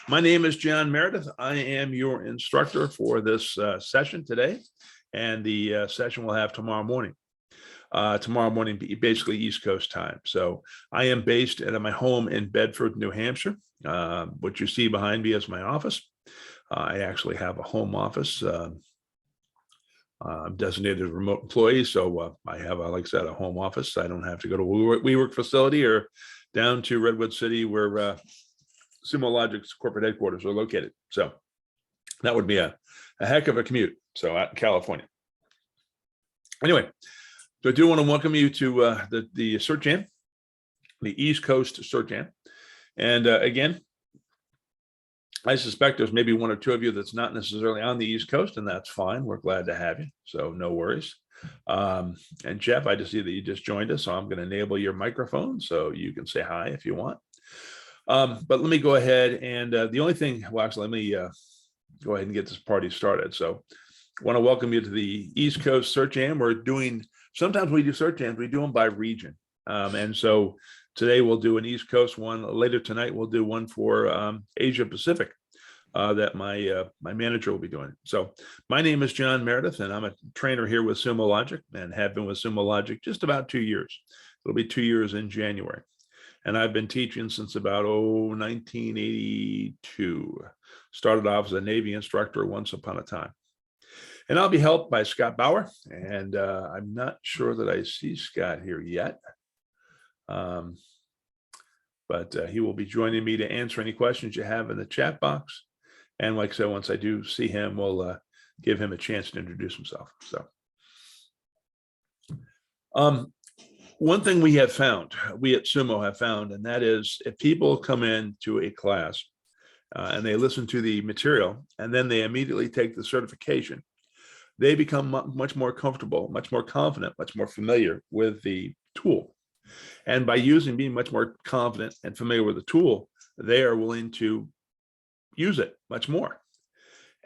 My name is John Meredith. I am your instructor for this session today, and the session we'll have tomorrow morning. Tomorrow morning, basically East Coast time. So I am based at my home in Bedford, New Hampshire. What you see behind me is my office. I actually have a home office. I'm designated as a remote employee, so I have, like I said, a home office. I don't have to go to a WeWork facility or down to Redwood City where Sumo Logic's corporate headquarters are located. So that would be a heck of a commute. So out in California. Anyway, so I do want to welcome you to the Cert Jam, the East Coast Cert Jam. And again, I suspect there's maybe one or two of you that's not necessarily on the East Coast, and that's fine. We're glad to have you. So no worries. And Jeff, I just see that you just joined us, so I'm going to enable your microphone so you can say hi if you want. But let me go ahead and the only thing, well, actually, let me go ahead and get this party started. So I want to welcome you to the East Coast Cert Jam. We're doing, sometimes we do Cert Jams, we do them by region. And so today we'll do an East Coast one. Later tonight, we'll do one for Asia Pacific that my manager will be doing. So my name is John Meredith, and I'm a trainer here with Sumo Logic and have been with Sumo Logic just about 2 years. It'll be 2 years in January. And I've been teaching since about 1982. Started off as a Navy instructor once upon a time. And I'll be helped by Scott Bauer. And I'm not sure that I see Scott here yet. But he will be joining me to answer any questions you have in the chat box. And like I said, once I do see him, we'll give him a chance to introduce himself. So. One thing we have found, we at Sumo have found, and that is if people come into a class and they listen to the material and then they immediately take the certification, they become much more comfortable, much more confident, much more familiar with the tool. And by being much more confident and familiar with the tool, they are willing to use it much more.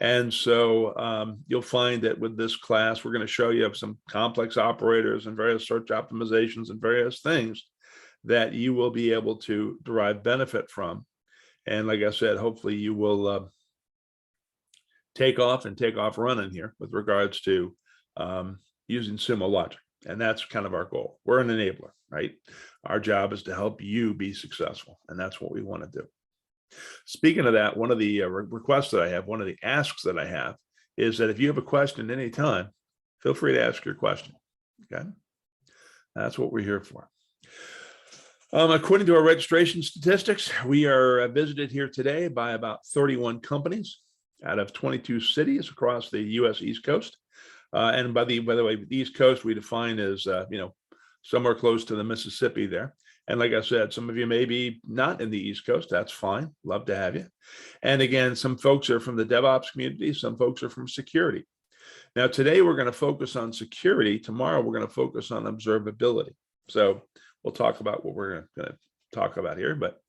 And so you'll find that with this class, we're going to show you some complex operators and various search optimizations and various things that you will be able to derive benefit from. And like I said, hopefully you will take off running here with regards to using Sumo Logic. And that's kind of our goal. We're an enabler, right? Our job is to help you be successful. And that's what we want to do. Speaking of that, one of the requests that I have, one of the asks that I have is that if you have a question at any time, feel free to ask your question. Okay. That's what we're here for. According to our registration statistics, we are visited here today by about 31 companies out of 22 cities across the U.S. East Coast. And by the way, the East Coast we define as, somewhere close to the Mississippi there. And like I said, some of you may be not in the East Coast. That's fine. Love to have you. And again, some folks are from the DevOps community. Some folks are from security. Now, today we're going to focus on security. Tomorrow, we're going to focus on observability. So we'll talk about what we're going to talk about here. But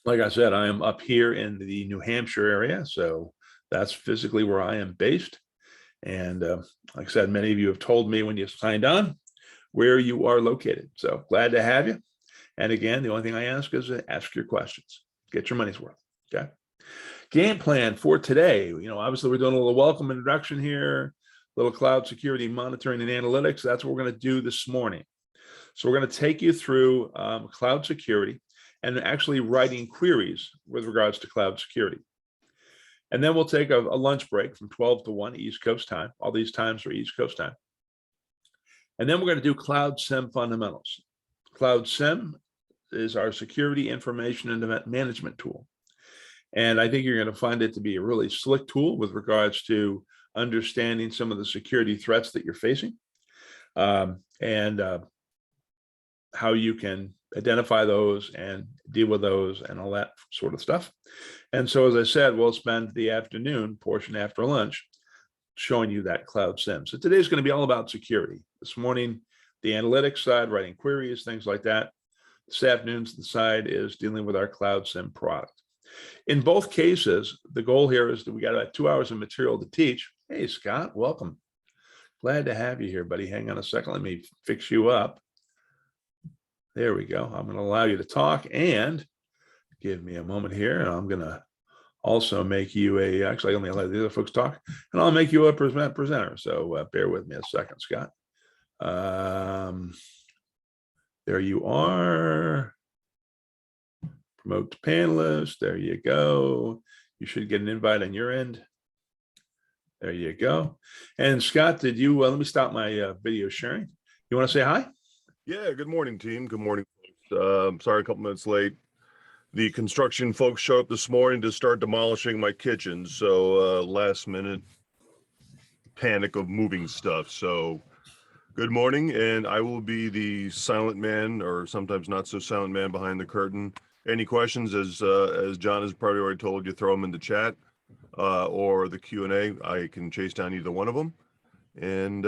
like I said, I am up here in the New Hampshire area. So that's physically where I am based. And like I said, many of you have told me when you signed on where you are located. So glad to have you. And again, the only thing I ask is to ask your questions. Get your money's worth. Okay. Game plan for today. Obviously we're doing a little welcome introduction here, little cloud security monitoring and analytics. That's what we're going to do this morning. So we're going to take you through cloud security and actually writing queries with regards to cloud security. And then we'll take a lunch break from 12 to 1 East Coast time. All these times are East Coast time. And then we're going to do Cloud SIEM fundamentals. Cloud SIEM is our security information and event management tool. And I think you're going to find it to be a really slick tool with regards to understanding some of the security threats that you're facing and how you can identify those and deal with those and all that sort of stuff. And so, as I said, we'll spend the afternoon portion after lunch showing you that Cloud SIEM. So today's going to be all about security. This morning, the analytics side, writing queries, things like that. This afternoon's the side is dealing with our Cloud SIEM product. In both cases, the goal here is that we got about 2 hours of material to teach. Hey, Scott, welcome. Glad to have you here, buddy. Hang on a second. Let me fix you up. There we go. I'm going to allow you to talk and Give me a moment here, and I'm going to also make you actually, let me let the other folks talk, and I'll make you a presenter. So bear with me a second, Scott. There you are. Promote to panelist. There you go. You should get an invite on your end. There you go. And Scott, did you, let me stop my video sharing. You want to say hi? Yeah, good morning, team. Good morning, folks. Sorry, a couple minutes late. The construction folks showed up this morning to start demolishing my kitchen. So last minute panic of moving stuff. So good morning. And I will be the silent man, or sometimes not so silent man, behind the curtain. Any questions, as John has probably already told you, throw them in the chat or the Q&A. I can chase down either one of them. And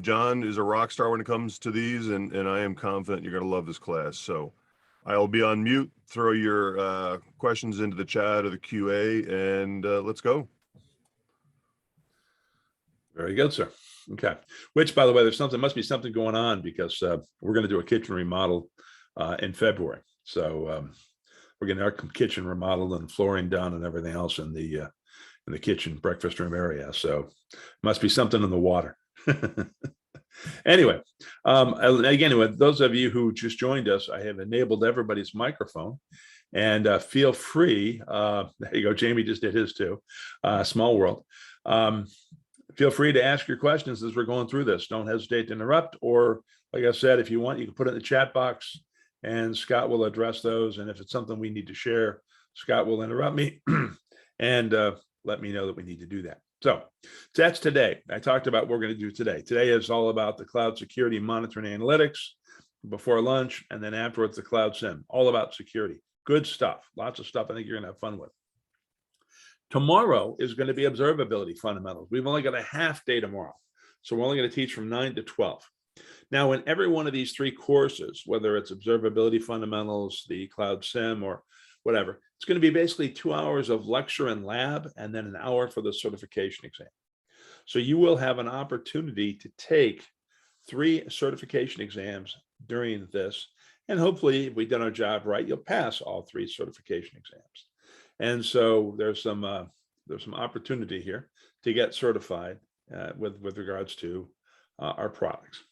John is a rock star when it comes to these, and I am confident you're going to love this class. So I'll be on mute. Throw your questions into the chat or the QA, and let's go. Very good, sir. Okay. Which, by the way, must be something going on, because we're going to do a kitchen remodel in February. So we're getting our kitchen remodeled and flooring done and everything else in the kitchen breakfast room area. So must be something in the water. Anyway, again, with those of you who just joined us, I have enabled everybody's microphone, and feel free. There you go. Jamie just did his too. Small world. Feel free to ask your questions as we're going through this. Don't hesitate to interrupt, or like I said, if you want, you can put it in the chat box and Scott will address those. And if it's something we need to share, Scott will interrupt me and let me know that we need to do that. So that's today. I talked about what we're going to do today. Today is all about the cloud security monitoring analytics before lunch, and then afterwards the cloud SIM, all about security. Good stuff. Lots of stuff I think you're going to have fun with. Tomorrow is going to be observability fundamentals. We've only got a half day tomorrow, so we're only going to teach from 9 to 12. Now, in every one of these three courses, whether it's observability fundamentals, the cloud SIM, or whatever, it's going to be basically 2 hours of lecture and lab, and then an hour for the certification exam. So you will have an opportunity to take 3 certification exams during this, and hopefully, if we've done our job right, you'll pass all 3 certification exams. And so there's some opportunity here to get certified with regards to our products.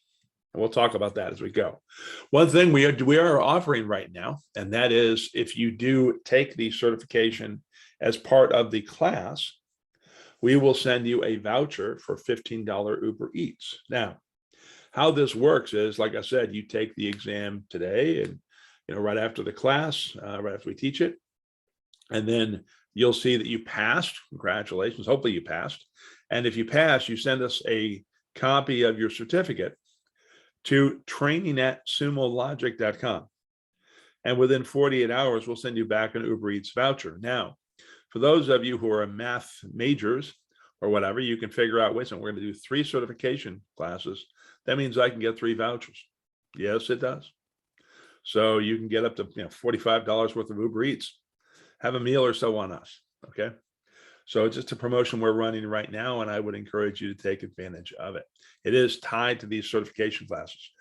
And we'll talk about that as we go. One thing we are offering right now, and that is, if you do take the certification as part of the class, we will send you a voucher for $15 Uber Eats. Now, how this works is, like I said, you take the exam today, and right after the class, right after we teach it, and then you'll see that you passed. Congratulations. Hopefully you passed. And if you pass, you send us a copy of your certificate to training@sumologic.com. And within 48 hours, we'll send you back an Uber Eats voucher. Now, for those of you who are math majors or whatever, you can figure out, wait a minute, we're going to do 3 certification classes. That means I can get 3 vouchers. Yes, it does. So you can get up to $45 worth of Uber Eats. Have a meal or so on us, okay? So it's just a promotion we're running right now, and I would encourage you to take advantage of it. It is tied to these certification classes.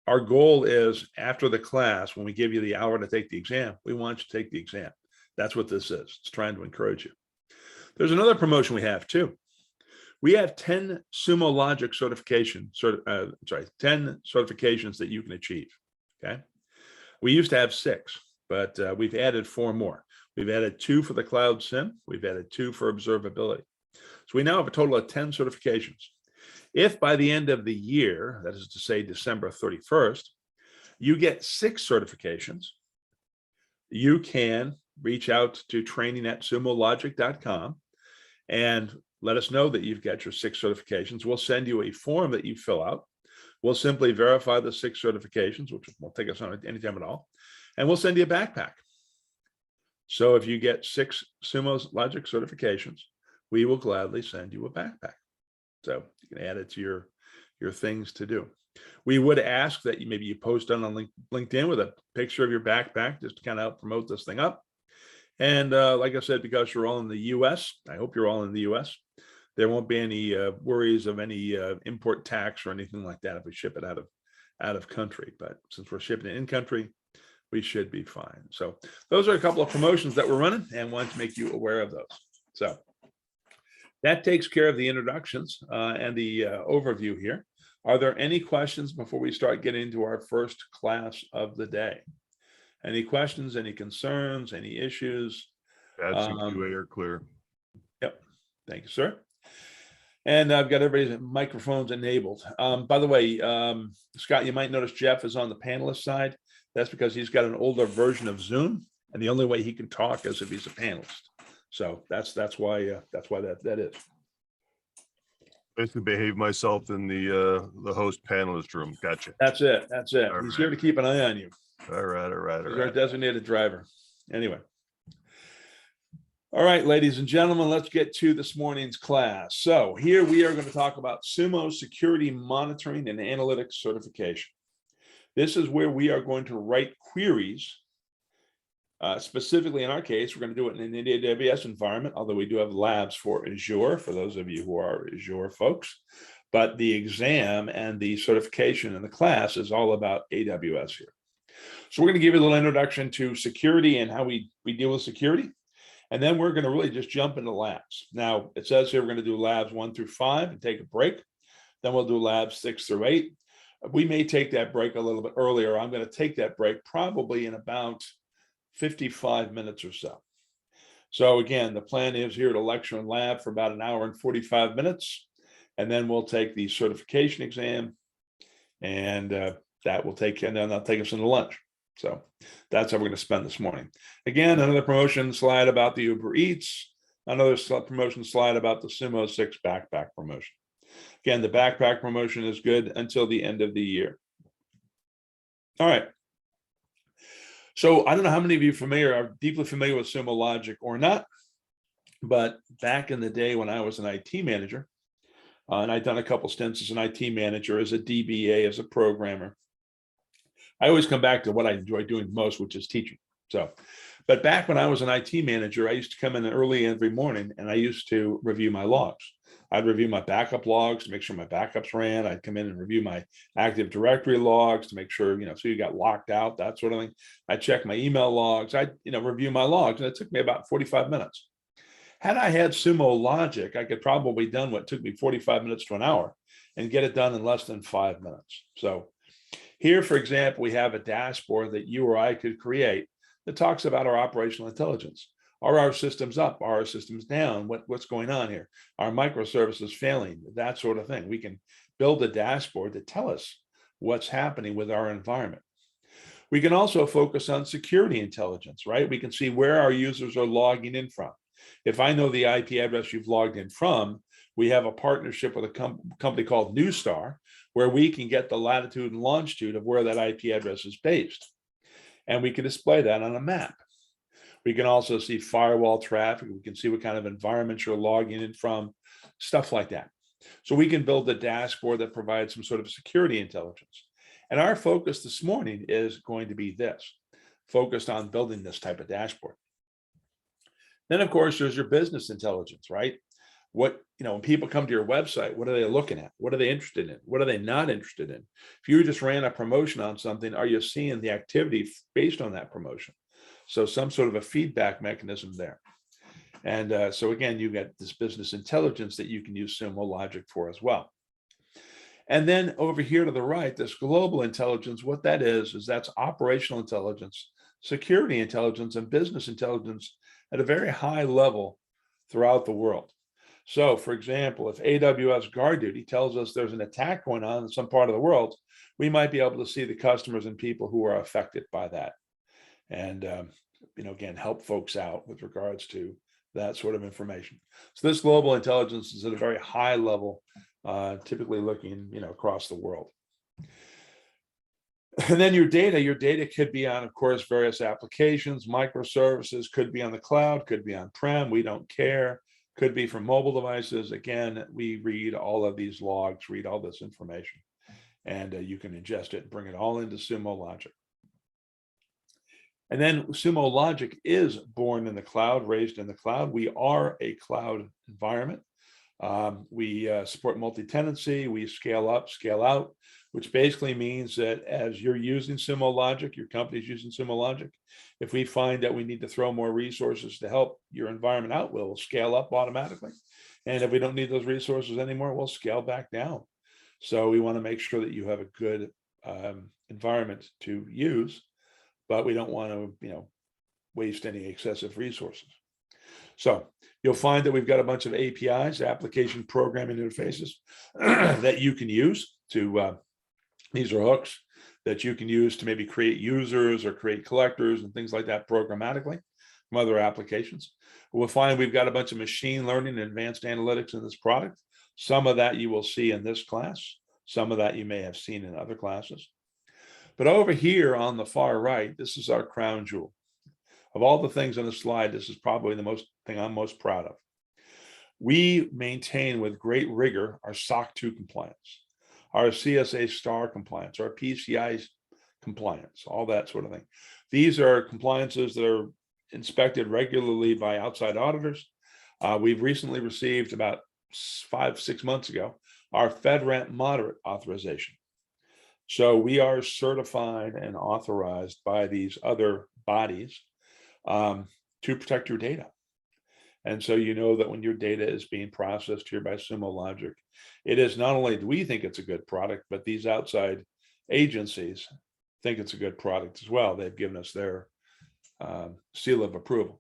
Our goal is, after the class, when we give you the hour to take the exam, we want you to take the exam. That's what this is. It's trying to encourage you. There's another promotion we have too. We have 10 Sumo Logic 10 certifications that you can achieve, okay? We used to have 6, but we've added 4 more. We've added 2 for the cloud SIM. We've added 2 for observability. So we now have a total of 10 certifications. If by the end of the year, that is to say December 31st, you get 6 certifications, you can reach out to training@sumologic.com and let us know that you've got your 6 certifications. We'll send you a form that you fill out. We'll simply verify the 6 certifications, which won't take us on any time at all, and we'll send you a backpack. So if you get 6 Sumo Logic certifications, we will gladly send you a backpack. So you can add it to your things to do. We would ask that maybe you post on LinkedIn with a picture of your backpack, just to kind of help promote this thing up. And like I said, because you're all in the US, I hope you're all in the US, there won't be any worries of any import tax or anything like that if we ship it out of country. But since we're shipping it in country, we should be fine. So those are a couple of promotions that we're running and want to make you aware of those. So that takes care of the introductions and the overview here. Are there any questions before we start getting into our first class of the day? Any questions, any concerns, any issues? That's QA are clear. Yep. Thank you, sir. And I've got everybody's microphones enabled. By the way, Scott, you might notice Jeff is on the panelist side. That's because he's got an older version of Zoom, and the only way he can talk is if he's a panelist. So that's why that is. Basically, behave myself in the host panelist room. Gotcha. That's it. All He's right. here to keep an eye on you. All right. He's our designated driver. Anyway. All right, ladies and gentlemen, let's get to this morning's class. So here we are going to talk about Sumo security monitoring and analytics certification. This is where we are going to write queries. Specifically in our case, we're going to do it in an AWS environment, although we do have labs for Azure, for those of you who are Azure folks. But the exam and the certification in the class is all about AWS here. So we're going to give you a little introduction to security and how we deal with security. And then we're going to really just jump into labs. Now, it says here we're going to do labs 1 through 5 and take a break. Then we'll do labs 6 through 8. We may take that break a little bit earlier. I'm going to take that break probably in about 55 minutes or so. So again, the plan is here to lecture and lab for about an hour and 45 minutes. And then we'll take the certification exam. And that will take, and then that'll take us into lunch. So that's how we're going to spend this morning. Again, another promotion slide about the Uber Eats, another promotion slide about the Sumo 6 backpack promotion. Again, the backpack promotion is good until the end of the year. All right. So I don't know how many of you are deeply familiar with Sumo Logic or not, but back in the day when I was an IT manager, and I'd done a couple stints as an IT manager, as a DBA, as a programmer, I always come back to what I enjoy doing most, which is teaching. So, but back when I was an IT manager, I used to come in early every morning and I used to review my logs. I'd review my backup logs to make sure my backups ran. I'd come in and review my Active Directory logs to make sure, so you got locked out, that sort of thing. I'd check my email logs. I'd, review my logs, and it took me about 45 minutes. Had I had Sumo Logic, I could probably done what took me 45 minutes to an hour and get it done in less than 5 minutes. So here, for example, we have a dashboard that you or I could create that talks about our operational intelligence. Are our systems up? Are our systems down? What's going on here? Are microservices failing? That sort of thing. We can build a dashboard to tell us what's happening with our environment. We can also focus on security intelligence, right? We can see where our users are logging in from. If I know the IP address you've logged in from, we have a partnership with a company called Newstar, where we can get the latitude and longitude of where that IP address is based. And we can display that on a map. We can also see firewall traffic. We can see what kind of environment you're logging in from, stuff like that. So we can build a dashboard that provides some sort of security intelligence. And our focus this morning is going to be this, focused on building this type of dashboard. Then, of course, there's your business intelligence, right? What, when people come to your website, what are they looking at? What are they interested in? What are they not interested in? If you just ran a promotion on something, are you seeing the activity based on that promotion? So some sort of a feedback mechanism there. And so again, you get this business intelligence that you can use Sumo Logic for as well. And then over here to the right, this global intelligence, what that is that's operational intelligence, security intelligence, and business intelligence at a very high level throughout the world. So, for example, if AWS Guard Duty tells us there's an attack going on in some part of the world, we might be able to see the customers and people who are affected by that. And, again, help folks out with regards to that sort of information. So this global intelligence is at a very high level, typically looking, across the world. And then your data could be on, of course, various applications, microservices, could be on the cloud, could be on-prem, we don't care. Could be from mobile devices. Again, we read all of these logs, read all this information, and you can ingest it, bring it all into Sumo Logic. And then Sumo Logic is born in the cloud, raised in the cloud. We are a cloud environment. We support multi-tenancy. We scale up, scale out, which basically means that as you're using Sumo Logic, your company's using Sumo Logic, if we find that we need to throw more resources to help your environment out, we'll scale up automatically. And if we don't need those resources anymore, we'll scale back down. So we want to make sure that you have a good environment to use, but we don't want to, waste any excessive resources. So you'll find that we've got a bunch of APIs, application programming interfaces, that you can use to, these are hooks that you can use to maybe create users or create collectors and things like that programmatically from other applications. We'll find we've got a bunch of machine learning and advanced analytics in this product. Some of that you will see in this class. Some of that you may have seen in other classes. But over here on the far right, this is our crown jewel. Of all the things on the slide, this is probably the thing I'm most proud of. We maintain with great rigor our SOC 2 compliance, our CSA star compliance, our PCI compliance, all that sort of thing. These are compliances that are inspected regularly by outside auditors. We've recently received about 5-6 months ago, our FedRAMP moderate authorization. So we are certified and authorized by these other bodies to protect your data. And so you know that when your data is being processed here by Sumo Logic, it is not only do we think it's a good product, but these outside agencies think it's a good product as well. They've given us their seal of approval.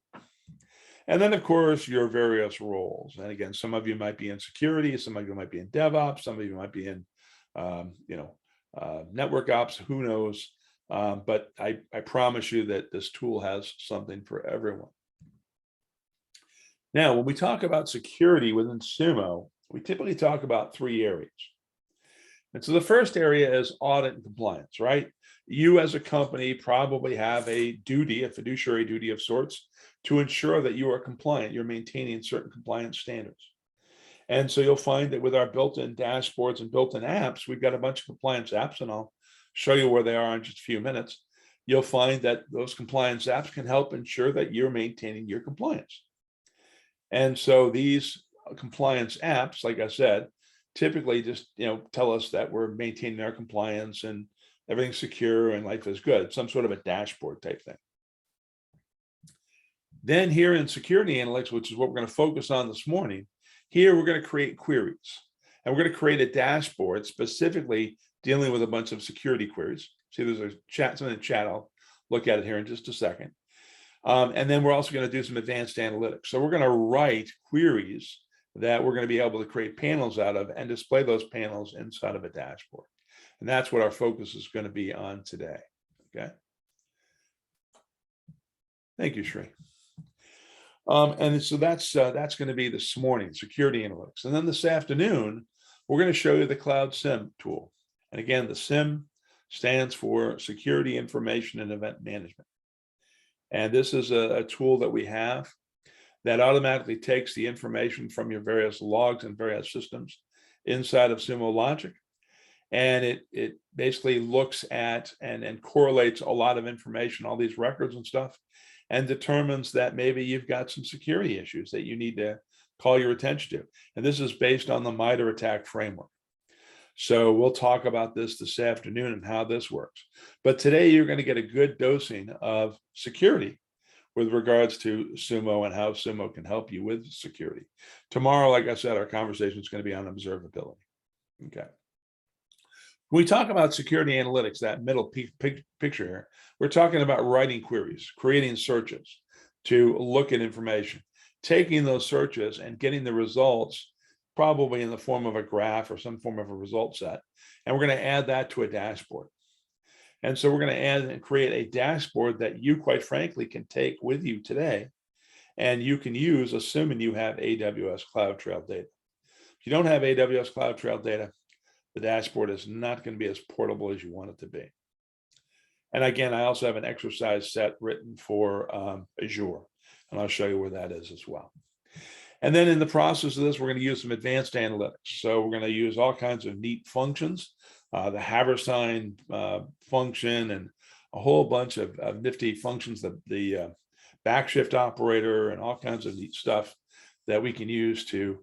And then, of course, your various roles. And again, some of you might be in security, some of you might be in DevOps, some of you might be in, network ops, who knows? But I promise you that this tool has something for everyone. Now, when we talk about security within Sumo, we typically talk about 3 areas. And so the first area is audit and compliance, right? You as a company probably have a duty, a fiduciary duty of sorts, to ensure that you are compliant, you're maintaining certain compliance standards. And so you'll find that with our built-in dashboards and built-in apps, we've got a bunch of compliance apps, and I'll show you where they are in just a few minutes. You'll find that those compliance apps can help ensure that you're maintaining your compliance. And so these compliance apps, like I said, typically just tell us that we're maintaining our compliance and everything's secure and life is good, some sort of a dashboard type thing. Then here in security analytics, which is what we're going to focus on this morning, here we're going to create queries, and we're going to create a dashboard specifically dealing with a bunch of security queries. See, there's a chat, something in the chat. I'll look at it here in just a second. And then we're also going to do some advanced analytics. So we're going to write queries that we're going to be able to create panels out of and display those panels inside of a dashboard. And that's what our focus is going to be on today. Okay. Thank you, Shri. And so that's going to be this morning, security analytics. And then this afternoon, we're going to show you the Cloud SIM tool. And again, the SIM stands for Security Information and Event Management. And this is a tool that we have that automatically takes the information from your various logs and various systems inside of Sumo Logic. And it basically looks at and correlates a lot of information, all these records and stuff, and determines that maybe you've got some security issues that you need to call your attention to. And this is based on the MITRE ATT&CK framework. So we'll talk about this afternoon and how this works. But today you're going to get a good dosing of security with regards to Sumo and how Sumo can help you with security. Tomorrow, like I said, our conversation is going to be on observability. Okay. When we talk about security analytics, that middle picture here, we're talking about writing queries, creating searches to look at information, taking those searches and getting the results probably in the form of a graph or some form of a result set. And we're going to add that to a dashboard. And so we're going to add and create a dashboard that you, quite frankly, can take with you today. And you can use, assuming you have AWS CloudTrail data. If you don't have AWS CloudTrail data, the dashboard is not going to be as portable as you want it to be. And again, I also have an exercise set written for Azure, and I'll show you where that is as well. And then in the process of this, we're going to use some advanced analytics. So we're going to use all kinds of neat functions, the Haversign function, and a whole bunch of nifty functions, the backshift operator, and all kinds of neat stuff that we can use to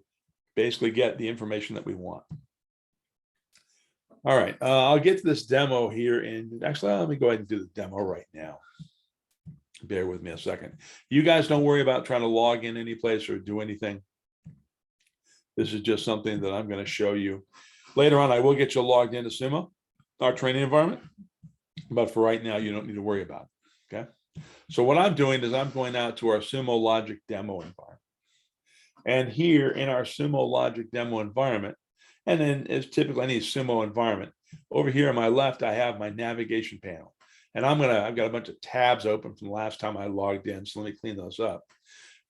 basically get the information that we want. All right, I'll get to this demo here, and actually, let me go ahead and do the demo right now. Bear with me a second. You guys don't worry about trying to log in any place or do anything. This is just something that I'm going to show you. Later on, I will get you logged into Sumo, our training environment. But for right now, you don't need to worry about it, okay? So what I'm doing is I'm going out to our Sumo Logic demo environment. And here in our Sumo Logic demo environment, and then as typically any Sumo environment, over here on my left, I have my navigation panel. And I've got a bunch of tabs open from the last time I logged in. So let me clean those up.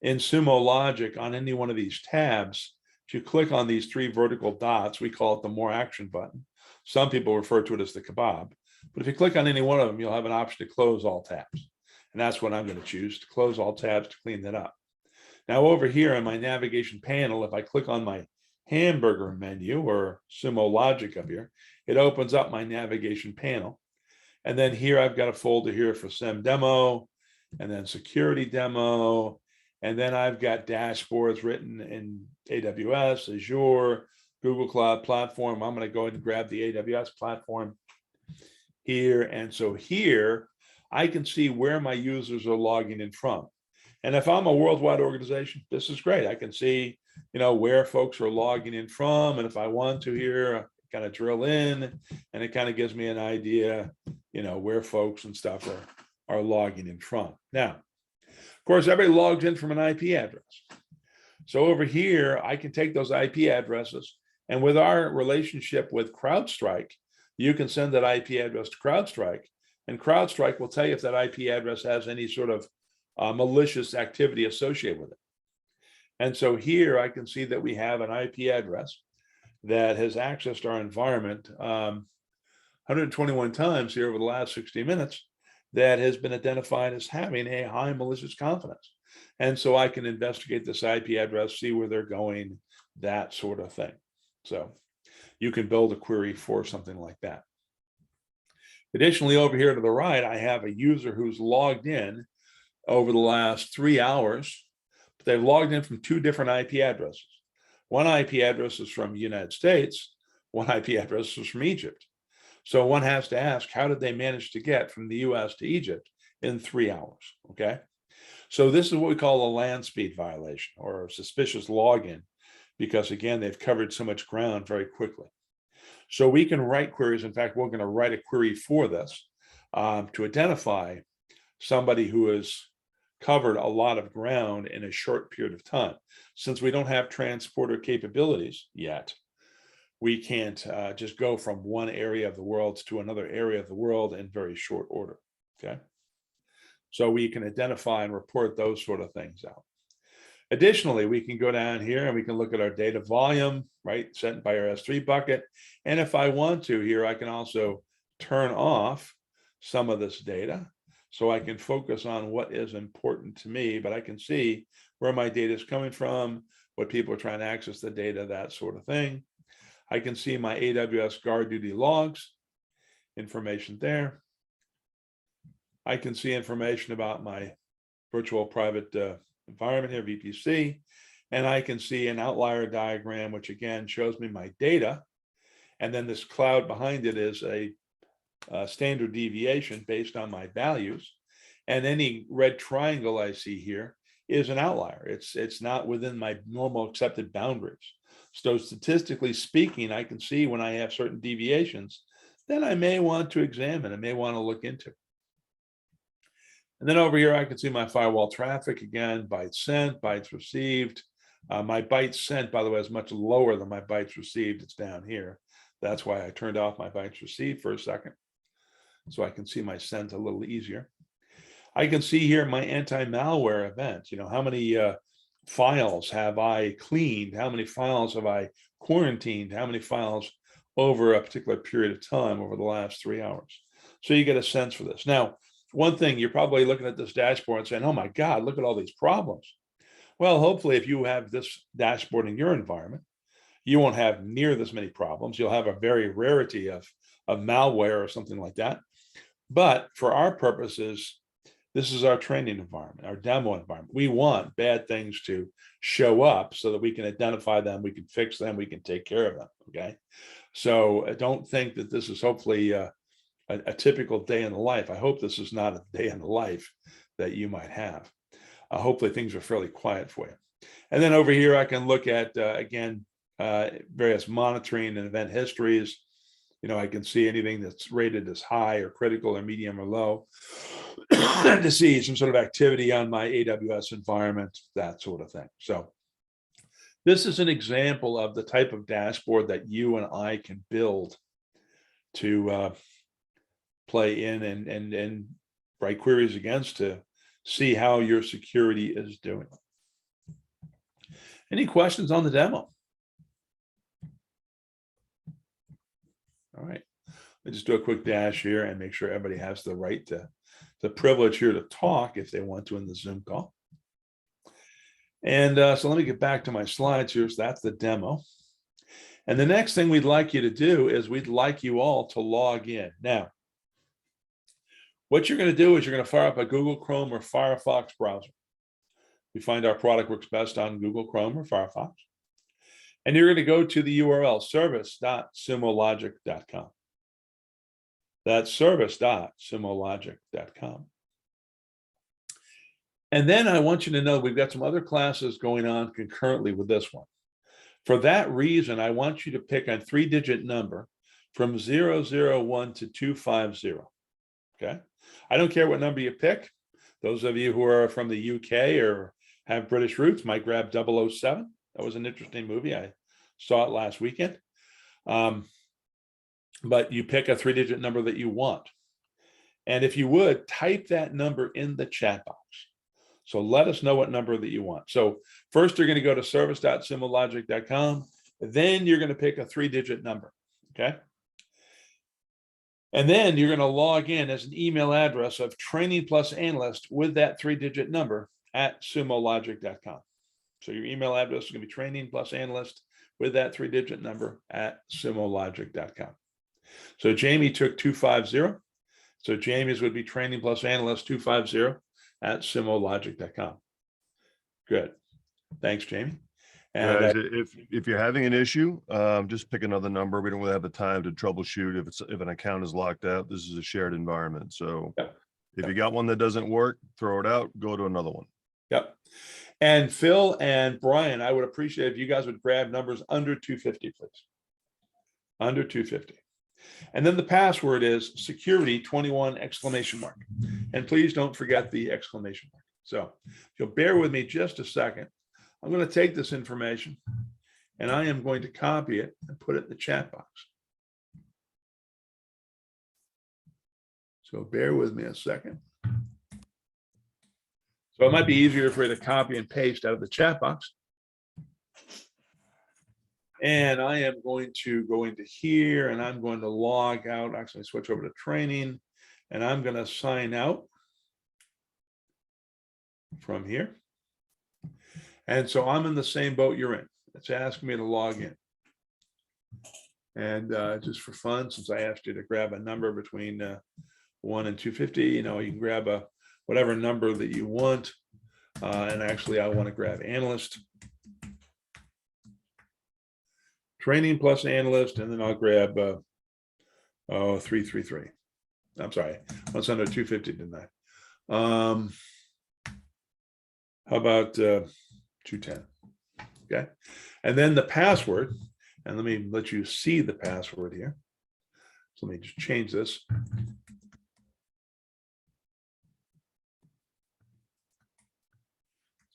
In Sumo Logic, on any one of these tabs, if you click on these three vertical dots, we call it the More Action button. Some people refer to it as the kebab. But if you click on any one of them, you'll have an option to close all tabs. And that's what I'm going to choose, to close all tabs to clean that up. Now over here on my navigation panel, if I click on my hamburger menu or Sumo Logic up here, it opens up my navigation panel. And then here I've got a folder here for SIM demo, and then security demo. And then I've got dashboards written in AWS, Azure, Google Cloud Platform. I'm going to go ahead and grab the AWS platform here. And so here I can see where my users are logging in from. And if I'm a worldwide organization, this is great. I can see, where folks are logging in from. And if I want to here, kind of drill in, and it kind of gives me an idea, where folks and stuff are logging in from. Now, of course, everybody logs in from an IP address. So over here, I can take those IP addresses, and with our relationship with CrowdStrike, you can send that IP address to CrowdStrike, and CrowdStrike will tell you if that IP address has any sort of malicious activity associated with it. And so here I can see that we have an IP address that has accessed our environment 121 times here over the last 60 minutes that has been identified as having a high malicious confidence. And so I can investigate this IP address, see where they're going, that sort of thing. So you can build a query for something like that. Additionally, over here to the right, I have a user who's logged in over the last 3 hours. But they've logged in from two different IP addresses. One IP address is from the United States. One IP address is from Egypt. So one has to ask, how did they manage to get from the US to Egypt in 3 hours? Okay. So this is what we call a land speed violation or a suspicious login, because again, they've covered so much ground very quickly. So we can write queries. In fact, we're going to write a query for this to identify somebody who has covered a lot of ground in a short period of time. Since we don't have transporter capabilities yet, we can't just go from one area of the world to another area of the world in very short order, okay? So we can identify and report those sort of things out. Additionally, we can go down here and we can look at our data volume, right, sent by our S3 bucket. And if I want to here, I can also turn off some of this data so I can focus on what is important to me, but I can see where my data is coming from, what people are trying to access the data, that sort of thing. I can see my AWS guard duty logs, information there. I can see information about my virtual private environment here, VPC, and I can see an outlier diagram, which again shows me my data. And then this cloud behind it is a standard deviation based on my values. And any red triangle I see here is an outlier. It's not within my normal accepted boundaries. So statistically speaking, I can see when I have certain deviations that I may want to examine, I may want to look into. And then over here, I can see my firewall traffic again, bytes sent, bytes received. My bytes sent, by the way, is much lower than my bytes received. It's down here. That's why I turned off my bytes received for a second, so I can see my sent a little easier. I can see here my anti-malware event. How many files have I cleaned? How many files have I quarantined? How many files over a particular period of time over the last 3 hours? So you get a sense for this. Now, one thing, you're probably looking at this dashboard and saying, oh my God, look at all these problems. Well, hopefully if you have this dashboard in your environment, you won't have near this many problems. You'll have a very rarity of malware or something like that. But for our purposes, This is our training environment, our demo environment. We want bad things to show up so that we can identify them, we can fix them, we can take care of them, okay? So I don't think that this is hopefully a typical day in the life. I hope this is not a day in the life that you might have. Hopefully things are fairly quiet for you. And then over here, I can look at, again, various monitoring and event histories. I can see anything that's rated as high or critical or medium or low to see some sort of activity on my AWS environment, that sort of thing. So this is an example of the type of dashboard that you and I can build to play in and write queries against to see how your security is doing. Any questions on the demo? All right, let me just do a quick dash here and make sure everybody has the right to the privilege here to talk if they want to in the Zoom call. And so let me get back to my slides here. So that's the demo. And the next thing we'd like you to do is we'd like you all to log in. Now, what you're going to do is you're going to fire up a Google Chrome or Firefox browser. We find our product works best on Google Chrome or Firefox. And you're going to go to the URL service.sumologic.com. That's service.sumologic.com. And then I want you to know we've got some other classes going on concurrently with this one. For that reason, I want you to pick a 3-digit number from 001 to 250. Okay. I don't care what number you pick. Those of you who are from the UK or have British roots might grab 007. That was an interesting movie. I saw it last weekend. But you pick a 3-digit number that you want. And if you would, type that number in the chat box. So let us know what number that you want. So first you're going to go to service.sumologic.com. Then you're going to pick a 3-digit number. Okay. And then you're going to log in as an email address of training plus analyst with that 3-digit number at sumologic.com. So your email address is going to be training plus analyst with that 3-digit number at sumologic.com. So Jamie took 250. So Jamie's would be training plus analyst 250 at sumologic.com. Good. Thanks, Jamie. And guys, if you're having an issue, just pick another number. We don't really have the time to troubleshoot if an account is locked out. This is a shared environment. So if you got one that doesn't work, throw it out, go to another one. Yep. And Phil and Brian, I would appreciate if you guys would grab numbers under 250, please. Under 250. And then the password is security 21 exclamation mark. And please don't forget the exclamation mark. So if you'll bear with me just a second, I'm going to take this information and I am going to copy it and put it in the chat box. So bear with me a second. So it might be easier for you to copy and paste out of the chat box. And I am going to go into here and I'm going to log out, actually switch over to training, and I'm going to sign out from here. And so I'm in the same boat you're in. It's asking me to log in. And just for fun, since I asked you to grab a number between 1 and 250, you can grab whatever number that you want. And actually, I want to grab analyst. Training plus analyst, and then I'll grab 333. I'm sorry, what's under 250 tonight? How about 210? Okay, and then the password, and let me let you see the password here. So let me just change this.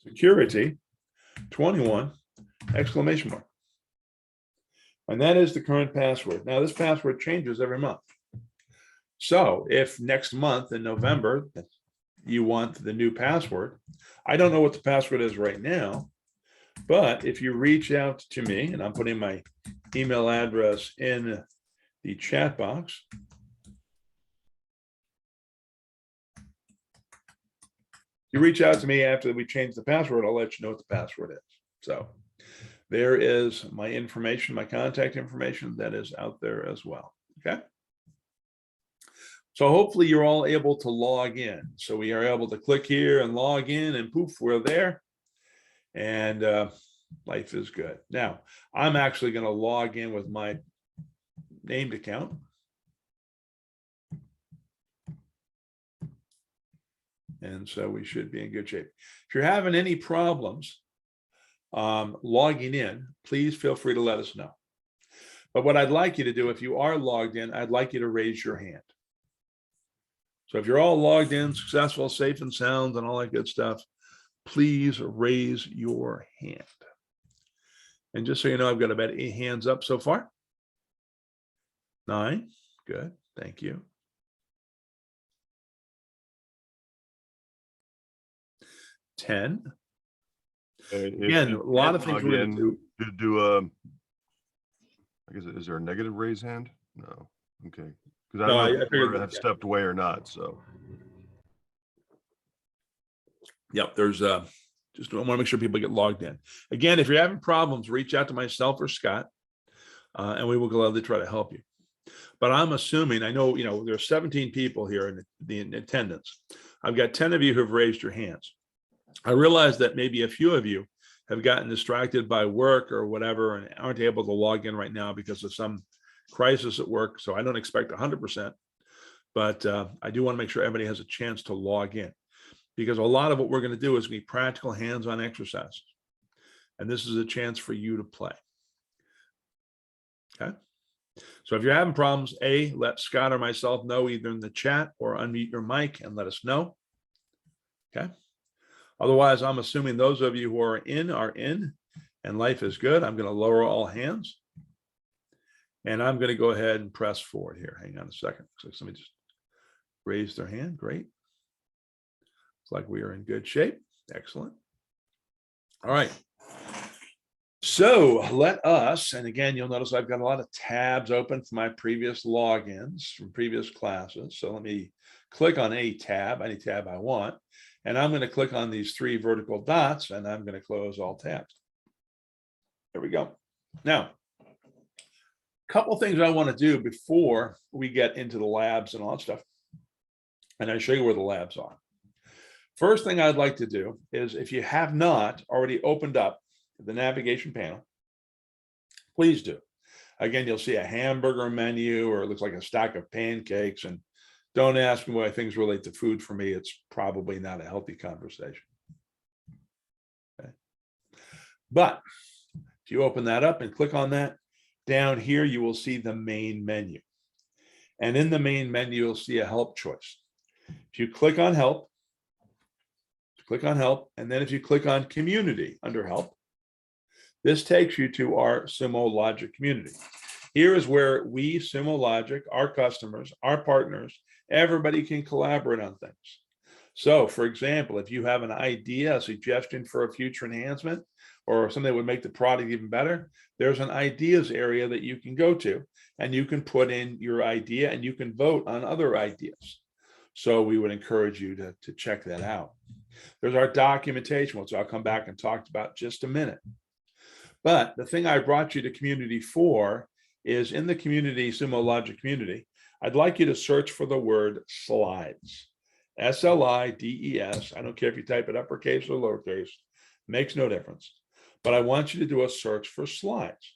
Security 21 exclamation mark. And that is the current password. Now, this password changes every month. So if next month in November, you want the new password, I don't know what the password is right now, but if you reach out to me, and I'm putting my email address in the chat box, you reach out to me after we change the password, I'll let you know what the password is. So there is my information, my contact information that is out there as well. Okay. So hopefully you're all able to log in. So we are able to click here and log in, and poof, we're there. And life is good. Now, I'm actually going to log in with my named account. And so we should be in good shape. If you're having any problems logging in, please feel free to let us know. But what I'd like you to do, if you are logged in, I'd like you to raise your hand. So if you're all logged in, successful, safe and sound, and all that good stuff, please raise your hand. And just so you know, I've got about 8 hands up so far. 9, good, thank you. 10. Again, a lot of things we're going to do. I guess, is there a negative raise hand? No. Okay. Because I No, don't know I if people figured- have stepped away or not. So Yep, there's just I want to make sure people get logged in. Again, if you're having problems, reach out to myself or Scott, and we will gladly try to help you. But I'm assuming, I know, there are 17 people here in attendance. I've got 10 of you who've raised your hands. I realize that maybe a few of you have gotten distracted by work or whatever and aren't able to log in right now because of some crisis at work. So I don't expect 100%, but I do want to make sure everybody has a chance to log in, because a lot of what we're going to do is be practical hands-on exercises. And this is a chance for you to play. Okay. So if you're having problems, let Scott or myself know either in the chat or unmute your mic and let us know. Okay. Otherwise, I'm assuming those of you who are in, and life is good. I'm going to lower all hands. And I'm going to go ahead and press forward here. Hang on a second. So somebody just raised their hand. Great. Looks like we are in good shape. Excellent. All right. So let us, and again, you'll notice I've got a lot of tabs open for my previous logins from previous classes. So let me click on any tab I want. And I'm going to click on these 3 vertical dots, and I'm going to close all tabs. There we go. Now, a couple things I want to do before we get into the labs and all that stuff. And I show you where the labs are. First thing I'd like to do is, if you have not already opened up the navigation panel, please do. Again, you'll see a hamburger menu, or it looks like a stack of pancakes. And don't ask me why things relate to food. For me, it's probably not a healthy conversation. Okay. But if you open that up and click on that, down here, you will see the main menu. And in the main menu, you'll see a help choice. If you click on help, and then if you click on community under help, this takes you to our Sumo Logic community. Here is where we, Sumo Logic, our customers, our partners, everybody can collaborate on things. So, for example, if you have an idea, a suggestion for a future enhancement, or something that would make the product even better, there's an ideas area that you can go to, and you can put in your idea and you can vote on other ideas. So we would encourage you to check that out. There's our documentation, which I'll come back and talk about in just a minute. But the thing I brought you to community for is, in the community, Sumo Logic community, I'd like you to search for the word slides. SLIDES. I don't care if you type it uppercase or lowercase, makes no difference. But I want you to do a search for slides.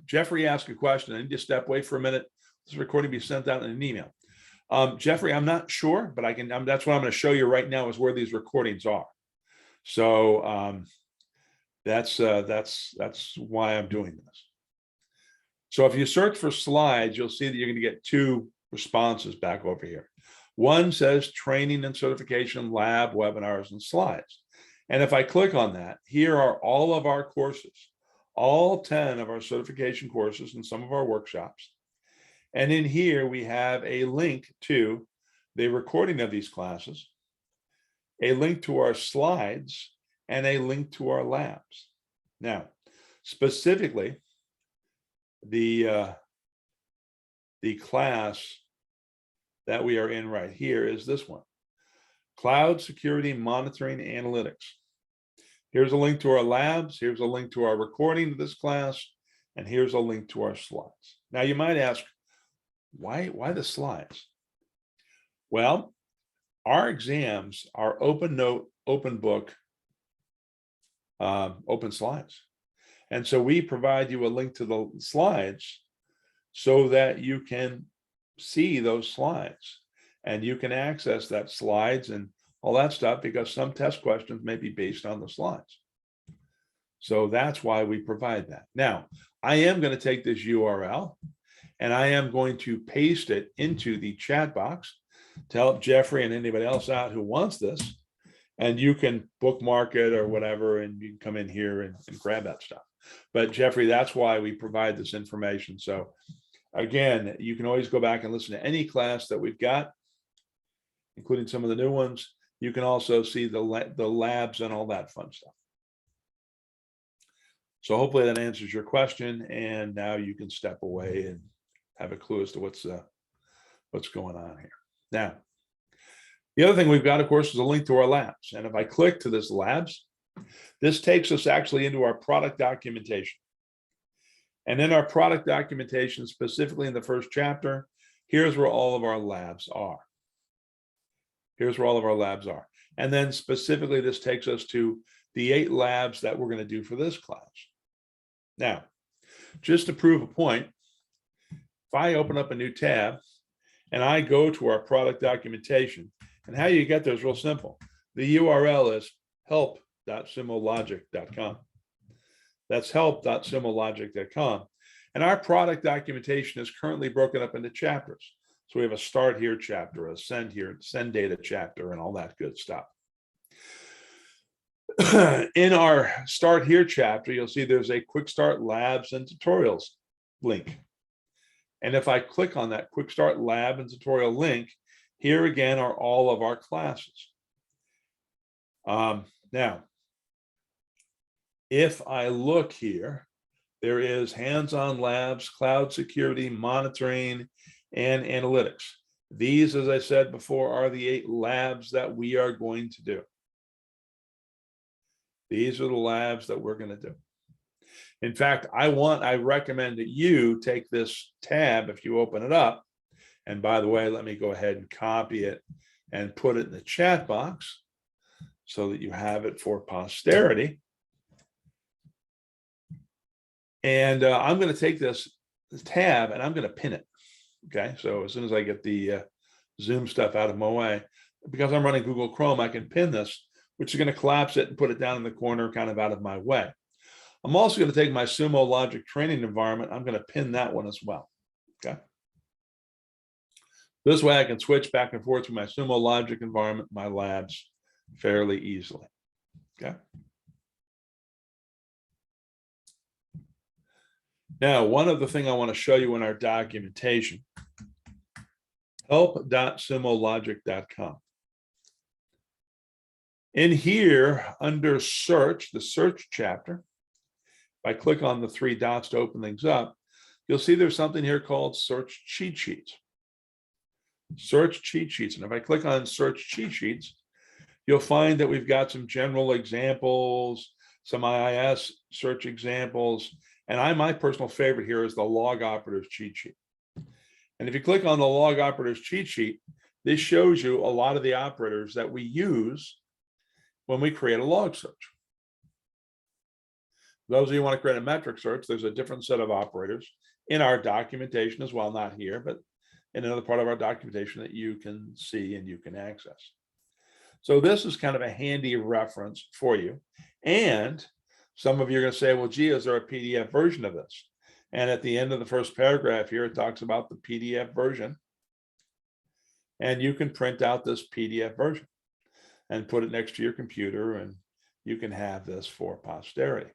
Jeffrey asked a question. I need to step away for a minute. This recording be sent out in an email. Jeffrey, I'm not sure, but that's what I'm going to show you right now, is where these recordings are. So that's why I'm doing this. So if you search for slides, you'll see that you're going to get 2 responses back over here. One says training and certification, lab, webinars, and slides. And if I click on that, here are all of our courses, all 10 of our certification courses and some of our workshops. And in here, we have a link to the recording of these classes, a link to our slides, and a link to our labs. Now, specifically, the class that we are in right here is this one, Cloud Security Monitoring Analytics. Here's a link to our labs. Here's a link to our recording of this class. And here's a link to our slides. Now you might ask, why the slides? Well, our exams are open note, open book, open slides. And so we provide you a link to the slides so that you can see those slides and you can access that slides and all that stuff, because some test questions may be based on the slides. So that's why we provide that. Now, I am going to take this URL and I am going to paste it into the chat box to help Jeffrey and anybody else out who wants this. And you can bookmark it or whatever, and you can come in here and grab that stuff. But Jeffrey, that's why we provide this information. So again, you can always go back and listen to any class that we've got, including some of the new ones. You can also see the labs and all that fun stuff. So hopefully that answers your question. And now you can step away and have a clue as to what's going on here. Now, the other thing we've got, of course, is a link to our labs. And if I click to this labs, this takes us actually into our product documentation. And in our product documentation, specifically in the first chapter, here's where all of our labs are. Here's where all of our labs are. And then specifically, this takes us to the 8 labs that we're going to do for this class. Now, just to prove a point, if I open up a new tab and I go to our product documentation, and how you get there is real simple. The URL is help.sumologic.com. That's help.sumologic.com. And our product documentation is currently broken up into chapters. So we have a start here chapter, a send data chapter, and all that good stuff. In our start here chapter, you'll see there's a quick start labs and tutorials link. And if I click on that quick start lab and tutorial link, here again are all of our classes. Now, if I look here, there is hands-on labs, cloud security, monitoring, and analytics. These, as I said before, are the 8 labs that we are going to do. These are the labs that we're going to do. In fact, I recommend that you take this tab, if you open it up, and by the way, let me go ahead and copy it and put it in the chat box so that you have it for posterity. And I'm going to take this tab and I'm going to pin it. Okay, so as soon as I get the Zoom stuff out of my way, because I'm running Google Chrome, I can pin this, which is going to collapse it and put it down in the corner, kind of out of my way. I'm also going to take my Sumo Logic training environment. I'm going to pin that one as well. Okay. This way I can switch back and forth to my Sumo Logic environment, my labs, fairly easily. Okay. Now, one other thing I want to show you in our documentation, help.sumologic.com. In here, under search, the search chapter, if I click on the 3 dots to open things up, you'll see there's something here called search cheat sheets. Search cheat sheets. And if I click on search cheat sheets, you'll find that we've got some general examples, some IIS search examples, and my personal favorite here is the log operatives cheat sheet. And if you click on the log operatives cheat sheet, this shows you a lot of the operators that we use when we create a log search. Those of you who want to create a metric search, there's a different set of operators in our documentation as well, not here, but in another part of our documentation that you can see and you can access. So this is kind of a handy reference for you. And some of you are going to say, well, gee, is there a PDF version of this? And at the end of the first paragraph here, it talks about the PDF version. And you can print out this PDF version and put it next to your computer, and you can have this for posterity.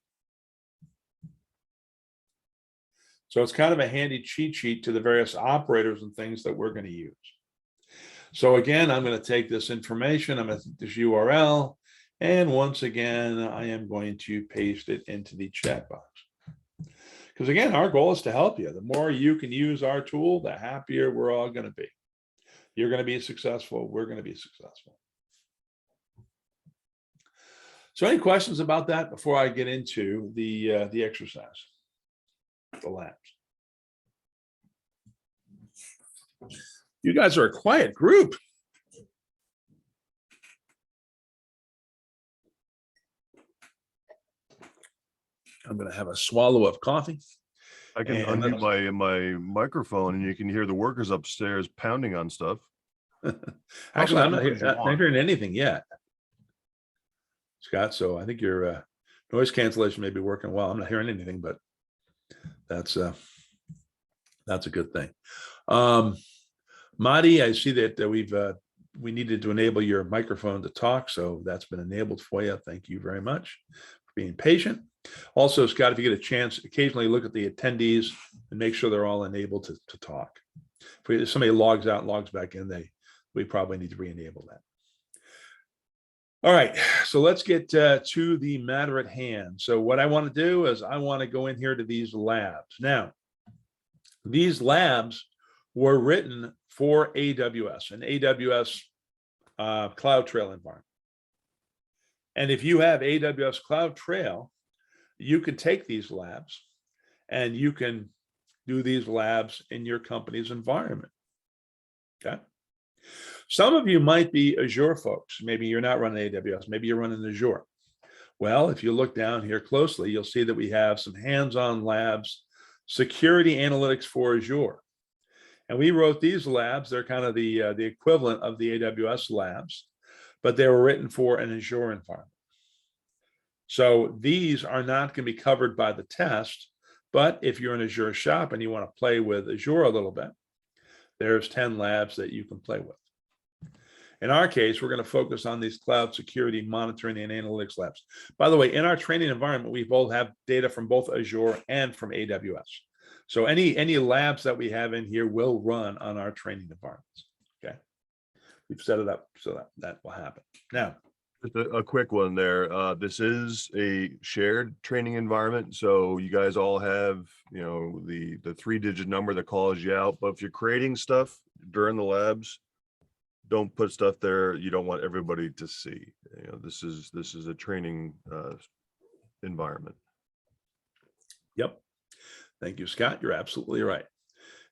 So it's kind of a handy cheat sheet to the various operators and things that we're going to use. So again, I'm going to take this information, I'm going to take this URL, and once again, I am going to paste it into the chat box. Because again, our goal is to help you. The more you can use our tool, the happier we're all going to be. You're going to be successful. We're going to be successful. So any questions about that before I get into the exercise? the labs. You guys are a quiet group. I'm going to have a swallow of coffee. I can And unmute my microphone and you can hear the workers upstairs pounding on stuff. Actually, I'm not as you want. hearing anything yet, Scott. So I think your noise cancellation may be working well. I'm not hearing anything, but that's a good thing. Madi, I see that we needed to enable your microphone to talk, so that's been enabled for you. Thank you very much for being patient. Also, Scott, if you get a chance, occasionally look at the attendees and make sure they're all enabled to talk. If somebody logs out and logs back in, we probably need to re-enable that. All right, so let's get to the matter at hand. So what I want to do is I want to go in here to these labs. Now, these labs were written for AWS, an AWS CloudTrail environment. And if you have AWS CloudTrail, you can take these labs and you can do these labs in your company's environment. Okay. Some of you might be Azure folks. Maybe you're not running AWS. Maybe you're running Azure. Well, if you look down here closely, you'll see that we have some hands-on labs, security analytics for Azure. And we wrote these labs. They're kind of the equivalent of the AWS labs, but they were written for an Azure environment. So these are not going to be covered by the test, but if you're in Azure shop and you want to play with Azure a little bit, there's 10 labs that you can play with. In our case, we're going to focus on these cloud security monitoring and analytics labs. By the way, in our training environment, we both have data from both Azure and from AWS. So any labs that we have in here will run on our training environments. Okay, we've set it up so that will happen. Now, just a quick one there. This is a shared training environment, so you guys all have, the 3-digit number that calls you out. But if you're creating stuff during the labs, don't put stuff there you don't want everybody to see. This is a training environment. Yep. Thank you, Scott. You're absolutely right.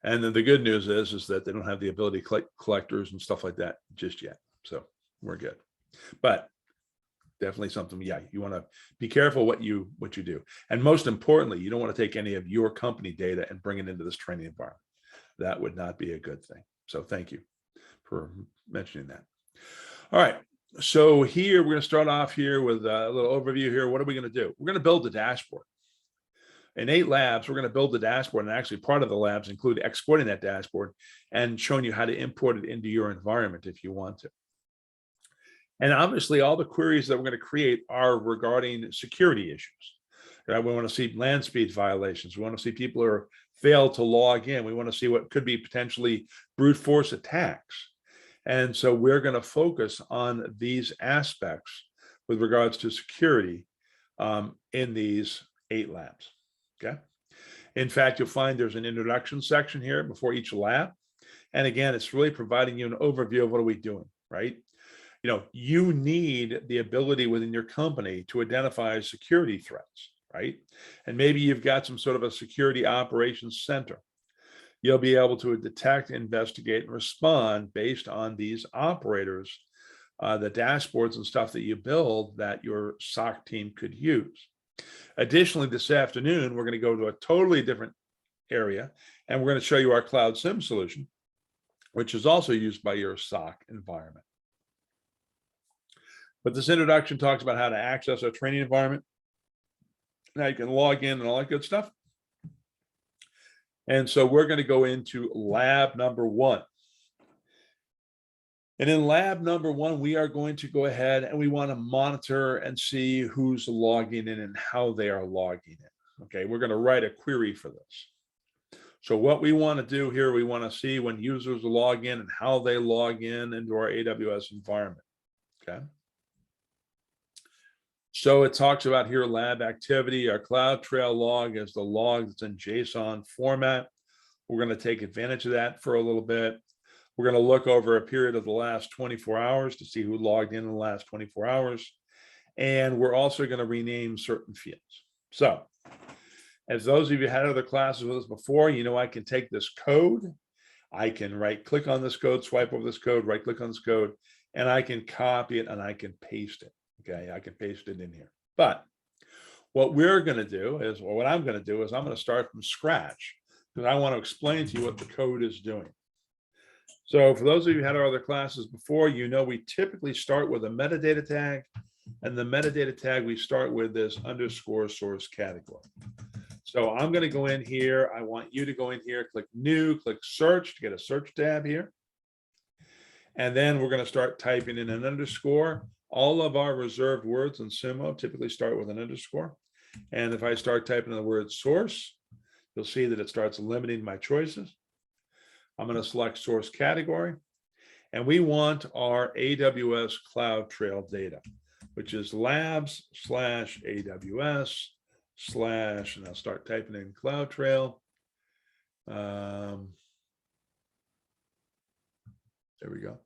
And then the good news is that they don't have the ability to collect collectors and stuff like that just yet. So we're good. But definitely something, yeah, you want to be careful what you do. And most importantly, you don't want to take any of your company data and bring it into this training environment. That would not be a good thing. So thank you for mentioning that. All right. So here, we're going to start off here with a little overview here. What are we going to do? We're going to build the dashboard. In 8 labs, we're going to build the dashboard, and actually part of the labs include exporting that dashboard and showing you how to import it into your environment if you want to. And obviously, all the queries that we're going to create are regarding security issues. We want to see land speed violations. We want to see people who are failed to log in. We want to see what could be potentially brute force attacks. And so we're going to focus on these aspects with regards to security in these 8 labs. Okay. In fact, you'll find there's an introduction section here before each lab. And again, it's really providing you an overview of what are we doing, right? You need the ability within your company to identify security threats, right? And maybe you've got some sort of a security operations center. You'll be able to detect, investigate, and respond based on these operators, the dashboards and stuff that you build that your SOC team could use. Additionally, this afternoon, we're going to go to a totally different area, and we're going to show you our Cloud SIM solution, which is also used by your SOC environment. But this introduction talks about how to access our training environment. Now you can log in and all that good stuff. And so we're going to go into lab number 1. And in lab number 1, we are going to go ahead and we want to monitor and see who's logging in and how they are logging in. Okay, we're going to write a query for this. So what we want to do here, we want to see when users log in and how they log in into our AWS environment. Okay. So it talks about here lab activity. Our CloudTrail log is the log that's in JSON format. We're going to take advantage of that for a little bit. We're going to look over a period of the last 24 hours to see who logged in the last 24 hours. And we're also going to rename certain fields. So As those of you who had other classes with us before, you know I can take this code, I can right click on this code, swipe over this code, right click on this code, and I can copy it and I can paste it. Okay, I can paste it in here. But what we're going to do is, or what I'm going to do is I'm going to start from scratch because I want to explain to you what the code is doing. So for those of you who had our other classes before, you know we typically start with a metadata tag, and the metadata tag we start with is underscore source category. So I'm going to go in here. I want you to go in here, click new, click search to get a search tab here. And then we're going to start typing in an underscore. All of our reserved words in Sumo typically start with an underscore. And if I start typing in the word source, you'll see that it starts limiting my choices. I'm going to select source category. And we want our AWS Cloud Trail data, which is labs/AWS/ and I'll start typing in Cloud Trail. There we go.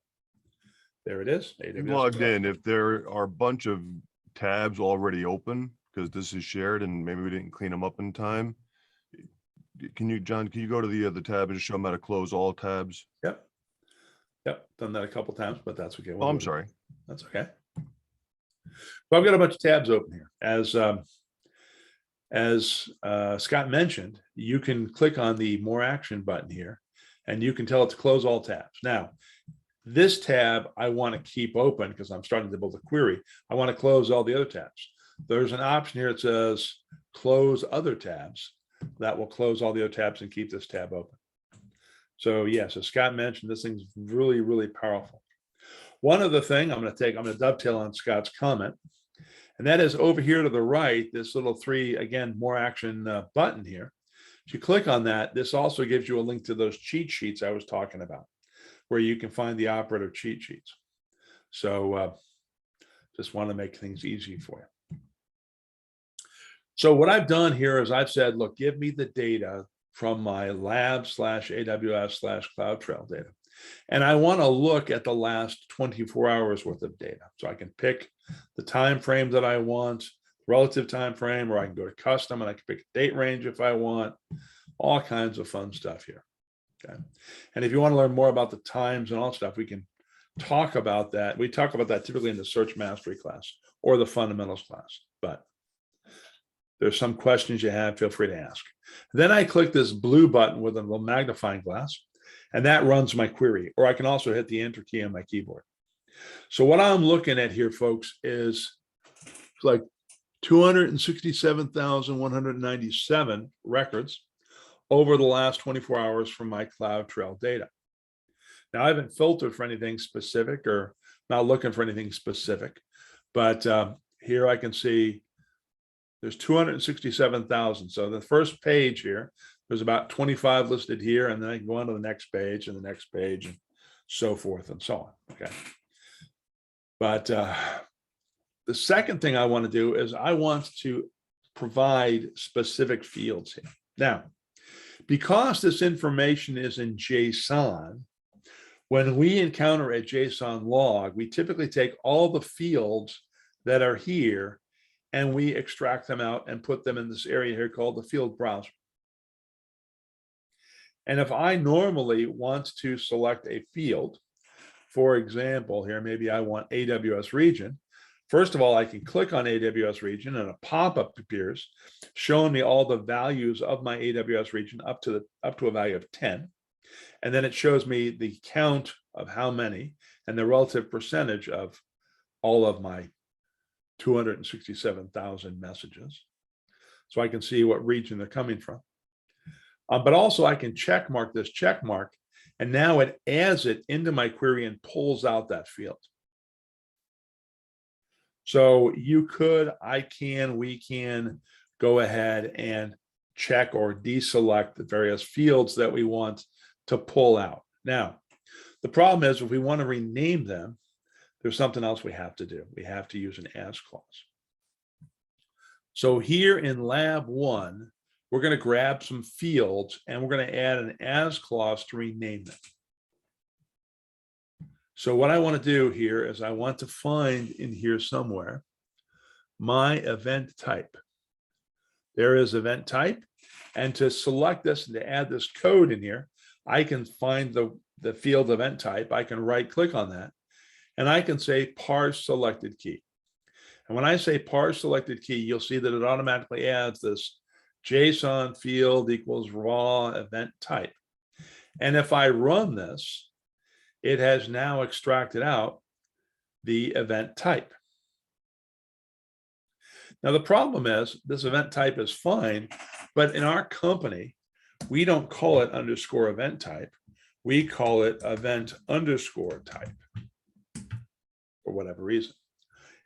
There it is. You AWS logged Cloud. in. If there are a bunch of tabs already open, because this is shared and maybe we didn't clean them up in time. Can you, John, can you go to the tab and show them how to close all tabs? Yep. Done that a couple times, but that's okay. Oh, I'm sorry. That's okay. Well, I've got a bunch of tabs open here. As Scott mentioned, you can click on the more action button here and you can tell it to close all tabs. Now, this tab I want to keep open because I'm starting to build a query. I want to close all the other tabs. There's an option here that says close other tabs. That will close all the other tabs and keep this tab open. So yes, as Scott mentioned, this thing's really, really powerful. One other thing I'm going to dovetail on Scott's comment, and that is over here to the right, this little three, again, more action button here. If you click on that, this also gives you a link to those cheat sheets I was talking about, where you can find the operative cheat sheets. So just want to make things easy for you. So what I've done here is I've said, look, give me the data from my lab/AWS/Cloud Trail data. And I want to look at the last 24 hours worth of data. So I can pick the time frame that I want, relative time frame, or I can go to custom and I can pick a date range if I want, all kinds of fun stuff here. Okay. And if you want to learn more about the times and all stuff, we can talk about that. We talk about that typically in the search mastery class or the fundamentals class, but there's some questions you have, feel free to ask. Then I click this blue button with a little magnifying glass, and that runs my query, or I can also hit the enter key on my keyboard. So what I'm looking at here, folks, is like 267,197 records over the last 24 hours from my Cloud Trail data. Now, I haven't filtered for anything specific or not looking for anything specific, but here I can see there's 267,000. So the first page here, there's about 25 listed here, and then I can go on to the next page and the next page and so forth and so on. Okay. But the second thing I want to do is I want to provide specific fields here. Now, because this information is in JSON, when we encounter a JSON log, we typically take all the fields that are here and we extract them out and put them in this area here called the field browser. And if I normally want to select a field, for example, here, maybe I want AWS region. First of all, I can click on AWS region and a pop-up appears showing me all the values of my AWS region up to a value of 10. And then it shows me the count of how many and the relative percentage of all of my 267,000 messages. So I can see what region they're coming from. But also I can check mark this check mark, and now it adds it into my query and pulls out that field. So you could, I can, we can go ahead and check or deselect the various fields that we want to pull out. Now, the problem is if we want to rename them, there's something else we have to do. We have to use an as clause. So here in lab 1, we're going to grab some fields and we're going to add an as clause to rename them. So what I want to do here is I want to find in here somewhere my event type. There is event type. And to select this and to add this code in here, I can find the field event type. I can right click on that and I can say parse selected key. And when I say parse selected key, you'll see that it automatically adds this JSON field equals raw event type. And if I run this, it has now extracted out the event type. Now, the problem is this event type is fine, but in our company, we don't call it underscore event type. We call it event underscore type for whatever reason.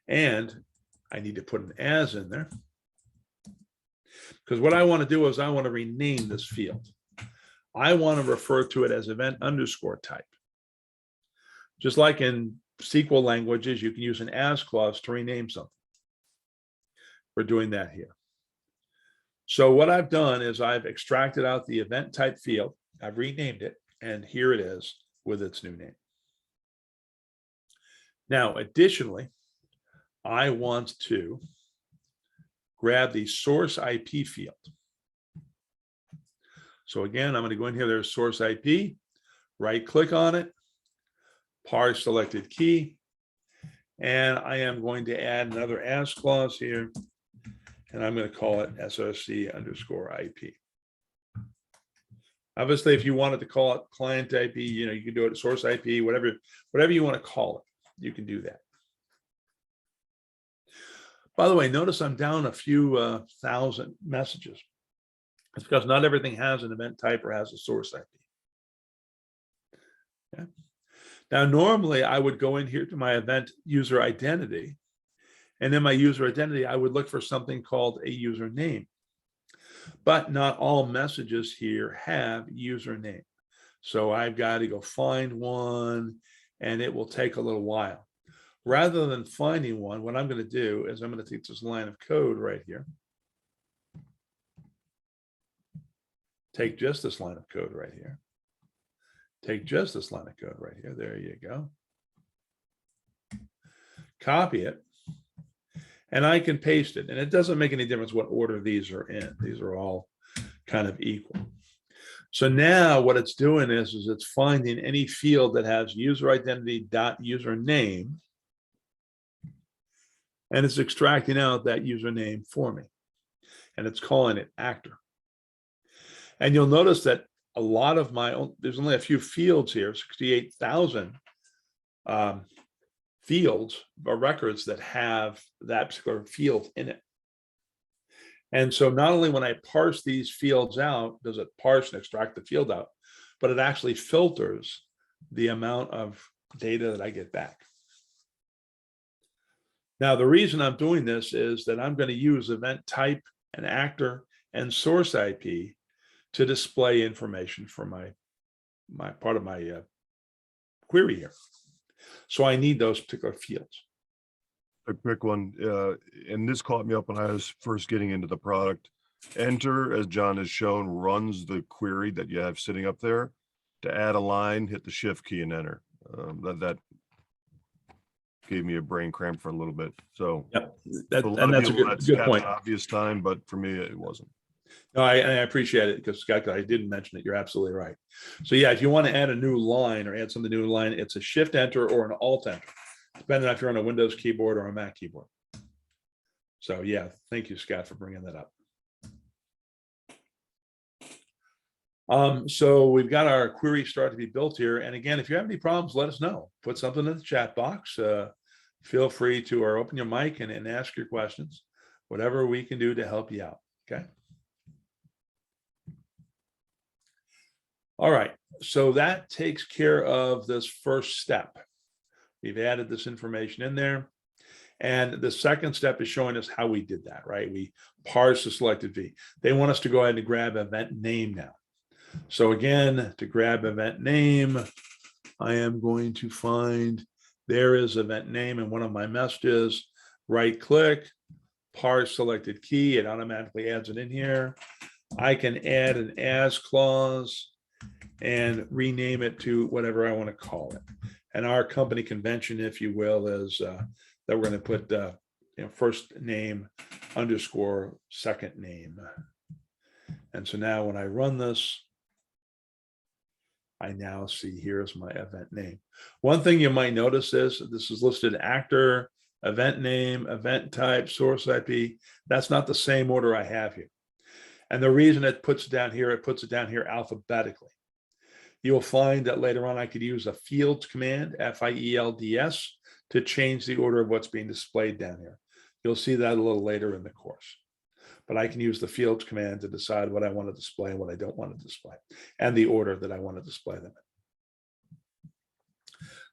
And I need to put an as in there because what I want to do is I want to rename this field. I want to refer to it as event underscore type. Just like in SQL languages, you can use an as clause to rename something. We're doing that here. So what I've done is I've extracted out the event type field. I've renamed it, and here it is with its new name. Now, additionally, I want to grab the source IP field. So again, I'm going to go in here, there's source IP, right click on it, parse selected key, and I am going to add another as clause here, and I'm going to call it SRC underscore IP. Obviously, if you wanted to call it client IP, you can do it source IP, whatever you want to call it, you can do that. By the way, notice I'm down a few thousand messages. It's because not everything has an event type or has a source IP. Okay. Now, normally I would go in here to my event user identity, and in my user identity, I would look for something called a username. But not all messages here have username. So I've got to go find one, and it will take a little while. Rather than finding one, what I'm going to do is I'm going to take this line of code right here. Take just this line of code right here. Take just this line of code right here. There you go. Copy it. And I can paste it. And it doesn't make any difference what order these are in. These are all kind of equal. So now what it's doing is it's finding any field that has user identity dot username, and it's extracting out that username for me. And it's calling it actor. And you'll notice that a lot of there's only a few fields here, 68,000 fields or records that have that particular field in it. And so not only when I parse these fields out, does it parse and extract the field out, but it actually filters the amount of data that I get back. Now, the reason I'm doing this is that I'm going to use event type and actor and source IP to display information for my part of my query here. So I need those particular fields. A quick one, and this caught me up when I was first getting into the product. Enter, as John has shown, runs the query that you have sitting up there. To add a line, hit the shift key and enter. That gave me a brain cramp for a little bit. So yep, that's a good point. An obvious time, but for me, it wasn't. No, I appreciate it because Scott, I didn't mention it. You're absolutely right. So yeah, if you want to add a new line or add something new line, it's a shift enter or an alt enter, depending on if you're on a Windows keyboard or a Mac keyboard. So yeah, thank you, Scott, for bringing that up. So we've got our query start to be built here. And again, if you have any problems, let us know. Put something in the chat box. Feel free to open your mic and ask your questions, whatever we can do to help you out. Okay. All right, so that takes care of this first step. We've added this information in there. And the second step is showing us how we did that, right? We parse the selected V. They want us to go ahead and grab event name now. So again, to grab event name, I am going to find, there is event name in one of my messages, right click, parse selected key, it automatically adds it in here. I can add an as clause and rename it to whatever I want to call it. And our company convention, if you will, is that we're going to put first name underscore second name. And so now when I run this, I now see here's my event name. One thing you might notice is this is listed actor, event name, event type, source IP. That's not the same order I have here. And the reason it puts it down here, alphabetically. You'll find that later on I could use a fields command, FIELDS, to change the order of what's being displayed down here. You'll see that a little later in the course. But I can use the fields command to decide what I want to display and what I don't want to display, and the order that I want to display them in.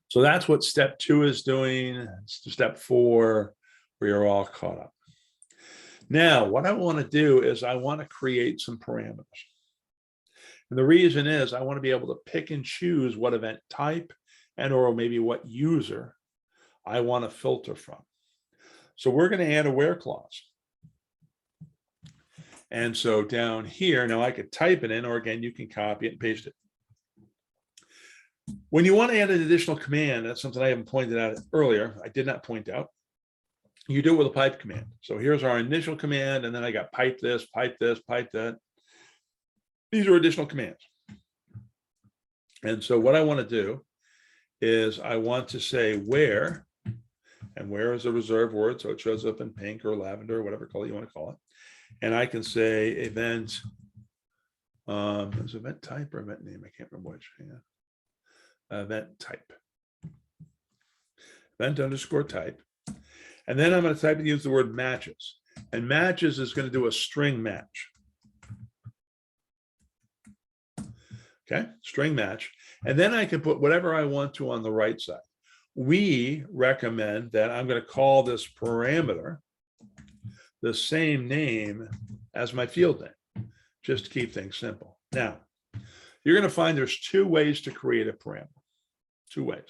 So that's what step 2 is doing. Step 4, we are all caught up. Now, what I want to do is I want to create some parameters. And the reason is I want to be able to pick and choose what event type and or maybe what user I want to filter from. So we're going to add a where clause. And so down here, now I could type it in, or again, you can copy it and paste it. When you want to add an additional command, that's something I haven't pointed out earlier. I did not point out. You do it with a pipe command. So here's our initial command, and then I got pipe this, pipe this, pipe that. These are additional commands. And so what I want to do is I want to say where, and where is a reserved word, so it shows up in pink or lavender or whatever color you want to call it. And I can say event, is event type or event name? I can't remember which. Yeah. Event type. Event underscore type. And then I'm going to type and use the word matches. And matches is going to do a string match. Okay, string match. And then I can put whatever I want to on the right side. We recommend that I'm going to call this parameter the same name as my field name, just to keep things simple. Now, you're going to find there's 2 ways to create a parameter. 2 ways.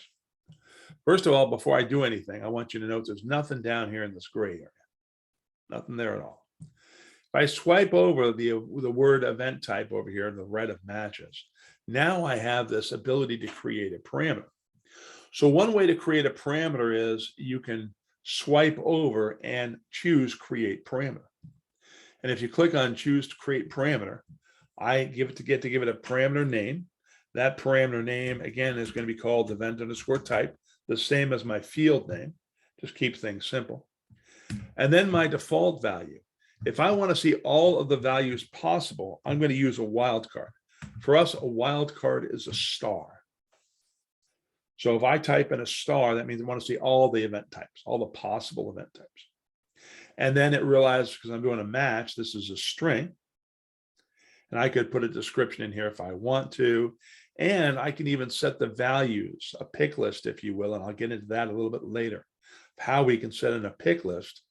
First of all, before I do anything, I want you to note there's nothing down here in this gray area. Nothing there at all. If I swipe over the word event type over here in the red of matches, now I have this ability to create a parameter. So one way to create a parameter is you can swipe over and choose create parameter. And if you click on choose to create parameter, I get to give it a parameter name. That parameter name, again, is going to be called event underscore type, the same as my field name. Just keep things simple. And then my default value. If I want to see all of the values possible, I'm going to use a wildcard. For us, a wildcard is a star. So if I type in a star, that means I want to see all the event types, all the possible event types. And then it realizes, because I'm doing a match, this is a string. And I could put a description in here if I want to. And I can even set the values, a pick list, if you will. And I'll get into that a little bit later, how we can set in a pick list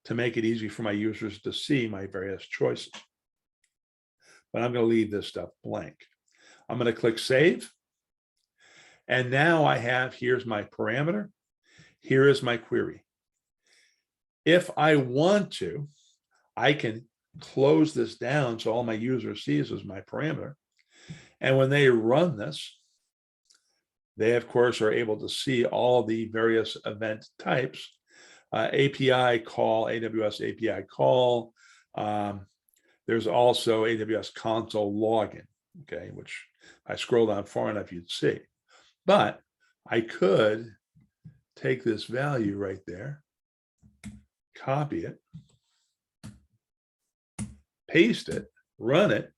to make it easy for my users to see my various choices. But I'm going to leave this stuff blank. I'm going to click save. And now I have, here's my parameter. Here is my query. If I want to, I can close this down so all my user sees is my parameter. And when they run this, they, of course, are able to see all the various event types. API call, AWS API call. There's also AWS console login, okay, which I scroll down far enough, you'd see. But I could take this value right there, copy it, paste it, run it,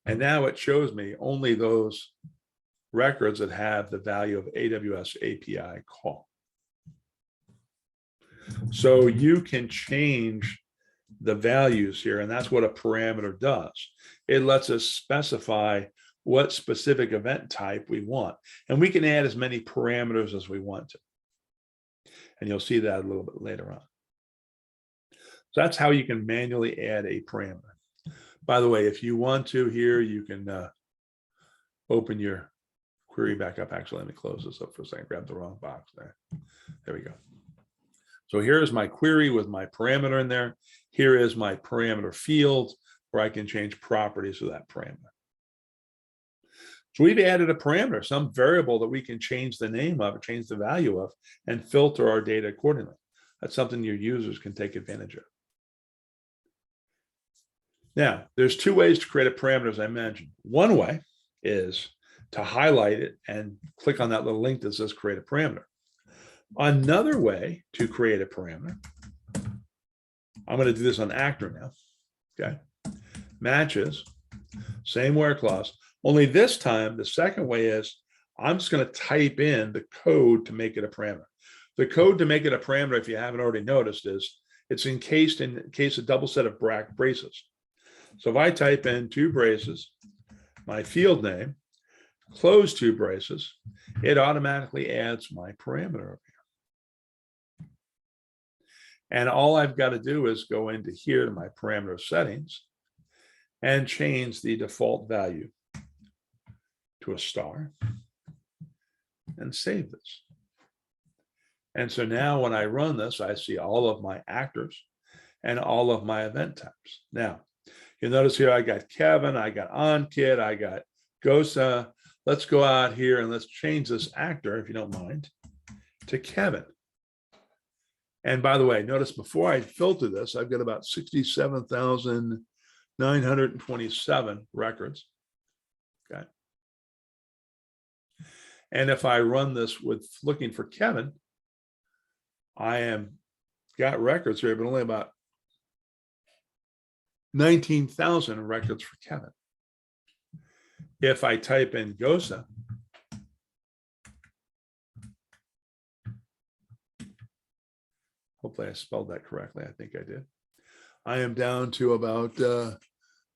and now it shows me only those records that have the value of AWS API call. So you can change the values here, and that's what a parameter does. It lets us specify what specific event type we want. And we can add as many parameters as we want to. And you'll see that a little bit later on. So that's how you can manually add a parameter. By the way, if you want to here, you can open your query back up. Actually, let me close this up for a second. Grab the wrong box there. There we go. So here's my query with my parameter in there. Here is my parameter field where I can change properties of that parameter. So we've added a parameter, some variable that we can change the name of, change the value of, and filter our data accordingly. That's something your users can take advantage of. Now, there's two ways to create a parameter, as I mentioned. One way is to highlight it and click on that little link that says create a parameter. Another way to create a parameter, I'm going to do this on actor now. Okay. Matches, same where clause. Only this time, the second way is I'm just going to type in the code to make it a parameter. The code to make it a parameter, if you haven't already noticed, is it's encased in case a double set of braces. So if I type in two braces, my field name, close two braces, it automatically adds my parameter over here. And all I've got to do is go into here to my parameter settings and change the default value to a star and save this. And so now when I run this, I see all of my actors and all of my event types. Now, you'll notice here I got Kevin, I got OnKid, I got Gosa. Let's go out here and let's change this actor, if you don't mind, to Kevin. And by the way, notice before I filter this, I've got about 67,927 records. Okay. And if I run this with looking for Kevin, I am got records here, but only about 19,000 records for Kevin. If I type in Gosa, hopefully I spelled that correctly. I think I did. I am down to about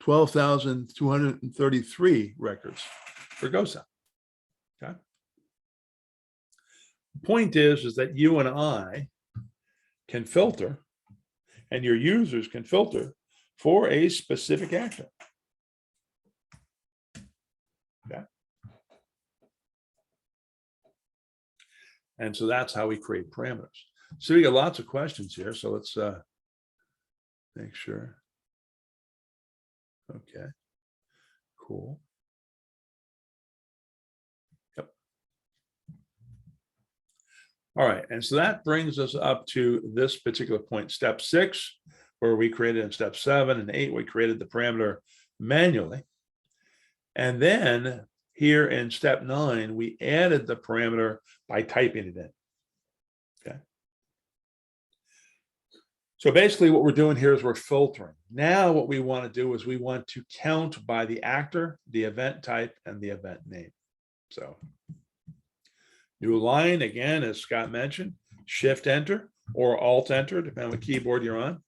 12,233 records for Gosa. Okay. The point is that you and I can filter, and your users can filter for a specific actor. Okay. And so that's how we create parameters. So we got lots of questions here. So let's make sure. Okay, cool. Yep. All right, and so that brings us up to this particular point, step 6, where we created in step 7 and 8, we created the parameter manually. And then here in step 9, we added the parameter by typing it in. Okay. So basically what we're doing here is we're filtering. Now what we want to do is we want to count by the actor, the event type, and the event name. So new line, again, as Scott mentioned, Shift Enter or Alt Enter, depending on what keyboard you're on.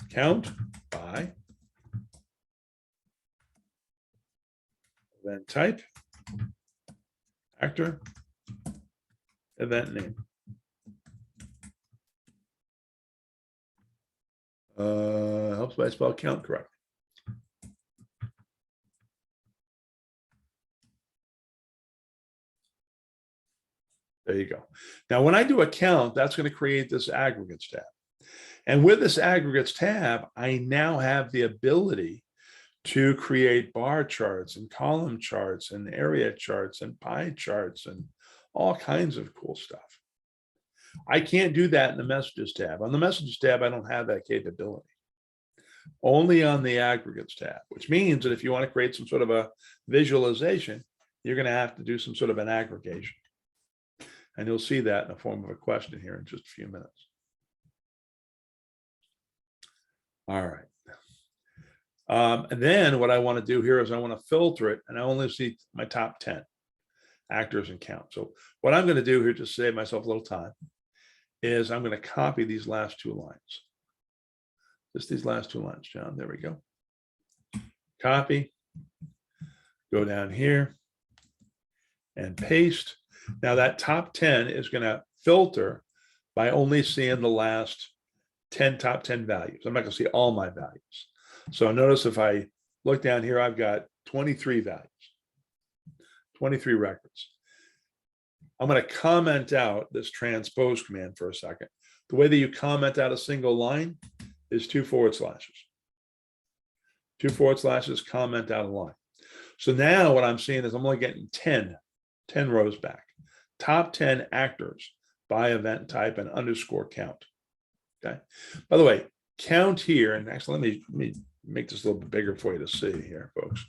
Count by event type, actor, event name. Helps by spell count correctly. There you go. Now, when I do a count, that's going to create this aggregates tab. And with this aggregates tab, I now have the ability to create bar charts and column charts and area charts and pie charts and all kinds of cool stuff. I can't do that in the messages tab. On the messages tab, I don't have that capability. Only on the aggregates tab, which means that if you want to create some sort of a visualization, you're going to have to do some sort of an aggregation. And you'll see that in the form of a question here in just a few minutes. All right. And then what I want to do here is I want to filter it, and I only see my top 10 actors and count. So what I'm going to do here, to save myself a little time, is I'm going to copy these last 2 lines. Just these last 2 lines, John. There we go. Copy. Go down here and paste. Now that top 10 is going to filter by only seeing the last top 10 values. I'm not going to see all my values. So notice if I look down here, I've got 23 values, 23 records. I'm going to comment out this transpose command for a second. The way that you comment out a single line is 2 forward slashes. 2 forward slashes comment out a line. So now what I'm seeing is I'm only getting 10 rows back. Top 10 actors by event type and underscore count. Okay. By the way, count here, and actually let me make this a little bit bigger for you to see here, folks.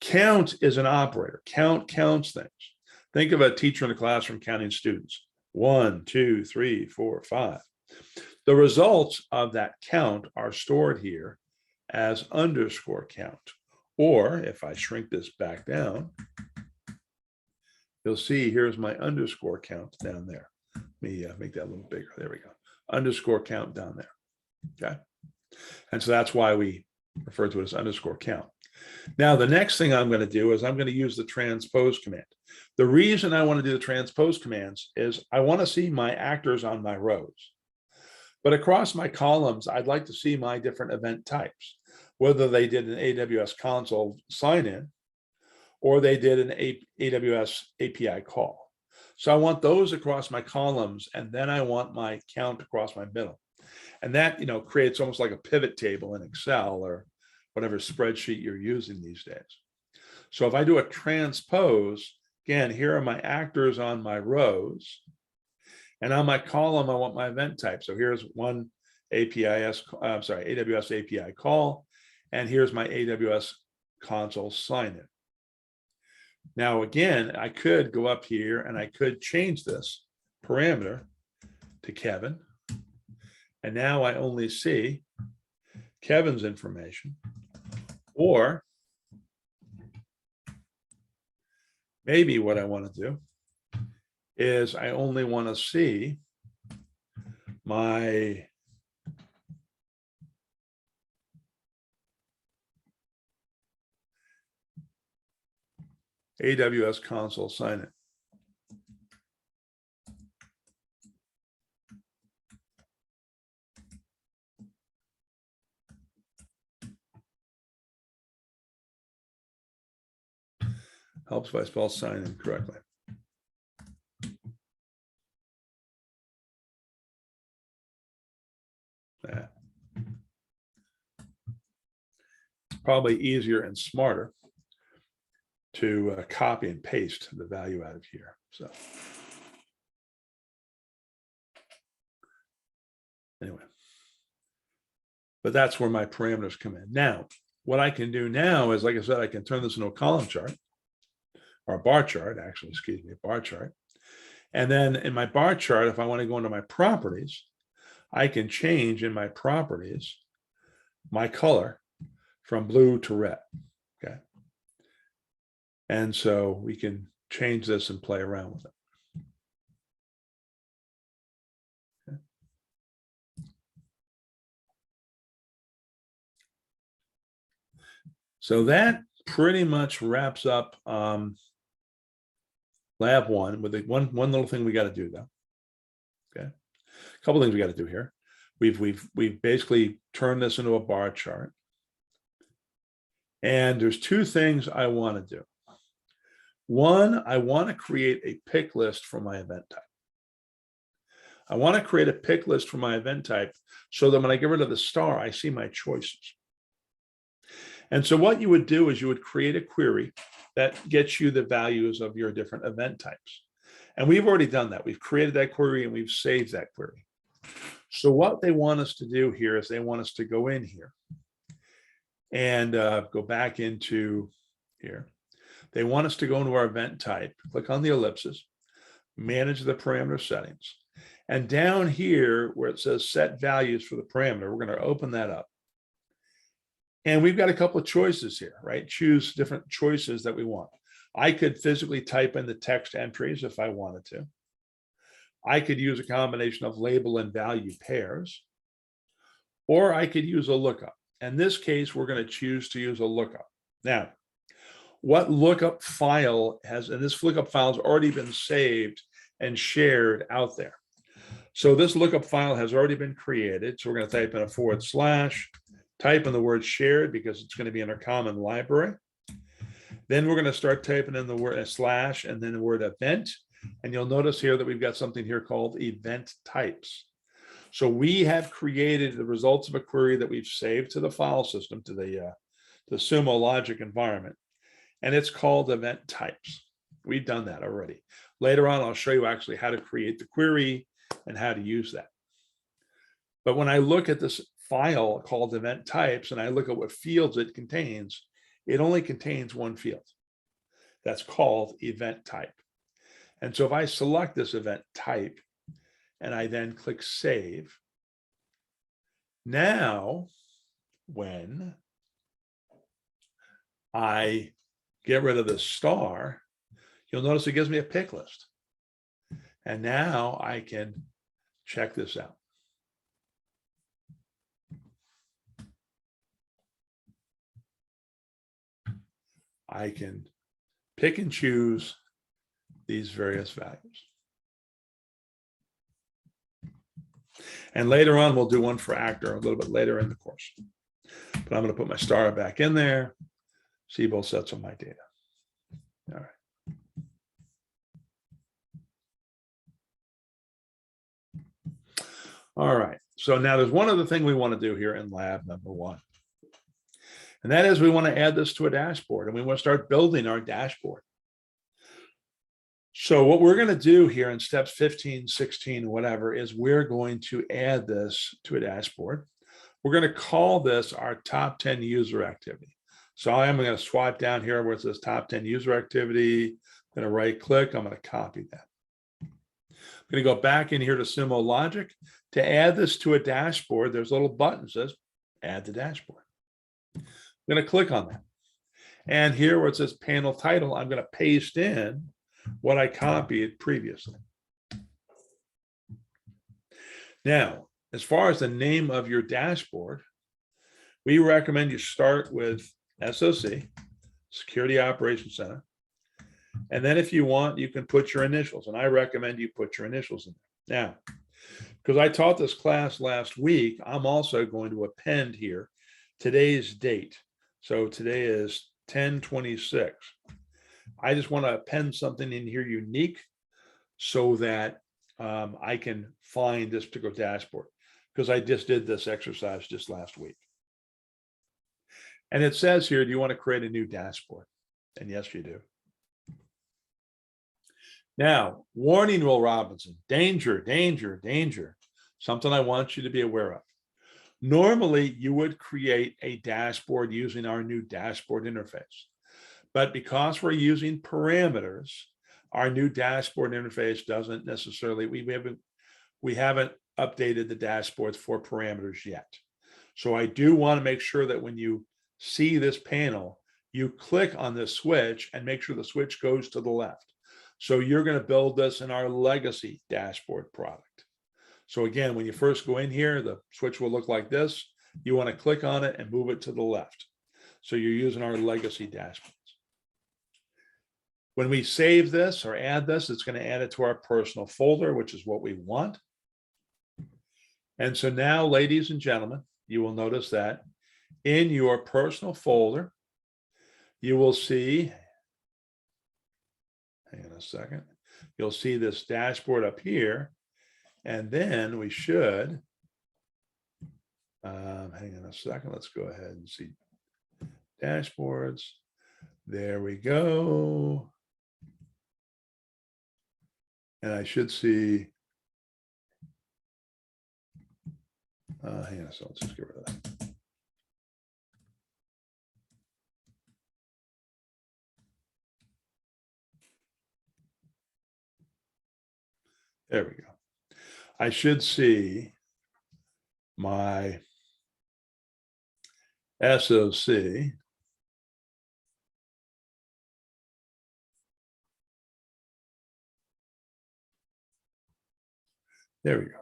Count is an operator. Count counts things. Think of a teacher in a classroom counting students. 1, 2, 3, 4, 5. The results of that count are stored here as underscore count. Or if I shrink this back down, you'll see here's my underscore count down there. Let me make that a little bigger. There we go. Underscore count down there. Okay. And so that's why we refer to it as underscore count. Now, the next thing I'm going to do is I'm going to use the transpose command. The reason I want to do the transpose commands is I want to see my actors on my rows. But across my columns, I'd like to see my different event types, whether they did an AWS console sign-in or they did an AWS API call. So I want those across my columns, and then I want my count across my middle. And that, creates almost like a pivot table in Excel or whatever spreadsheet you're using these days. So if I do a transpose, again, here are my actors on my rows. And on my column, I want my event type. So here's one AWS API call. And here's my AWS console sign-in. Now, again, I could go up here and I could change this parameter to Kevin. And now I only see Kevin's information. Or maybe what I want to do is I only want to see my AWS console sign-in. Helps if I spell sign in correctly. That. Probably easier and smarter to copy and paste the value out of here. So anyway, but that's where my parameters come in. Now, what I can do now is, like I said, I can turn this into a column chart. Or a bar chart, actually, excuse me, a bar chart. And then in my bar chart, if I want to go into my properties, I can change in my properties my color from blue to red, okay? And so we can change this and play around with it. Okay. So that pretty much wraps up lab one with one little thing we got to do though. Okay, a couple things we got to do here. We've basically turned this into a bar chart, and there's two things I want to do. One, I want to create a pick list for my event type. I want to create a pick list for my event type so that when I get rid of the star, I see my choices. And so what you would do is you would create a query that gets you the values of your different event types. And we've already done that. We've created that query and we've saved that query. So what they want us to do here is they want us to go in here and go back into here. They want us to go into our event type, click on the ellipses, manage the parameter settings. And down here where it says set values for the parameter, we're going to open that up. And we've got a couple of choices here, right? Choose different choices that we want. I could physically type in the text entries if I wanted to. I could use a combination of label and value pairs, or I could use a lookup. In this case, we're going to choose to use a lookup. Now, what lookup file has, and this lookup file has already been saved and shared out there. So this lookup file has already been created. So we're going to type in a / type in the word shared because it's going to be in our common library. Then we're going to start typing in the word / and then the word event. And you'll notice here that we've got something here called event types. So we have created the results of a query that we've saved to the file system, to the Sumo logic environment. And it's called event types. We've done that already. Later on, I'll show you actually how to create the query and how to use that. But when I look at this file called event types and I look at what fields it contains, it only contains one field. That's called event type. And so if I select this event type and I then click save, now when I get rid of the star, you'll notice it gives me a pick list. And now I can check this out. I can pick and choose these various values. And later on, we'll do one for actor a little bit later in the course. But I'm going to put my star back in there, see both sets of my data. All right. All right. So now there's one other thing we want to do here in lab number 1. And that is we want to add this to a dashboard and we want to start building our dashboard. So what we're going to do here in steps 15, 16, whatever, is we're going to add this to a dashboard. We're going to call this our top 10 user activity. So I am going to swipe down here where it says top 10 user activity. I'm going to right click. I'm going to copy that. I'm going to go back in here to Sumo Logic. To add this to a dashboard, there's a little button that says add to dashboard. I'm going to click on that. And here where it says panel title, I'm going to paste in what I copied previously. Now, as far as the name of your dashboard, we recommend you start with SOC, Security Operations Center. And then if you want, you can put your initials. And I recommend you put your initials in there. Now, because I taught this class last week, I'm also going to append here today's date. So today is 10/26. I just want to append something in here unique so that I can find this particular dashboard, because I just did this exercise just last week. And it says here, do you want to create a new dashboard? And yes, you do. Now, warning, Will Robinson, danger, danger, danger. Something I want you to be aware of. Normally, you would create a dashboard using our new dashboard interface. But because we're using parameters, our new dashboard interface doesn't necessarily, we haven't updated the dashboards for parameters yet. So I do want to make sure that when you see this panel, you click on this switch and make sure the switch goes to the left. So you're going to build this in our legacy dashboard product. So again, when you first go in here, the switch will look like this. You want to click on it and move it to the left. So you're using our legacy dashboards. When we save this or add this, it's going to add it to our personal folder, which is what we want. And so now, ladies and gentlemen, you will notice that in your personal folder, you will see, hang on a second, you'll see this dashboard up here. And then we should, hang on a second, let's go ahead and see dashboards. There we go. And I should see, hang on, so let's just get rid of that. There we go. I should see my SOC. There we go.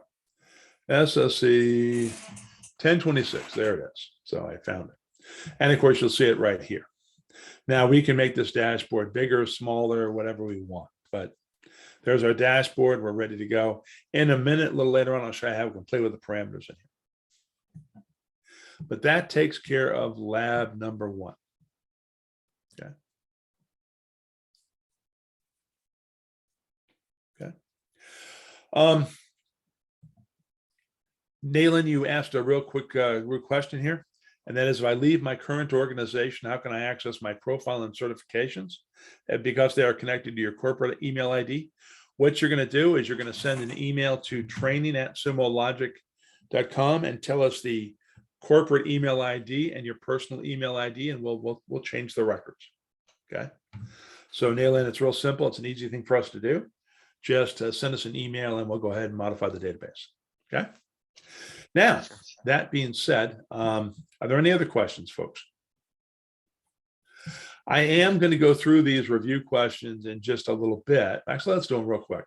SOC 1026. There it is. So I found it. And of course, you'll see it right here. Now we can make this dashboard bigger, smaller, whatever we want. But there's our dashboard. We're ready to go. In a minute, a little later on, I'll show you how we can play with the parameters in here. But that takes care of lab number 1. Okay. Okay. Nayland, you asked a real quick question here, and that is, if I leave my current organization, how can I access my profile and certifications? Because they are connected to your corporate email ID. What you're going to do is you're going to send an email to training@sumologic.com and tell us the corporate email ID and your personal email ID, and we'll change the records. Okay. So Nailin, it's real simple. It's an easy thing for us to do. Just send us an email and we'll go ahead and modify the database. Okay. Now, that being said, are there any other questions, folks? I am going to go through these review questions in just a little bit. Actually, let's do them real quick.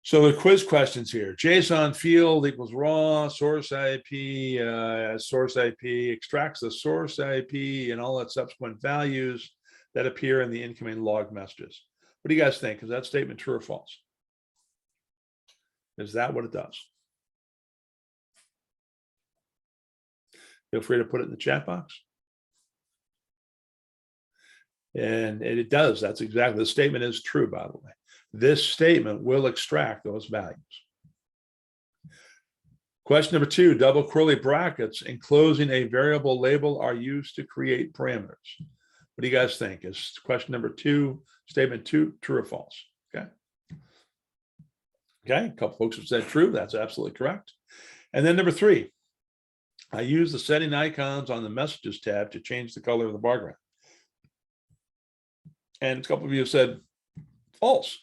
So the quiz questions here: JSON field equals raw, source IP extracts the source IP and all its subsequent values that appear in the incoming log messages. What do you guys think? Is that statement true or false? Is that what it does? Feel free to put it in the chat box. And it does. That's exactly, the statement is true, by the way. This statement will extract those values. Question number 2, double curly brackets enclosing a variable label are used to create parameters. What do you guys think? Is question number 2, statement 2, true or false? Okay. Okay, a couple folks have said true. That's absolutely correct. And then number 3, I use the setting icons on the messages tab to change the color of the bar graph. And a couple of you have said false.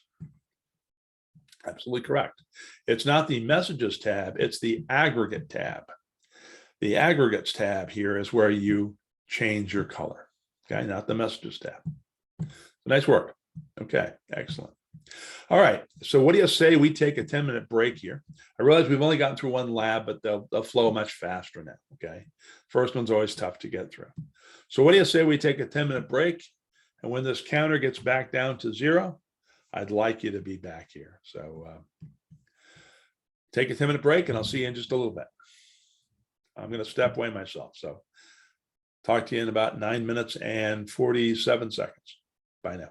Absolutely correct. It's not the messages tab, it's the aggregate tab. The aggregates tab here is where you change your color. Okay, not the messages tab. Nice work. Okay, excellent. All right, so what do you say we take a 10-minute break here? I realize we've only gotten through one lab, but they'll flow much faster now, okay? First one's always tough to get through. So what do you say we take a 10-minute break? And when this counter gets back down to 0, I'd like you to be back here. So take a 10-minute break and I'll see you in just a little bit. I'm going to step away myself. So talk to you in about 9 minutes and 47 seconds. Bye now.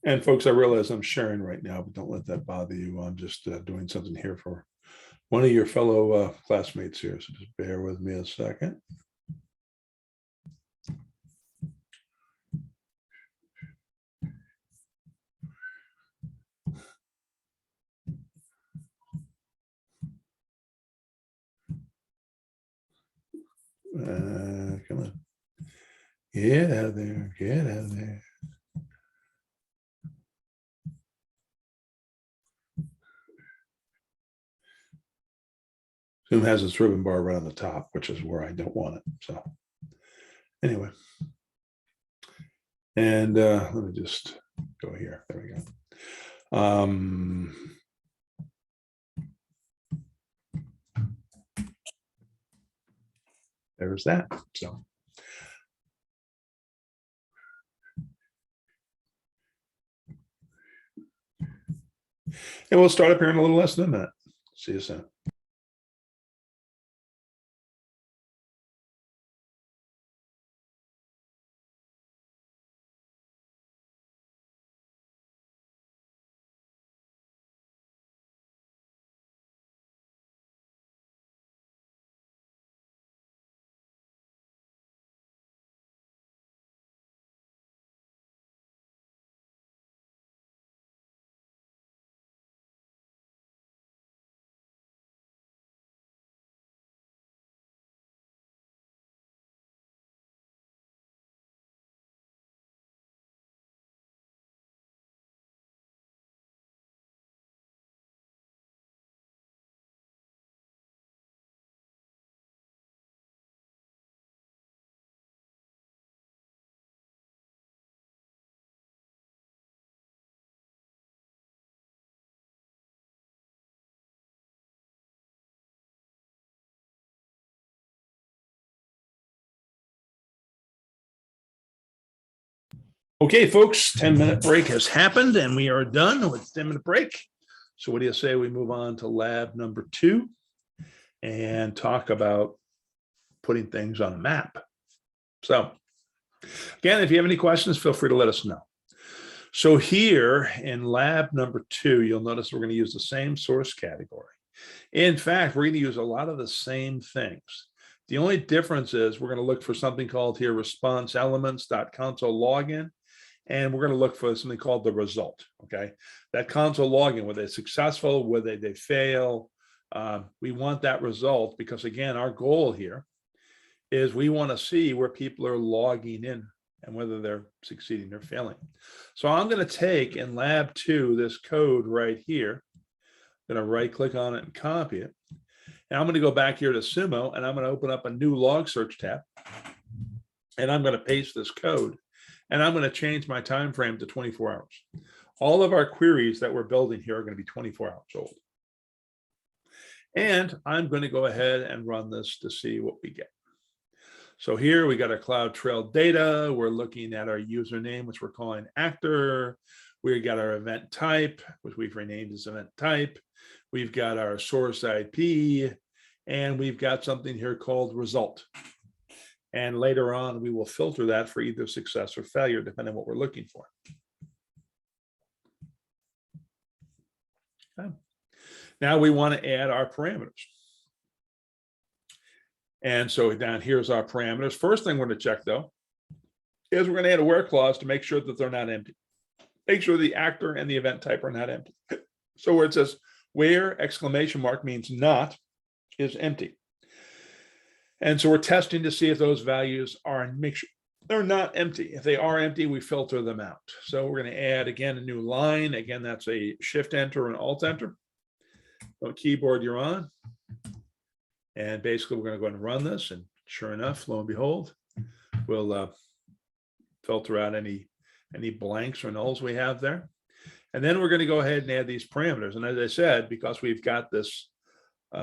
And folks, I realize I'm sharing right now, but don't let that bother you. I'm just doing something here for one of your fellow classmates here. So just bear with me a second. Come on. Get out of there. Get out of there. Zoom has its ribbon bar right on the top, which is where I don't want it. So anyway. And let me just go here. There we go. There's that. So and we'll start up here in a little less than a minute. See you soon. Okay, folks, 10-minute break has happened and we are done with 10-minute break. So what do you say we move on to lab number 2 and talk about putting things on a map? So again, if you have any questions, feel free to let us know. So here in lab number 2, you'll notice we're going to use the same source category. In fact, we're going to use a lot of the same things. The only difference is we're going to look for something called here response elements.console login. And we're going to look for something called the result. Okay, that console login, whether it's successful, whether they fail, we want that result because again, our goal here is we want to see where people are logging in and whether they're succeeding or failing. So I'm going to take in lab 2 this code right here. I'm going to right click on it and copy it. And I'm going to go back here to Sumo and I'm going to open up a new log search tab. And I'm going to paste this code. And I'm going to change my time frame to 24 hours. All of our queries that we're building here are going to be 24 hours old. And I'm going to go ahead and run this to see what we get. So here we got our CloudTrail data. We're looking at our username, which we're calling actor. We got our event type, which we've renamed as event type. We've got our source IP, and we've got something here called result. And later on, we will filter that for either success or failure, depending on what we're looking for. Okay. Now we want to add our parameters. And so down here's our parameters. First thing we're going to check, though, is we're going to add a where clause to make sure that they're not empty. Make sure the actor and the event type are not empty. So where it says where exclamation mark means not is empty. And so we're testing to see if those values are, and make sure they're not empty. If they are empty, we filter them out. So we're going to add, again, a new line. Again, that's a shift enter and alt enter. So keyboard, you're on. And basically, we're going to go ahead and run this. And sure enough, lo and behold, we'll filter out any blanks or nulls we have there. And then we're going to go ahead and add these parameters. And as I said, because we've got this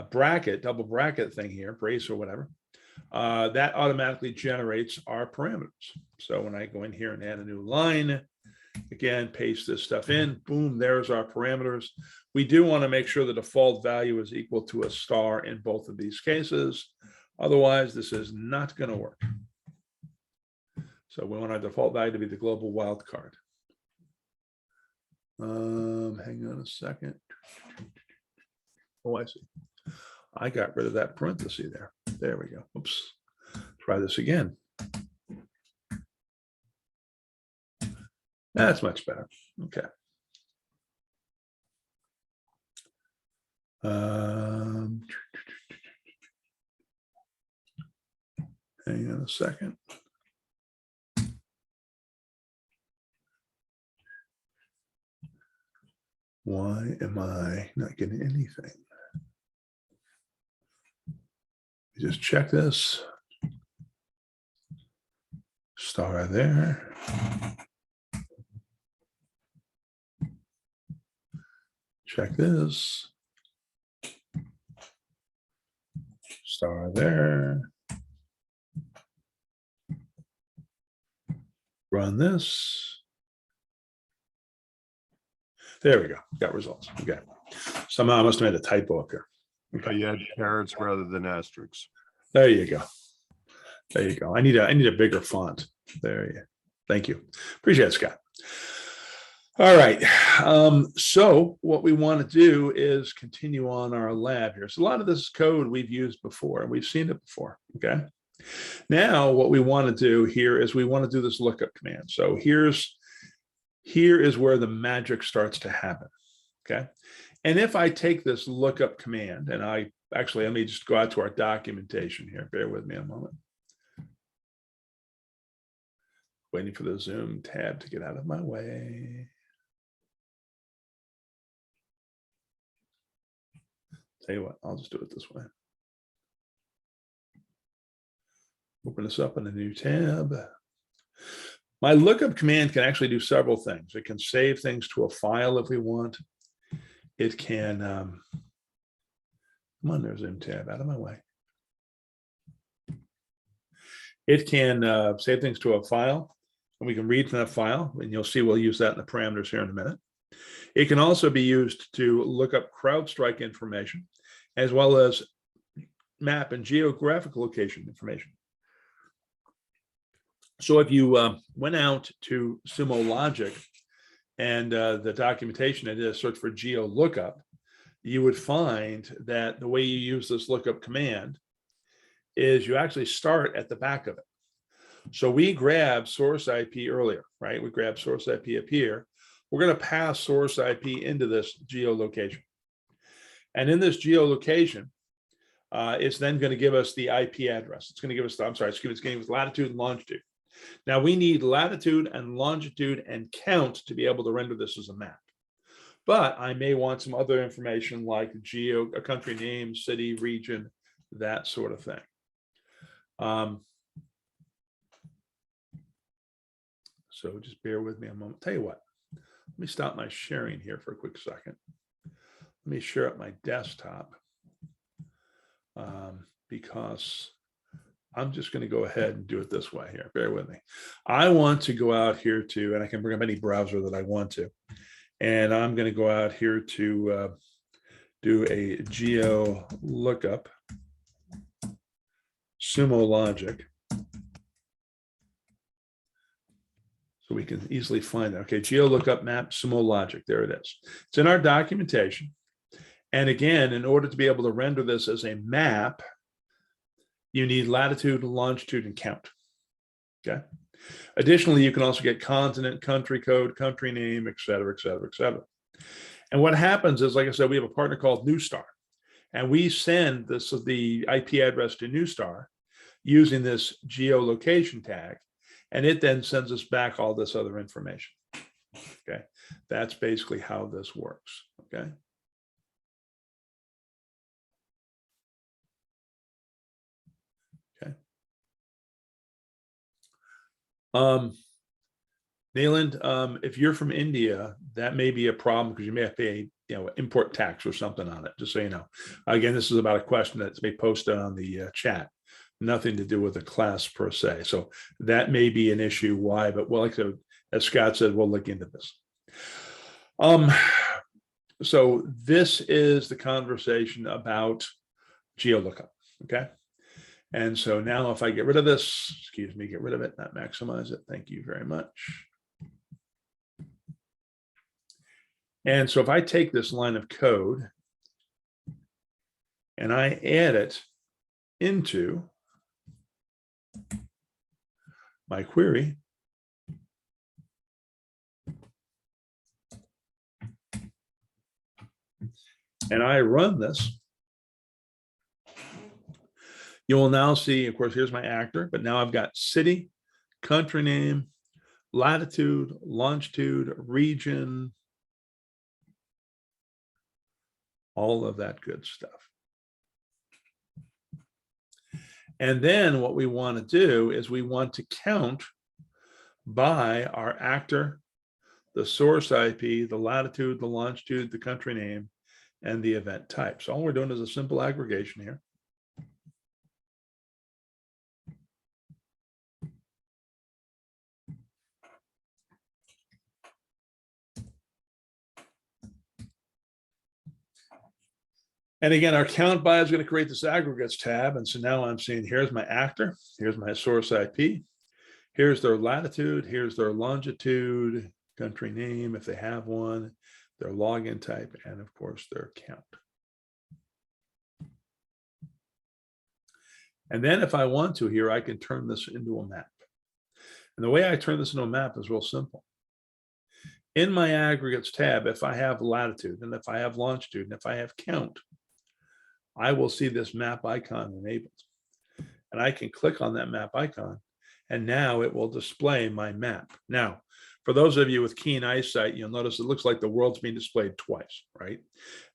bracket, double bracket thing here, brace or whatever, that automatically generates our parameters. So when I go in here and add a new line, again, paste this stuff in, boom, there's our parameters. We do want to make sure the default value is equal to a star in both of these cases. Otherwise, this is not going to work. So we want our default value to be the global wildcard. Hang on a second. Oh, I see. I got rid of that parenthesis there. There we go. Oops. Try this again. That's much better. Okay. Hang on a second. Why am I not getting anything? Just check this. Star there. Check this. Star there. Run this. There we go. Got results. Okay. Somehow I must have made a typo up here. Okay, you had carrots rather than asterisks. There you go. There you go. I need a bigger font. There you go. Thank you. Appreciate it, Scott. All right. So what we want to do is continue on our lab here. So a lot of this code we've used before, and we've seen it before. Okay. Now what we want to do here is we want to do this lookup command. So here is where the magic starts to happen. Okay. And if I take this lookup command, and let me just go out to our documentation here. Bear with me a moment. Waiting for the Zoom tab to get out of my way. Tell you what, I'll just do it this way. Open this up in a new tab. My lookup command can actually do several things. It can save things to a file if we want. It can, come on there, Zoom tab, out of my way. It can save things to a file, and we can read from that file, and you'll see we'll use that in the parameters here in a minute. It can also be used to look up CrowdStrike information, as well as map and geographic location information. So if you went out to Sumo Logic and the documentation, and did a search for geo lookup, you would find that the way you use this lookup command is you actually start at the back of it. So we grabbed source IP earlier, right? We grabbed source IP up here. We're going to pass source IP into this geolocation. And in this geolocation, it's then going to give us the IP address. It's going to give us, it's going to give us latitude and longitude. Now we need latitude and longitude and count to be able to render this as a map. But I may want some other information like a country name, city, region, that sort of thing. So just bear with me a moment. Tell you what, let me stop my sharing here for a quick second. Let me share up my desktop because I'm just going to go ahead and do it this way here. Bear with me. I want to go out here to, and I can bring up any browser that I want to. And I'm going to go out here to do a geo lookup, Sumo Logic. So we can easily find that. Okay, geo lookup map, Sumo Logic. There it is. It's in our documentation. And again, in order to be able to render this as a map, you need latitude, longitude, and count. Okay. Additionally, you can also get continent, country code, country name, et cetera, et cetera, et cetera. And what happens is, like I said, we have a partner called Newstar, and we send the IP address to Newstar using this geolocation tag, and it then sends us back all this other information. Okay. That's basically how this works. Okay. Nayland, if you're from India, that may be a problem because you may have to pay, import tax or something on it, just so you know. Again, this is about a question that's been posted on the chat, nothing to do with the class per se. So that may be an issue why, but well, like I said, as Scott said, we'll look into this. So this is the conversation about GeoLookup, okay? And so now if I get rid of this, excuse me, get rid of it, not maximize it. Thank you very much. And so if I take this line of code and I add it into my query, and I run this, you will now see, of course, here's my actor, but now I've got city, country name, latitude, longitude, region, all of that good stuff. And then what we want to do is we want to count by our actor, the source IP, the latitude, the longitude, the country name, and the event type. So all we're doing is a simple aggregation here. And again, our count by is going to create this aggregates tab. And so now I'm seeing here's my actor, here's my source IP, here's their latitude, here's their longitude, country name, if they have one, their login type, and of course their count. And then if I want to here, I can turn this into a map. And the way I turn this into a map is real simple. In my aggregates tab, if I have latitude and if I have longitude and if I have count, I will see this map icon enabled. And I can click on that map icon, and now it will display my map. Now, for those of you with keen eyesight, you'll notice it looks like the world's being displayed twice, right?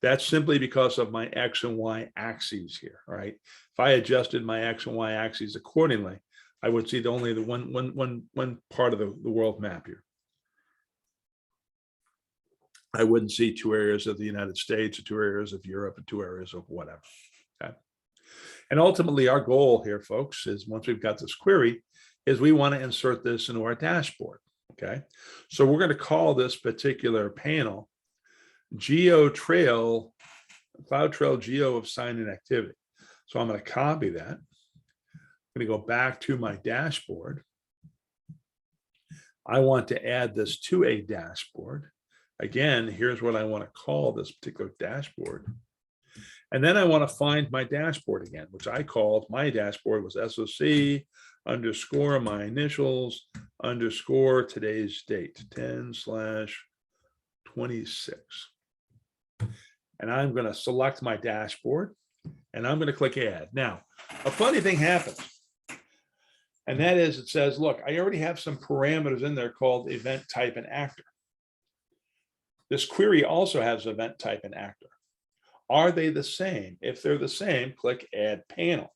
That's simply because of my X and Y axes here, right? If I adjusted my X and Y axes accordingly, I would see only the one part of the world map here. I wouldn't see two areas of the United States or two areas of Europe or two areas of whatever. Okay. And ultimately our goal here, folks, is once we've got this query, is we want to insert this into our dashboard. Okay. So we're going to call this particular panel GeoTrail, CloudTrail Geo of sign-in activity. So I'm going to copy that. I'm going to go back to my dashboard. I want to add this to a dashboard. Again, here's what I want to call this particular dashboard. And then I want to find my dashboard again, which I called, my dashboard was SOC underscore my initials underscore today's date, 10/26. And I'm going to select my dashboard and I'm going to click add. Now, a funny thing happens. And that is, it says, look, I already have some parameters in there called event type and actor. This query also has event type and actor. Are they the same? If they're the same, click add panel.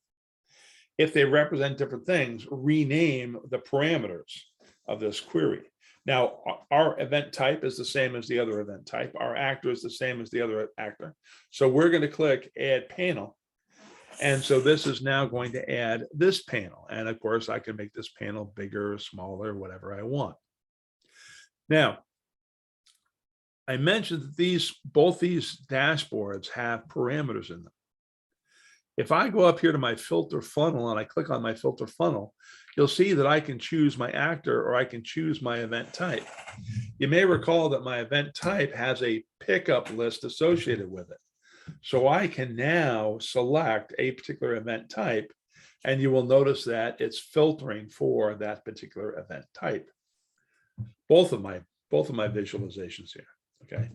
If they represent different things, rename the parameters of this query. Now, our event type is the same as the other event type. Our actor is the same as the other actor. So we're going to click add panel. And so this is now going to add this panel. And of course, I can make this panel bigger, smaller, whatever I want. Now, I mentioned that both these dashboards have parameters in them. If I go up here to my filter funnel and I click on my filter funnel, you'll see that I can choose my actor or I can choose my event type. You may recall that my event type has a pickup list associated with it. So I can now select a particular event type, and you will notice that it's filtering for that particular event type. Both of my visualizations here. Okay.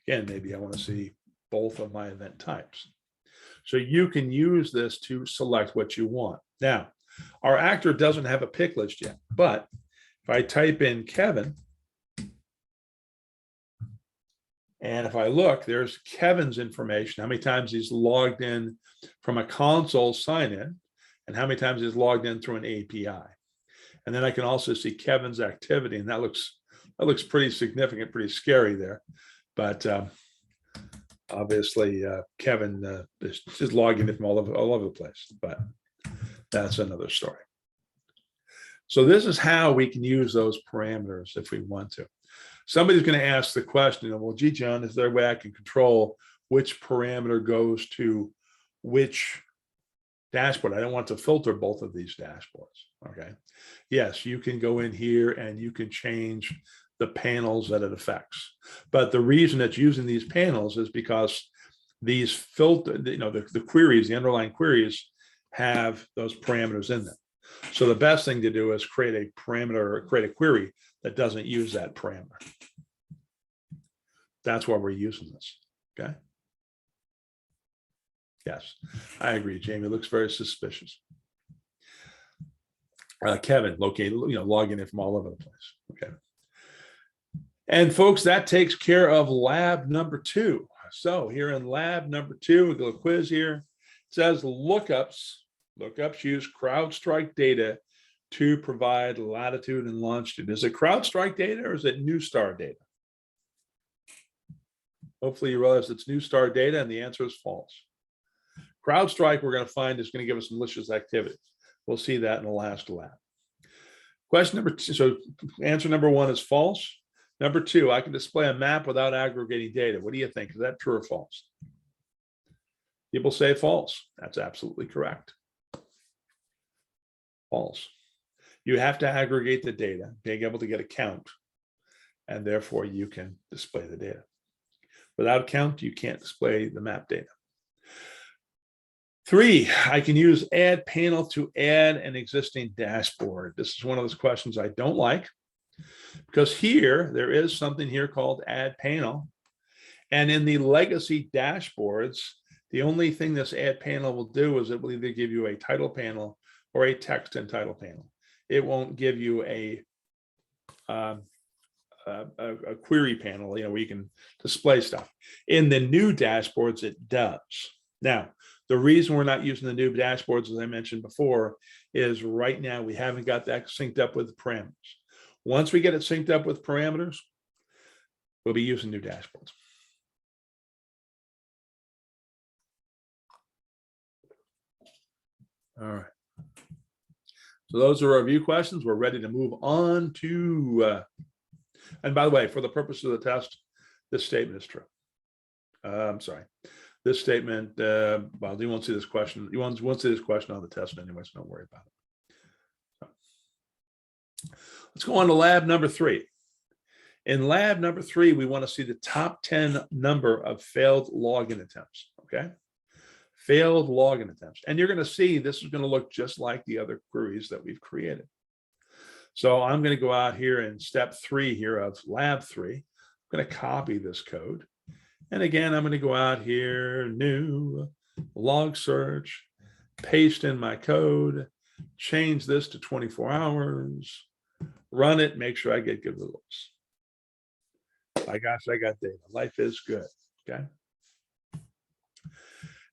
Again, maybe I want to see both of my event types. So you can use this to select what you want. Now, our actor doesn't have a pick list yet, but if I type in Kevin, and if I look, there's Kevin's information, how many times he's logged in from a console sign-in, and how many times he's logged in through an API. And then I can also see Kevin's activity, and that looks pretty significant, pretty scary there. But obviously, Kevin is logging in from all over the place, but that's another story. So this is how we can use those parameters if we want to. Somebody's going to ask the question, well, gee, John, is there a way I can control which parameter goes to which dashboard? I don't want to filter both of these dashboards. Okay. Yes, you can go in here and you can change the panels that it affects. But the reason it's using these panels is because these filter, the queries, the underlying queries have those parameters in them. So the best thing to do is create a parameter or create a query that doesn't use that parameter. That's why we're using this. Okay. Yes, I agree, Jamie. It looks very suspicious. Kevin, located, logging in from all over the place. Okay. And folks, that takes care of lab number 2. So here in lab number 2, we go to quiz here. It says lookups use CrowdStrike data to provide latitude and longitude. Is it CrowdStrike data or is it NewStar data? Hopefully you realize it's NewStar data, and the answer is false. CrowdStrike, we're going to find, is going to give us malicious activity. We'll see that in the last lab. Question number 2. So answer number 1 is false. Number 2, I can display a map without aggregating data. What do you think? Is that true or false? People say false. That's absolutely correct. False. You have to aggregate the data, being able to get a count, and therefore you can display the data. Without count, you can't display the map data. 3, I can use add panel to add an existing dashboard. This is one of those questions I don't like, because here there is something here called add panel. And in the legacy dashboards, the only thing this add panel will do is it will either give you a title panel or a text and title panel. It won't give you a query panel, where you can display stuff. In the new dashboards, it does. Now, the reason we're not using the new dashboards, as I mentioned before, is right now we haven't got that synced up with the parameters. Once we get it synced up with parameters, we'll be using new dashboards. All right. So those are our review questions. We're ready to move on to, and by the way, for the purpose of the test, this statement is true. I'm sorry. This statement, well, you won't see this question. You won't see this question on the test anyway, so don't worry about it. So, let's go on to lab number 3. In lab number 3, we want to see the top 10 number of failed login attempts, okay? Failed login attempts. And you're going to see this is going to look just like the other queries that we've created. So I'm going to go out here in step 3 here of lab 3. I'm going to copy this code. And again, I'm going to go out here, new, log search, paste in my code, change this to 24 hours, run it, make sure I get good results. My gosh, I got data. Life is good, okay?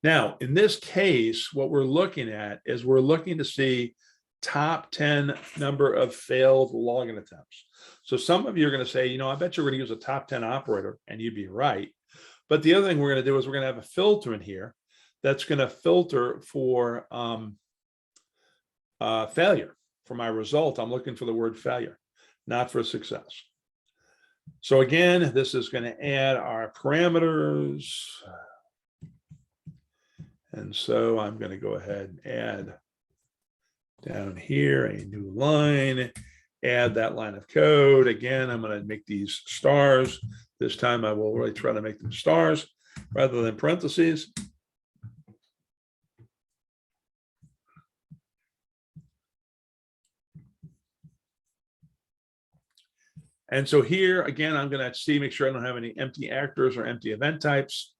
Now, in this case, what we're looking at is we're looking to see top 10 number of failed login attempts. So some of you are going to say, I bet you're going to use a top 10 operator, and you'd be right. But the other thing we're going to do is we're going to have a filter in here that's going to filter for failure. For my result, I'm looking for the word failure, not for success. So again, this is going to add our parameters. And so I'm going to go ahead and add down here a new line, add that line of code. Again, I'm going to make these stars. This time I will really try to make them stars rather than parentheses. And so here, again, I'm going to make sure I don't have any empty actors or empty event types.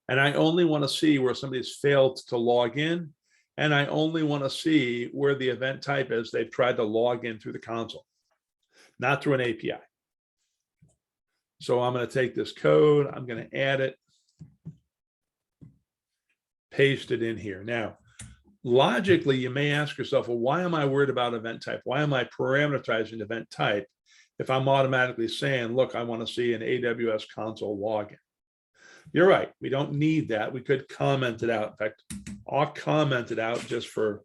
And I only want to see where somebody's failed to log in. And I only want to see where the event type is they've tried to log in through the console, not through an API. So I'm going to take this code, I'm going to add it, paste it in here. Now, logically, you may ask yourself, well, why am I worried about event type? Why am I parameterizing event type if I'm automatically saying, look, I want to see an AWS console login? You're right. We don't need that. We could comment it out. In fact, I'll comment it out just for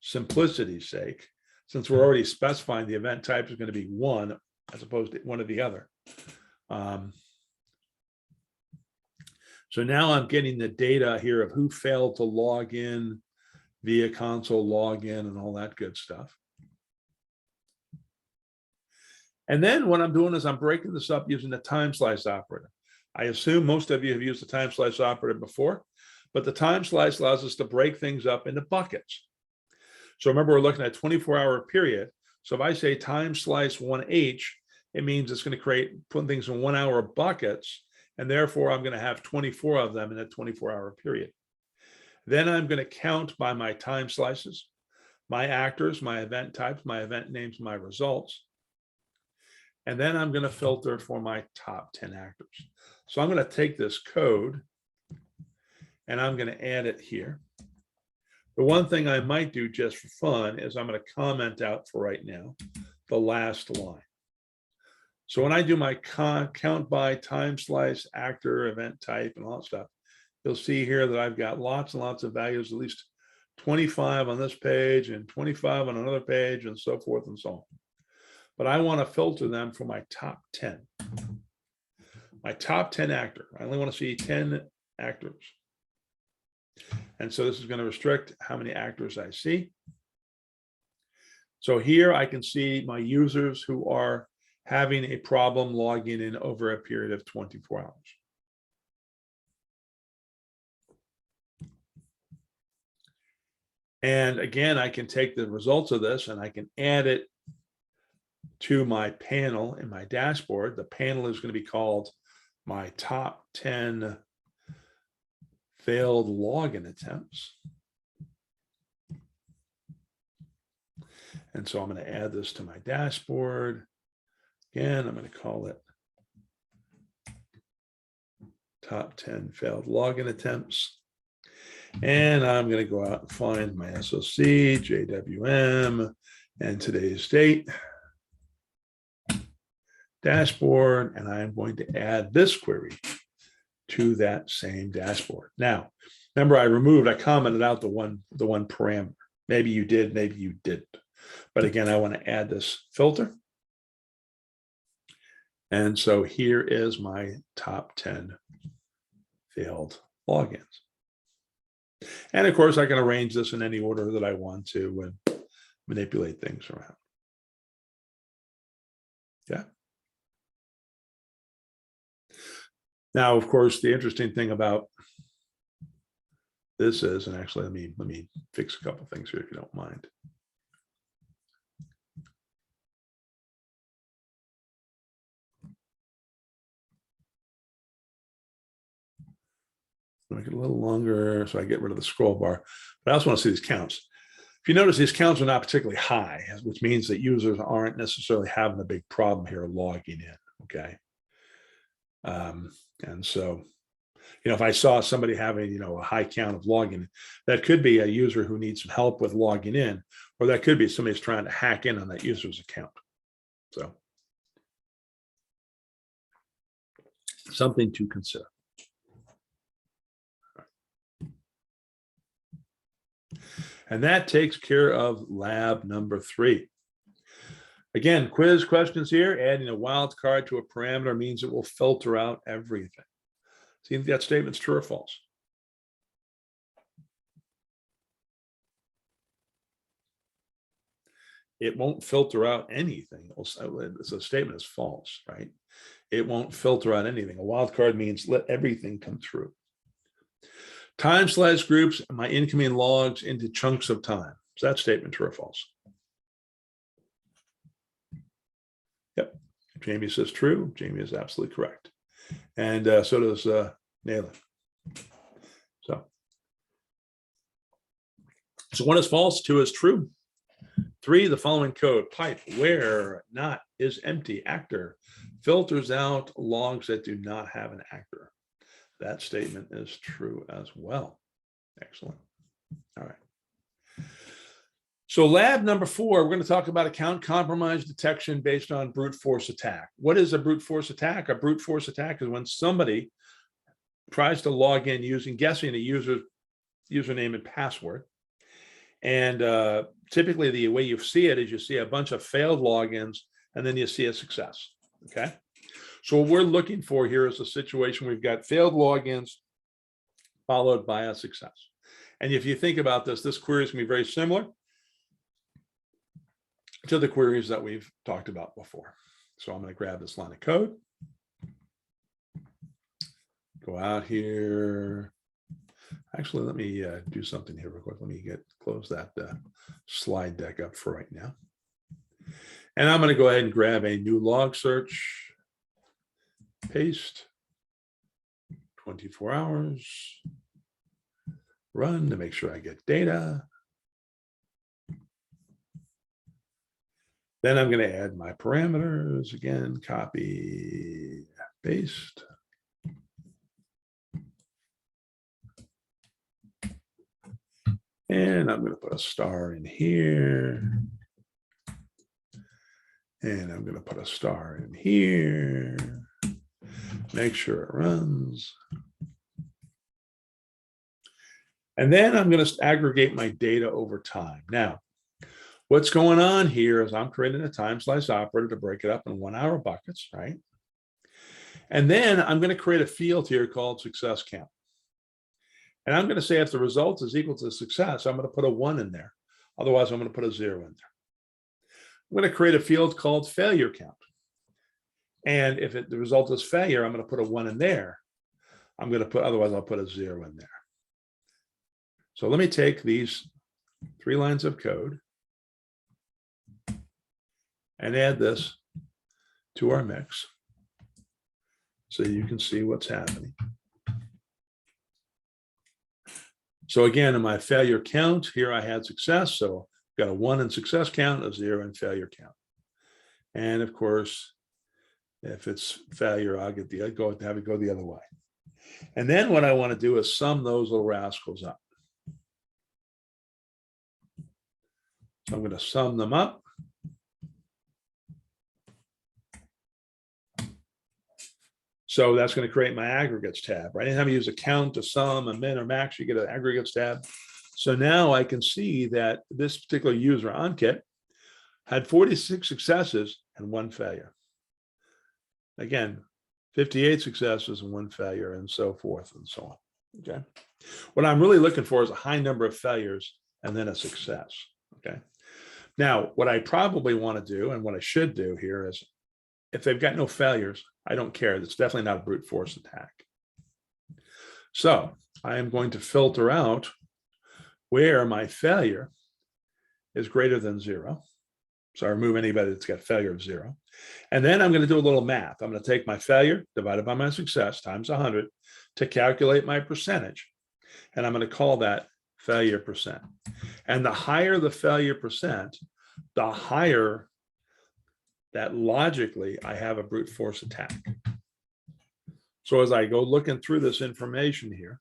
simplicity's sake, since we're already specifying the event type is going to be one as opposed to one or the other. So now I'm getting the data here of who failed to log in via console login and all that good stuff. And then what I'm doing is I'm breaking this up using the time slice operator. I assume most of you have used the time slice operator before, but the time slice allows us to break things up into buckets. So remember, we're looking at a 24-hour period. So if I say time slice 1H, it means it's going to put things in 1 hour buckets. And therefore, I'm going to have 24 of them in a 24-hour period. Then I'm going to count by my time slices, my actors, my event types, my event names, my results. And then I'm going to filter for my top 10 actors. So I'm going to take this code and I'm going to add it here. The one thing I might do just for fun is I'm going to comment out for right now the last line. So when I do my count by time slice, actor, event type, and all that stuff, you'll see here that I've got lots and lots of values, at least 25 on this page and 25 on another page and so forth and so on. But I want to filter them for my top 10. My top 10 actor. I only want to see 10 actors. And so this is going to restrict how many actors I see. So here I can see my users who are having a problem logging in over a period of 24 hours. And again, I can take the results of this and I can add it to my panel in my dashboard. The panel is going to be called my top 10 failed login attempts. And so I'm going to add this to my dashboard. Again, I'm going to call it top 10 failed login attempts. And I'm going to go out and find my SOC, JWM, and today's date, dashboard, and I'm going to add this query to that same dashboard. Now, remember I commented out the one parameter. Maybe you did, maybe you didn't. But again, I want to add this filter. And so here is my top 10 failed logins. And of course, I can arrange this in any order that I want to and manipulate things around. Yeah. Now, of course, the interesting thing about this is, and actually, let me fix a couple of things here if you don't mind. Make it a little longer so I get rid of the scroll bar. But I also want to see these counts. If you notice, these counts are not particularly high, which means that users aren't necessarily having a big problem here logging in. Okay. And so, if I saw somebody having, a high count of login, that could be a user who needs some help with logging in, or that could be somebody's trying to hack in on that user's account. So something to consider. And that takes care of lab number 3. Again, quiz questions here. Adding a wildcard to a parameter means it will filter out everything. See if that statement's true or false. It won't filter out anything. So a statement is false, right? It won't filter out anything. A wildcard means let everything come through. Time slice groups my incoming logs into chunks of time. Is that statement true or false? Yep. Jamie says true. Jamie is absolutely correct. And so does Nayland. So 1 is false, 2 is true. 3, the following code, pipe where not is empty actor filters out logs that do not have an actor. That statement is true as well. Excellent. All right. So lab number 4, we're going to talk about account compromise detection based on brute force attack. What is a brute force attack? A brute force attack is when somebody tries to log in guessing a user's username and password. And typically the way you see it is you see a bunch of failed logins and then you see a success. Okay. So what we're looking for here is a situation we've got failed logins followed by a success. And if you think about this query is going to be very similar to the queries that we've talked about before. So I'm going to grab this line of code, go out here. Actually, let me do something here real quick. Let me close that slide deck up for right now. And I'm going to go ahead and grab a new log search, paste, 24 hours, run to make sure I get data. Then I'm going to add my parameters again, copy, paste. And I'm going to put a star in here. And I'm going to put a star in here. Make sure it runs. And then I'm going to aggregate my data over time. Now, what's going on here is I'm creating a time slice operator to break it up in 1 hour buckets, right? And then I'm going to create a field here called success count. And I'm going to say if the result is equal to success, I'm going to put a 1 in there. Otherwise, I'm going to put a 0 in there. I'm going to create a field called failure count. And if the result is failure, I'm going to put a 1 in there. Otherwise I'll put a 0 in there. So let me take these 3 lines of code and add this to our mix so you can see what's happening. So again, in my failure count, here I had success. So I've got a 1 in success count, a 0 in failure count. And of course, if it's failure, I'll have it go the other way. And then what I want to do is sum those little rascals up. So I'm going to sum them up. So that's going to create my aggregates tab, right? Anytime you use a count, a sum, a min or max, you get an aggregates tab. So now I can see that this particular user, Ankit, had 46 successes and 1 failure. Again, 58 successes and 1 failure, and so forth and so on. Okay. What I'm really looking for is a high number of failures and then a success. Okay. Now, what I probably want to do and what I should do here is if they've got no failures, I don't care. That's definitely not a brute force attack. So I am going to filter out where my failure is greater than 0. So I remove anybody that's got failure of 0. And then I'm going to do a little math. I'm going to take my failure divided by my success times 100 to calculate my percentage. And I'm going to call that failure percent. And the higher the failure percent, the higher that logically I have a brute force attack. So as I go looking through this information here,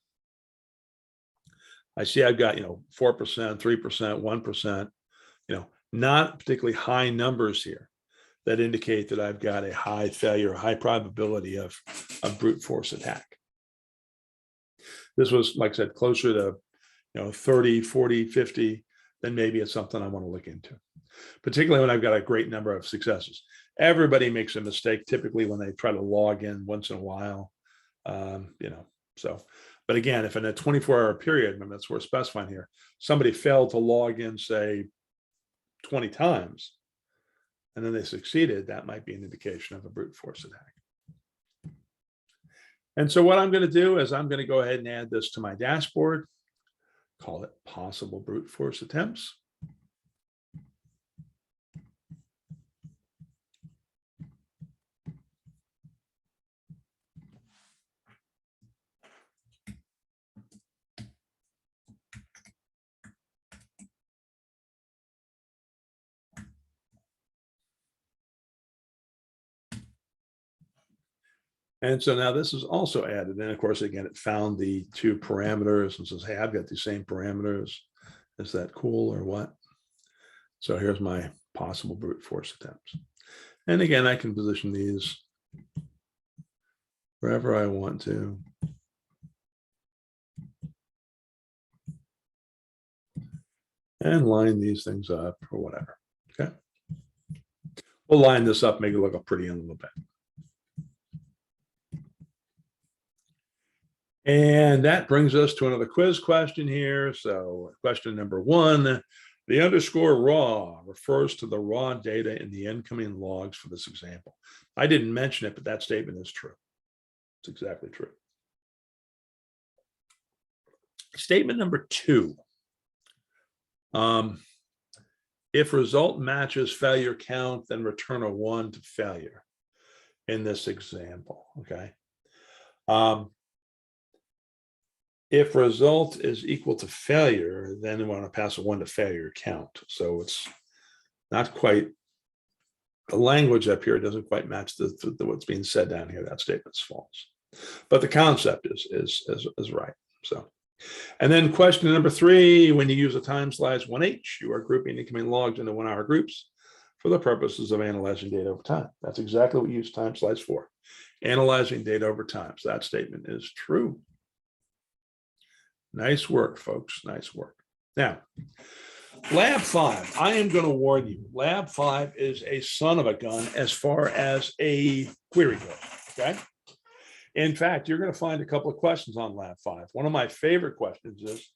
I see I've got, 4%, 3%, 1%, not particularly high numbers here that indicate that I've got a high failure, high probability of brute force attack. This was, like I said, closer to 30, 40, 50, then maybe it's something I want to look into, particularly when I've got a great number of successes. Everybody makes a mistake typically when they try to log in once in a while, but again, if in a 24-hour period, remember that's what we're specifying here, somebody failed to log in, say 20 times, and then they succeeded, that might be an indication of a brute force attack. And so what I'm going to do is I'm going to go ahead and add this to my dashboard, call it possible brute force attempts. And so now this is also added. And of course, again, it found the 2 parameters and says, hey, I've got the same parameters. Is that cool or what? So here's my possible brute force attempts. And again, I can position these wherever I want to. And line these things up or whatever. Okay. We'll line this up, make it look pretty in a little bit. And that brings us to another quiz question here. So question number 1, The underscore raw refers to the raw data in the incoming logs for this example. I didn't mention it, but that statement is true. It's exactly true. Statement number 2. If result matches failure count, then return a 1 to failure in this example, okay? If result is equal to failure, then we want to pass a 1 to failure count. So it's not quite, the language up here doesn't quite match what's being said down here. That statement's false. But the concept is right. So, and then question number 3, when you use a time slice 1H, you are grouping incoming logs into 1-hour groups for the purposes of analyzing data over time. That's exactly what you use time slice for, analyzing data over time. So that statement is true. Nice work, folks. Nice work. Now, lab 5, I am going to warn you, lab 5 is a son of a gun as far as a query goes, okay? In fact, you're going to find a couple of questions on lab 5. One of my favorite questions is,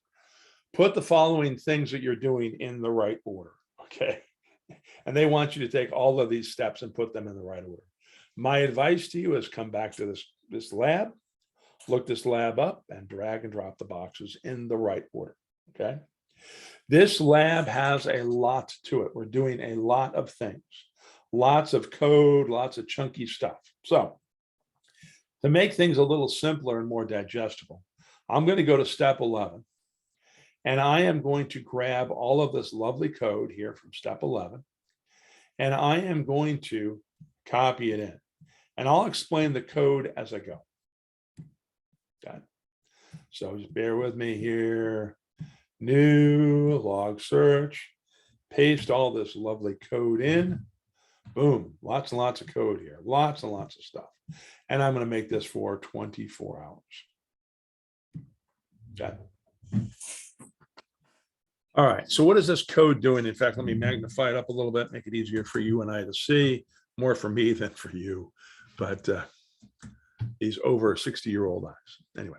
put the following things that you're doing in the right order, okay? And they want you to take all of these steps and put them in the right order. My advice to you is come back to this lab, look this lab up, and drag and drop the boxes in the right order, okay? This lab has a lot to it. We're doing a lot of things, lots of code, lots of chunky stuff. So to make things a little simpler and more digestible, I'm going to go to step 11, and I am going to grab all of this lovely code here from step 11, and I am going to copy it in, and I'll explain the code as I go. Okay. So just bear with me here. New log search, paste all this lovely code in. Boom, lots and lots of code here, lots and lots of stuff. And I'm going to make this for 24 hours. Okay. All right, so what is this code doing? In fact, let me magnify it up a little bit, make it easier for you and I to see, more for me than for you, but these over 60-year-old eyes. Anyway,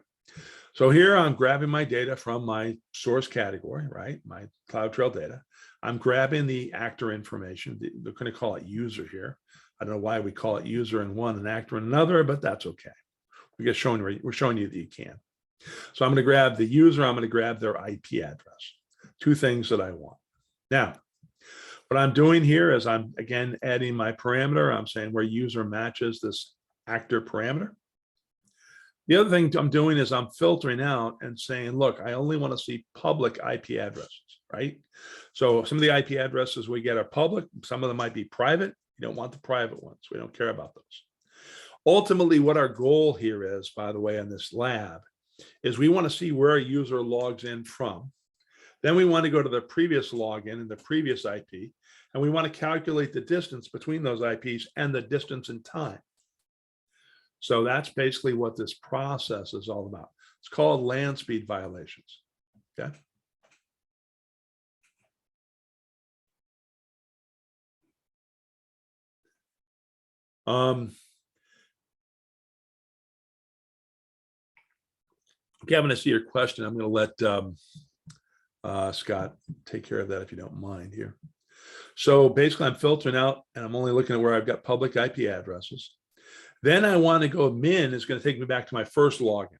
so here I'm grabbing my data from my source category, right? My CloudTrail data. I'm grabbing the actor information. They're going to call it user here. I don't know why we call it user in one and actor in another, but that's okay. We're showing you that you can. So I'm going to grab the user. I'm going to grab their IP address. 2 things that I want. Now, what I'm doing here is I'm, again, adding my parameter. I'm saying where user matches this actor parameter. The other thing I'm doing is I'm filtering out and saying, look, I only want to see public IP addresses, right? So some of the IP addresses we get are public. Some of them might be private. You don't want the private ones. We don't care about those. Ultimately, what our goal here is, by the way, in this lab, is we want to see where a user logs in from. Then we want to go to the previous login and the previous IP, and we want to calculate the distance between those IPs and the distance in time. So that's basically what this process is all about. It's called land speed violations. Okay. Kevin, I see your question. I'm going to let Scott take care of that if you don't mind here. So basically I'm filtering out and I'm only looking at where I've got public IP addresses. Then I want to go min is going to take me back to my first login.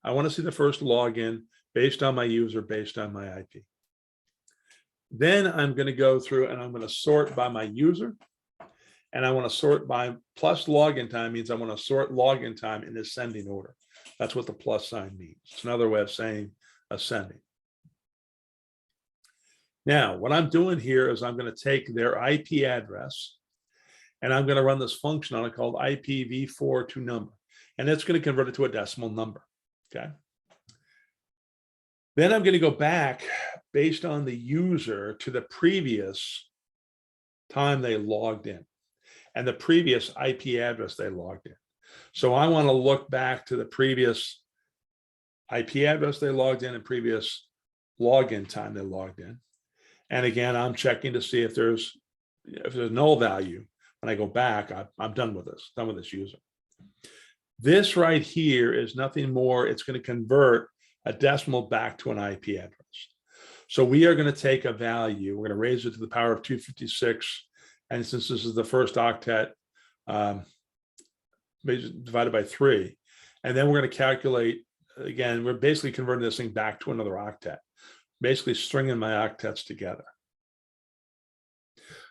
I want to see the first login based on my user, based on my IP. Then I'm going to go through and I'm going to sort by my user. And I want to sort by plus login time means I want to sort login time in ascending order. That's what the plus sign means. It's another way of saying ascending. Now, what I'm doing here is I'm going to take their IP address and I'm going to run this function on it called IPv4 to number. And it's going to convert it to a decimal number. Okay. Then I'm going to go back based on the user to the previous time they logged in and the previous IP address they logged in. So I want to look back to the previous IP address they logged in and previous login time they logged in. And again, I'm checking to see if there's null value. When I go back, I'm done with this user. This right here is nothing more. It's going to convert a decimal back to an IP address. So we are going to take a value, we're going to raise it to the power of 256. And since this is the first octet, divided by 3. And then we're going to calculate, again, we're basically converting this thing back to another octet, basically stringing my octets together.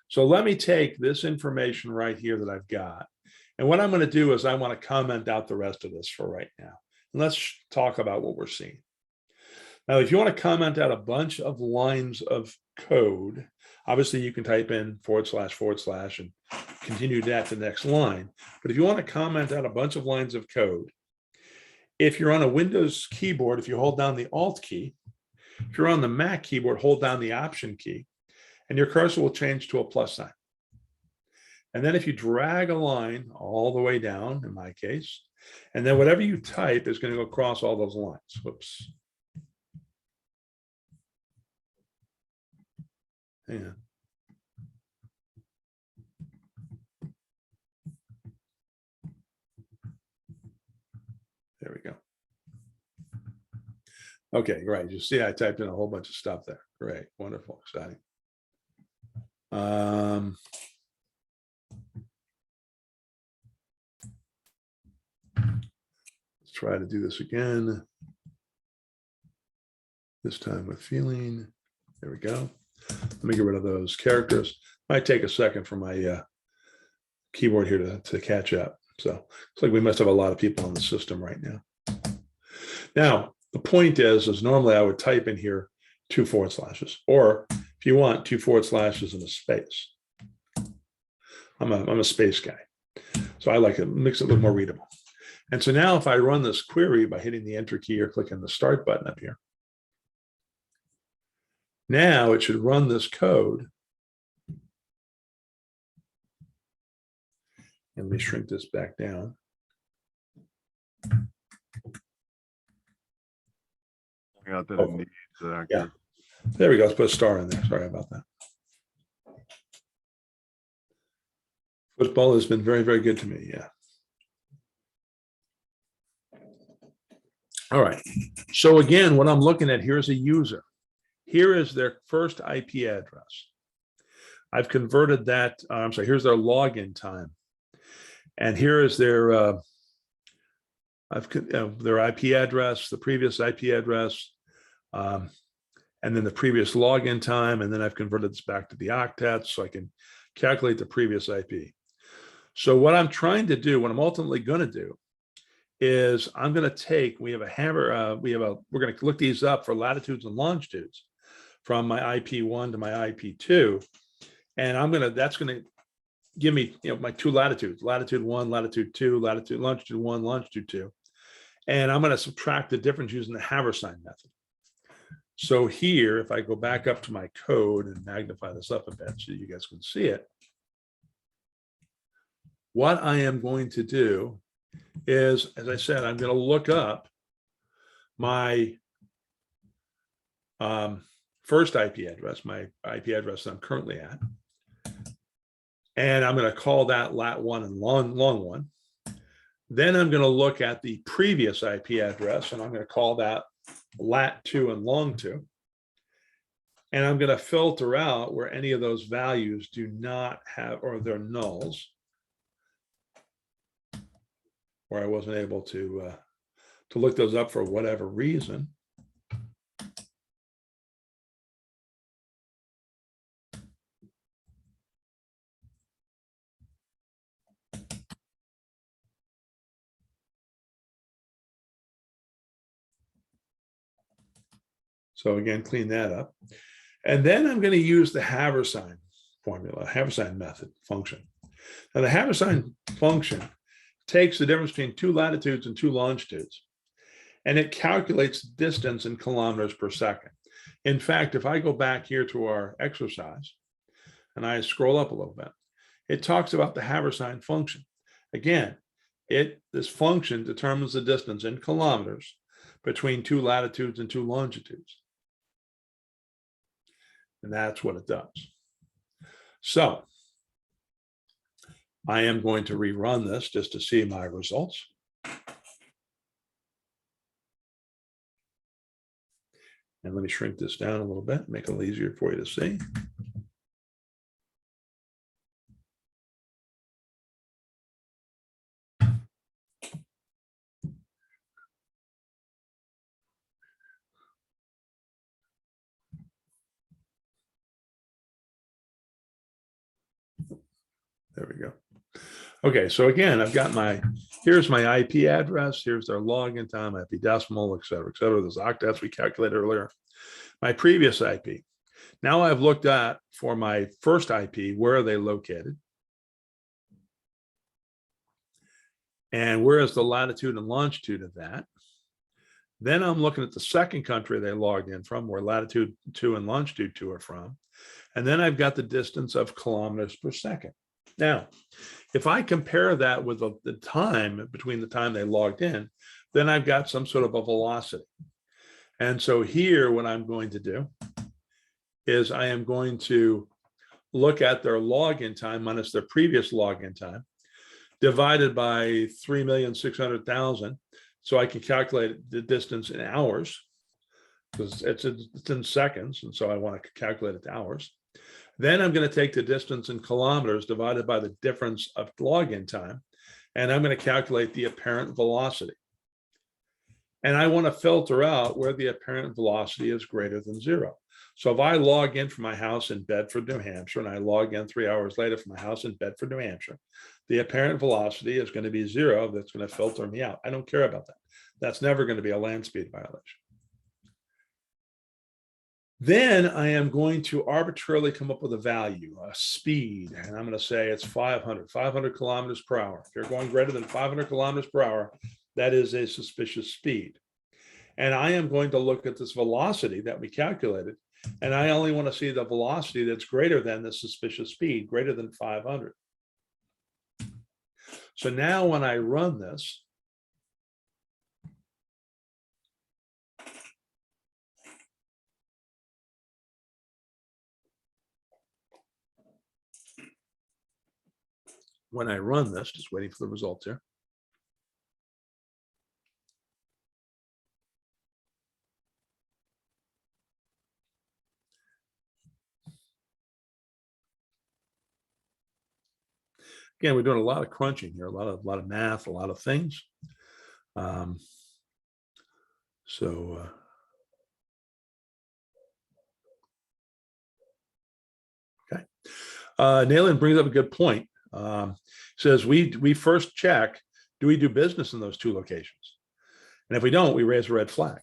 So let me take this information right here that I've got. And what I'm going to do is I want to comment out the rest of this for right now. And let's talk about what we're seeing. Now, if you want to comment out a bunch of lines of code, obviously you can type in // and continue that to the next line. But if you want to comment out a bunch of lines of code, if you're on a Windows keyboard, if you hold down the Alt key, if you're on the Mac keyboard, hold down the Option key, and your cursor will change to a plus sign. And then if you drag a line all the way down, in my case, and then whatever you type is going to go across all those lines. Whoops. Yeah. There we go. Okay, great. You see, I typed in a whole bunch of stuff there. Great, wonderful, exciting. Let's try to do this again. This time with feeling. There we go. Let me get rid of those characters. Might take a second for my keyboard here to catch up. So it's like we must have a lot of people on the system right now. Now, the point is normally I would type in here 2 forward slashes, or if you want 2 forward slashes and a space. I'm a space guy. So I like it, makes it a little more readable. And so now if I run this query by hitting the enter key or clicking the start button up here, now it should run this code. And let me shrink this back down. Out that it needs yeah. There we go. Let's put a star in there. Sorry about that. Football has been very, very good to me. Yeah. All right. So again, what I'm looking at here is a user. Here is their first IP address. I've converted that. I'm sorry. Here's their login time, and here is their their IP address, the previous IP address, and then the previous login time, and then I've converted this back to the octets so I can calculate the previous IP. So what I'm trying to do, what I'm ultimately going to do, is I'm going to take. We have a hammer. We're going to look these up for latitudes and longitudes from my IP1 to my IP2, and that's going to give me my 2 latitudes: latitude 1, latitude 2, longitude 1, longitude 2. And I'm going to subtract the difference using the Haversine method. So here, if I go back up to my code and magnify this up a bit so you guys can see it, what I am going to do is, as I said, I'm going to look up my first IP address, my IP address that I'm currently at. And I'm going to call that lat1 and long1. Then I'm going to look at the previous IP address, and I'm going to call that lat2 and long2. And I'm going to filter out where any of those values do not have, or they're nulls, where I wasn't able to look those up for whatever reason. So again, clean that up. And then I'm going to use the Haversine formula, Haversine method function. Now the Haversine function takes the difference between 2 latitudes and 2 longitudes, and it calculates distance in kilometers per second. In fact, if I go back here to our exercise and I scroll up a little bit, it talks about the Haversine function. Again, this function determines the distance in kilometers between 2 latitudes and 2 longitudes. And that's what it does. So I am going to rerun this just to see my results. And let me shrink this down a little bit, make it a little easier for you to see. There we go. Okay, so again, I've got here's my IP address, here's their login time, IP decimal, et cetera, et cetera. Those octets we calculated earlier. My previous IP. Now I've looked at, for my first IP, where are they located? And where is the latitude and longitude of that? Then I'm looking at the second country they logged in from, where latitude 2 and longitude 2 are from. And then I've got the distance of kilometers per second. Now, if I compare that with the time between the time they logged in, then I've got some sort of a velocity. And so here, what I'm going to do is I am going to look at their login time minus their previous login time, divided by 3,600,000. So I can calculate the distance in hours, because it's in seconds. And so I want to calculate it to hours. Then I'm going to take the distance in kilometers divided by the difference of login time, and I'm going to calculate the apparent velocity. And I want to filter out where the apparent velocity is greater than 0. So if I log in from my house in Bedford, New Hampshire, and I log in 3 hours later from my house in Bedford, New Hampshire, the apparent velocity is going to be 0. That's going to filter me out. I don't care about that. That's never going to be a land speed violation. Then I am going to arbitrarily come up with a value, a speed, and I'm going to say it's 500 kilometers per hour. If you're going greater than 500 kilometers per hour, that is a suspicious speed. And I am going to look at this velocity that we calculated, and I only want to see the velocity that's greater than the suspicious speed, greater than 500. So now when I run this, just waiting for the results here. Again, we're doing a lot of crunching here, a lot of math, a lot of things. Okay. Nayland brings up a good point. Says we first check, do we do business in those 2 locations? And if we don't, we raise a red flag.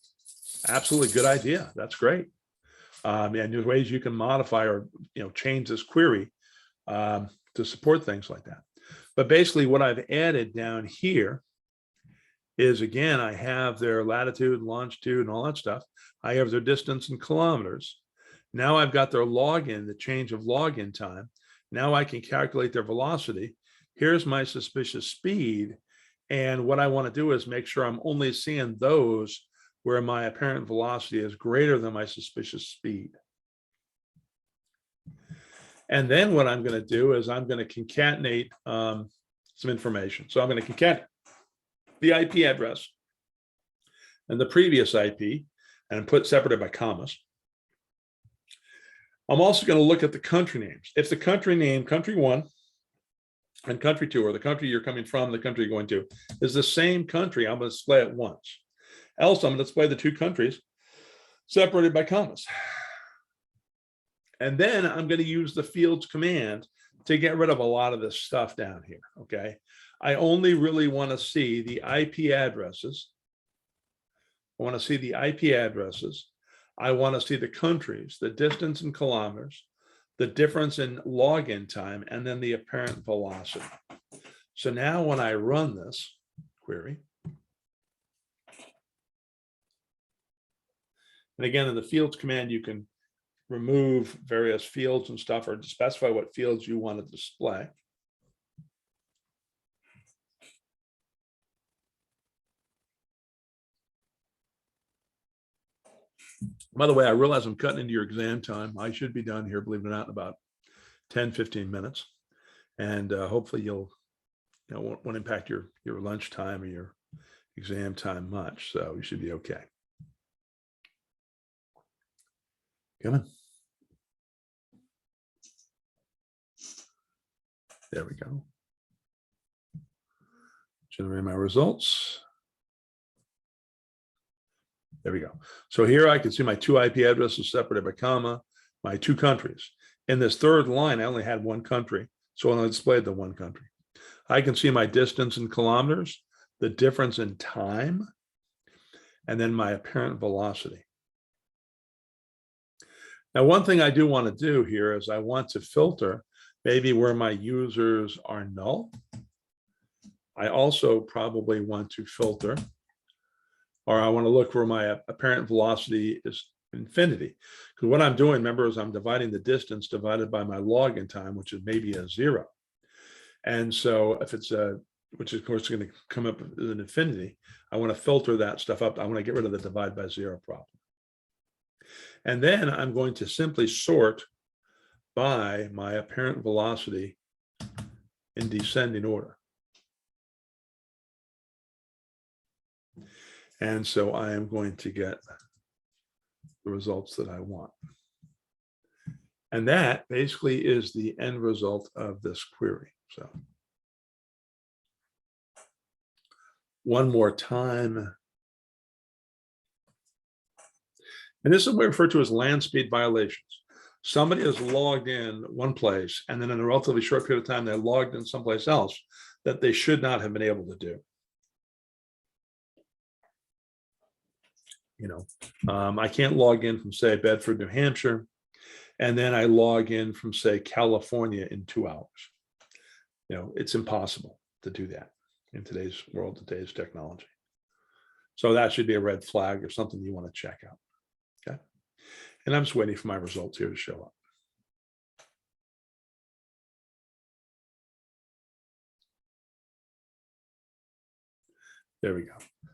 Absolutely good idea. That's great. And there's ways you can modify or change this query to support things like that. But basically what I've added down here is, again, I have their latitude and longitude and all that stuff. I have their distance in kilometers. Now I've got their login, the change of login time. Now I can calculate their velocity. Here's my suspicious speed. And what I want to do is make sure I'm only seeing those where my apparent velocity is greater than my suspicious speed. And then what I'm going to do is I'm going to concatenate some information. So I'm going to concatenate the IP address and the previous IP and put separated by commas. I'm also going to look at the country names. If the country name, country 1 and country 2, or the country you're coming from, the country you're going to, is the same country, I'm going to display it once. Else, I'm going to display the 2 countries separated by commas. And then I'm going to use the fields command to get rid of a lot of this stuff down here, okay? I only really want to see the IP addresses. I want to see the IP addresses. I want to see the countries, the distance in kilometers, the difference in login time, and then the apparent velocity. So now when I run this query, and again, in the fields command, you can remove various fields and stuff, or to specify what fields you want to display. By the way, I realize I'm cutting into your exam time. I should be done here, believe it or not, in about 10, 15 minutes. And hopefully you'll, won't impact your lunch time or your exam time much. So you should be okay. Come on. There we go. Generate my results. There we go. So here I can see my 2 IP addresses separated by comma, my 2 countries. In this third line, I only had 1 country, so I only displayed the 1 country. I can see my distance in kilometers, the difference in time, and then my apparent velocity. Now, one thing I do want to do here is I want to filter maybe where my users are null. I also probably want to filter, or I want to look where my apparent velocity is infinity. Because what I'm doing, remember, is I'm dividing the distance divided by my login time, which is maybe a 0. And so if it's a, which is of course going to come up as an infinity, I want to filter that stuff up. I want to get rid of the divide by 0 problem. And then I'm going to simply sort by my apparent velocity in descending order. And so I am going to get the results that I want. And that basically is the end result of this query. So one more time. And this is what we refer to as land speed violations. Somebody has logged in one place, and then in a relatively short period of time, they logged in someplace else that they should not have been able to do. You know, I can't log in from, say, Bedford, New Hampshire, and then I log in from, say, California in 2 hours. You know, it's impossible to do that in today's world, today's technology. So that should be a red flag or something you want to check out. Okay. And I'm just waiting for my results here to show up. There we go.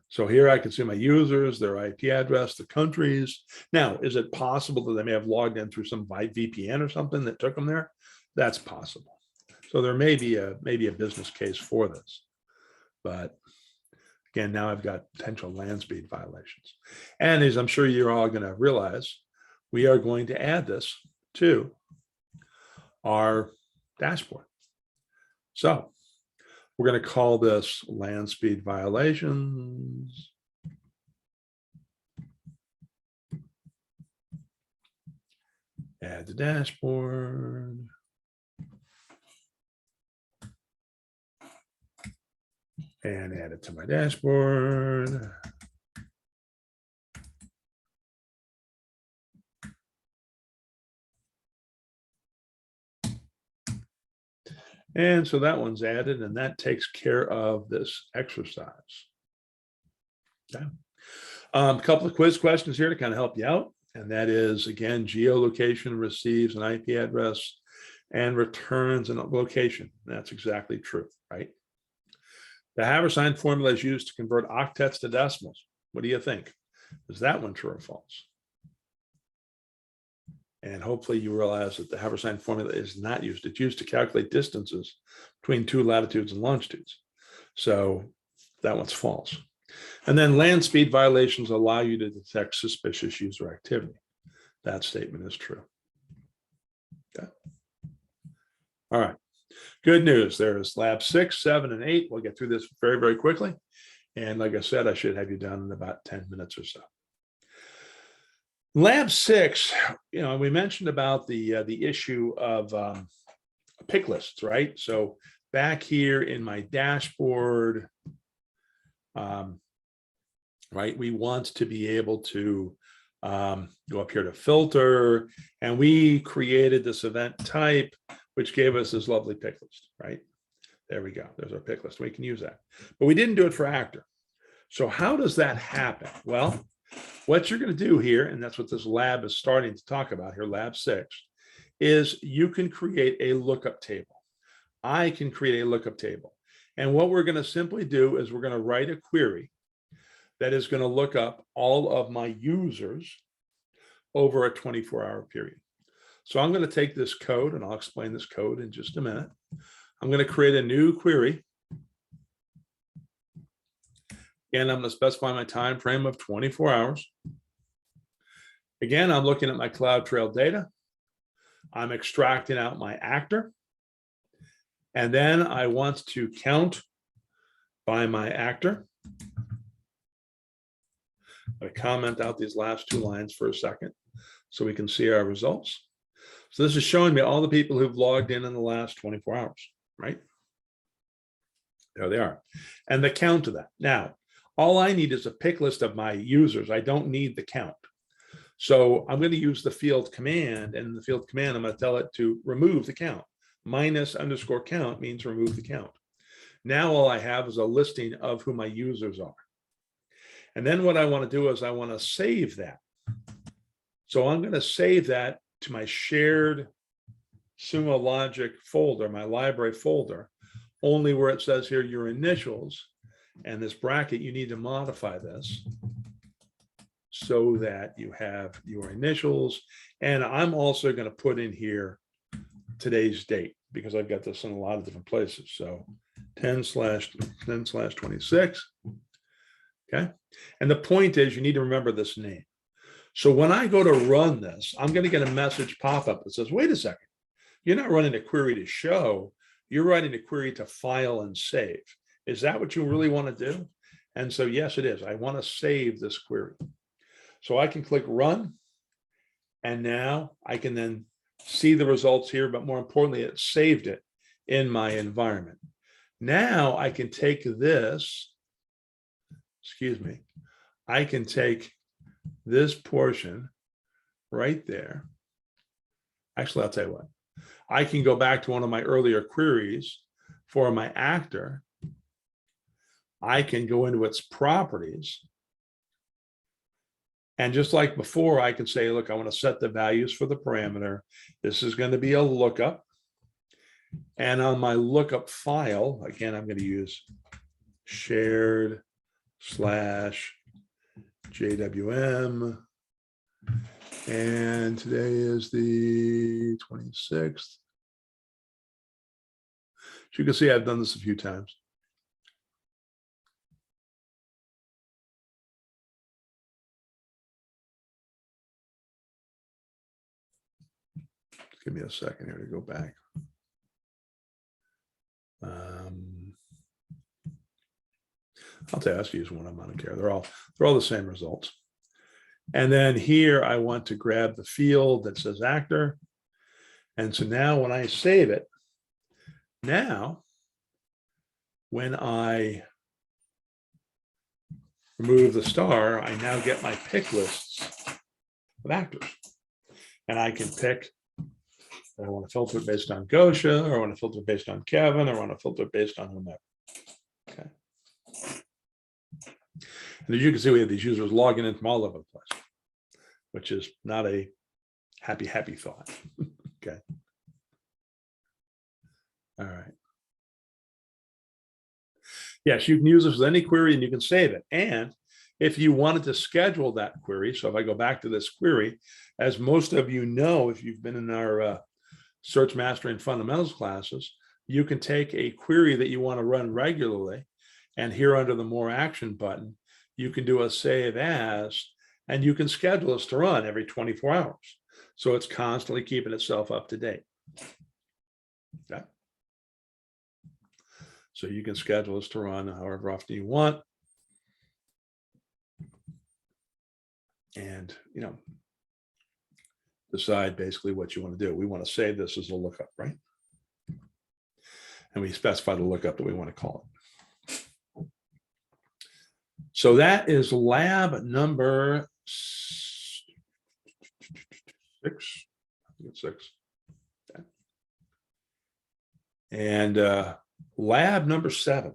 So here I can see my users, their IP address, the countries. Now, is it possible that they may have logged in through some VPN or something that took them there? That's possible. So there may be a business case for this. But again, now I've got potential land speed violations. And as I'm sure you're all going to realize, we are going to add this to our dashboard. So we're going to call this land speed violations. Add the dashboard. And add it to my dashboard. And so that one's added, and that takes care of this exercise. Okay. A couple of quiz questions here to kind of help you out. And that is, again, geolocation receives an IP address and returns a location. That's exactly true, right? The Habersign formula is used to convert octets to decimals. What do you think? Is that one true or false? And hopefully you realize that the Habersign formula is not used. It's used to calculate distances between 2 latitudes and longitudes. So that one's false. And then land speed violations allow you to detect suspicious user activity. That statement is true. Okay. All right. Good news. There's lab 6, 7, and 8. We'll get through this very, very quickly. And like I said, I should have you done in about 10 minutes or so. Lab 6, you know, we mentioned about the issue of pick lists, right? So back here in my dashboard, right, we want to be able to go up here to filter, and we created this event type, which gave us this lovely pick list, right? There we go. There's our pick list. We can use that, but we didn't do it for actor. So how does that happen? Well, what you're going to do here, and that's what this lab is starting to talk about here, lab 6, is you can create a lookup table. I can create a lookup table. And what we're going to simply do is we're going to write a query that is going to look up all of my users over a 24-hour period. So I'm going to take this code, and I'll explain this code in just a minute. I'm going to create a new query. And I'm going to specify my time frame of 24 hours. Again, I'm looking at my CloudTrail data. I'm extracting out my actor. And then I want to count by my actor. I comment out these last two lines for a second so we can see our results. So this is showing me all the people who've logged in the last 24 hours, right? There they are. And the count of that. Now, all I need is a pick list of my users. I don't need the count. So I'm going to use the field command, and in the field command, I'm going to tell it to remove the count. -_count means remove the count. Now all I have is a listing of who my users are. And then what I want to do is I want to save that. So I'm going to save that to my shared Sumo Logic folder, my library folder, only where it says here your initials and this bracket. You need to modify this so that you have your initials. And I'm also going to put in here today's date, because I've got this in a lot of different places. So 10/10/26. Okay. And the point is, you need to remember this name. So when I go to run this, I'm going to get a message pop up that says, wait a second, you're not running a query to show, you're writing a query to file and save. Is that what you really want to do? And so, yes, it is. I want to save this query. So I can click run. And now I can then see the results here, but more importantly, it saved it in my environment. Now I can take this, I can take this portion right there. Actually, I'll tell you what, I can go back to one of my earlier queries for my actor. I can go into its properties. And just like before, I can say, look, I want to set the values for the parameter. This is going to be a lookup. And on my lookup file, again, I'm going to use shared/JWM. And today is the 26th. As you can see, I've done this a few times. Give me a second here to go back. I'll tell you, let's use one. I don't care. They're all the same results. And then here I want to grab the field that says actor. And so now when I save it, now when I remove the star, I now get my pick lists of actors. And I can pick, I want to filter it based on Gosha, or I want to filter it based on Kevin, or I want to filter it based on whomever. Okay. And as you can see, we have these users logging in from all over the place, which is not a happy thought. Okay. All right. Yes, you can use this with any query and you can save it. And if you wanted to schedule that query, so if I go back to this query, as most of you know, if you've been in our Search Mastering Fundamentals classes, you can take a query that you want to run regularly, and here under the More Action button, you can do a save as, and you can schedule this to run every 24 hours. So it's constantly keeping itself up to date. Okay. So you can schedule this to run however often you want. And, you know, decide basically what you want to do. We want to save this as a lookup, right? And we specify the lookup that we want to call it. So that is lab number 6. I think it's 6. Okay. And lab number 7.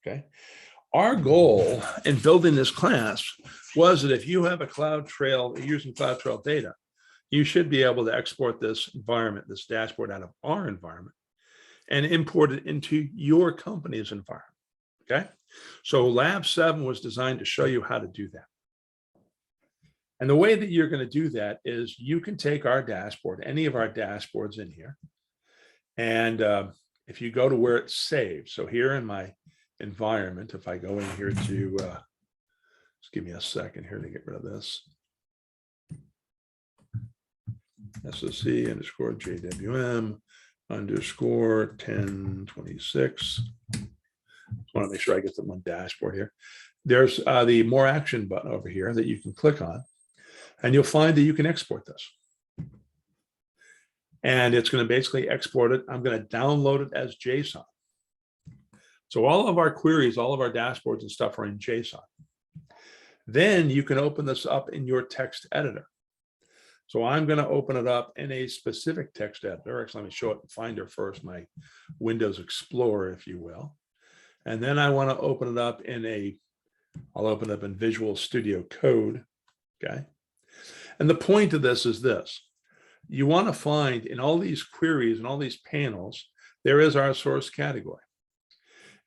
Okay. Our goal in building this class was that if you have a CloudTrail, using CloudTrail data, you should be able to export this environment, this dashboard out of our environment and import it into your company's environment. Okay. So lab 7 was designed to show you how to do that. And the way that you're going to do that is you can take our dashboard, any of our dashboards in here. And if you go to where it's saved, so here in my environment, if I go in here to, just give me a second here to get rid of this. SOC underscore JWM underscore 1026. I want to make sure I get the one dashboard here. There's the more action button over here that you can click on, and you'll find that you can export this. And it's going to basically export it. I'm going to download it as JSON. So all of our queries, all of our dashboards and stuff are in JSON. Then you can open this up in your text editor. So I'm going to open it up in a specific text editor. Actually, let me show it in Finder first, my Windows Explorer, if you will. And then I want to open it up in I'll open it up in Visual Studio Code, okay? And the point of this is this. You want to find in all these queries and all these panels, there is our source category.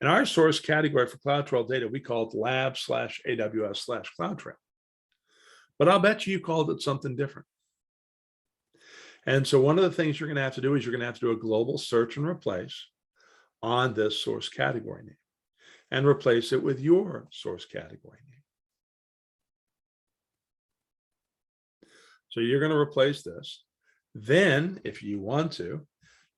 And our source category for CloudTrail data, we call it lab/AWS/CloudTrail. But I'll bet you called it something different. And so one of the things you're going to have to do is you're going to have to do a global search and replace on this source category name and replace it with your source category name. So you're going to replace this. Then, if you want to,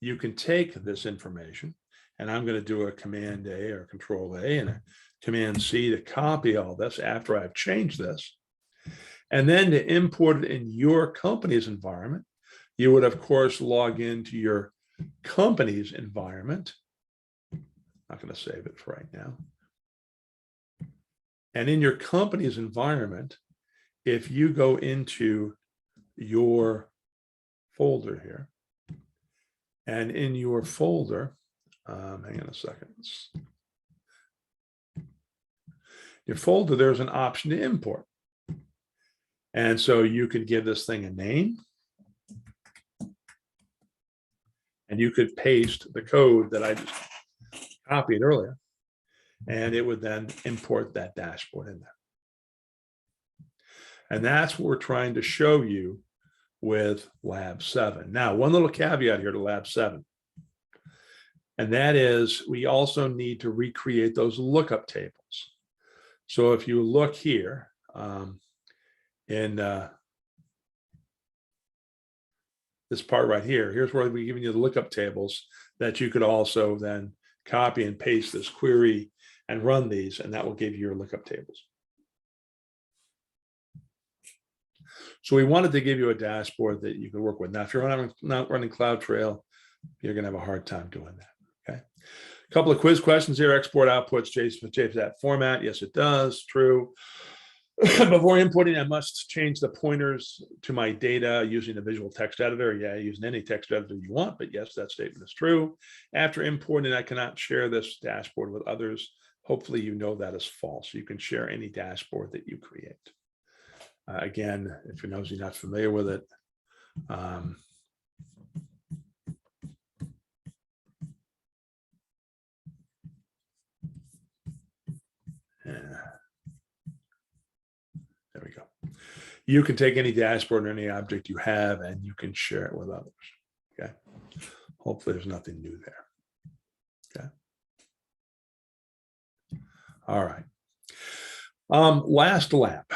you can take this information, and I'm going to do a Command A or Control A and a Command C to copy all this after I've changed this. And then to import it in your company's environment, you would, of course, log into your company's environment. Not going to save it for right now. And in your company's environment, if you go into your folder here, and in your folder, hang on a second. Your folder, there's an option to import. And so you could give this thing a name. And you could paste the code that I just copied earlier. And it would then import that dashboard in there. And that's what we're trying to show you with Lab 7. Now, one little caveat here to Lab 7. And that is we also need to recreate those lookup tables. So if you look here in this part right here, here's where we're giving you the lookup tables that you could also then copy and paste this query and run these, and that will give you your lookup tables. So we wanted to give you a dashboard that you can work with. Now, if you're not running CloudTrail, you're going to have a hard time doing that. Okay. A couple of quiz questions here. Export outputs JSON format. Yes, it does. True. Before importing, I must change the pointers to my data using a visual text editor. Yeah, using any text editor you want, but yes, that statement is true. After importing, I cannot share this dashboard with others. Hopefully you know that is false. You can share any dashboard that you create. Again, if you're not familiar with it, there we go. You can take any dashboard or any object you have and you can share it with others. Okay. Hopefully there's nothing new there. Okay. All right. Last lab.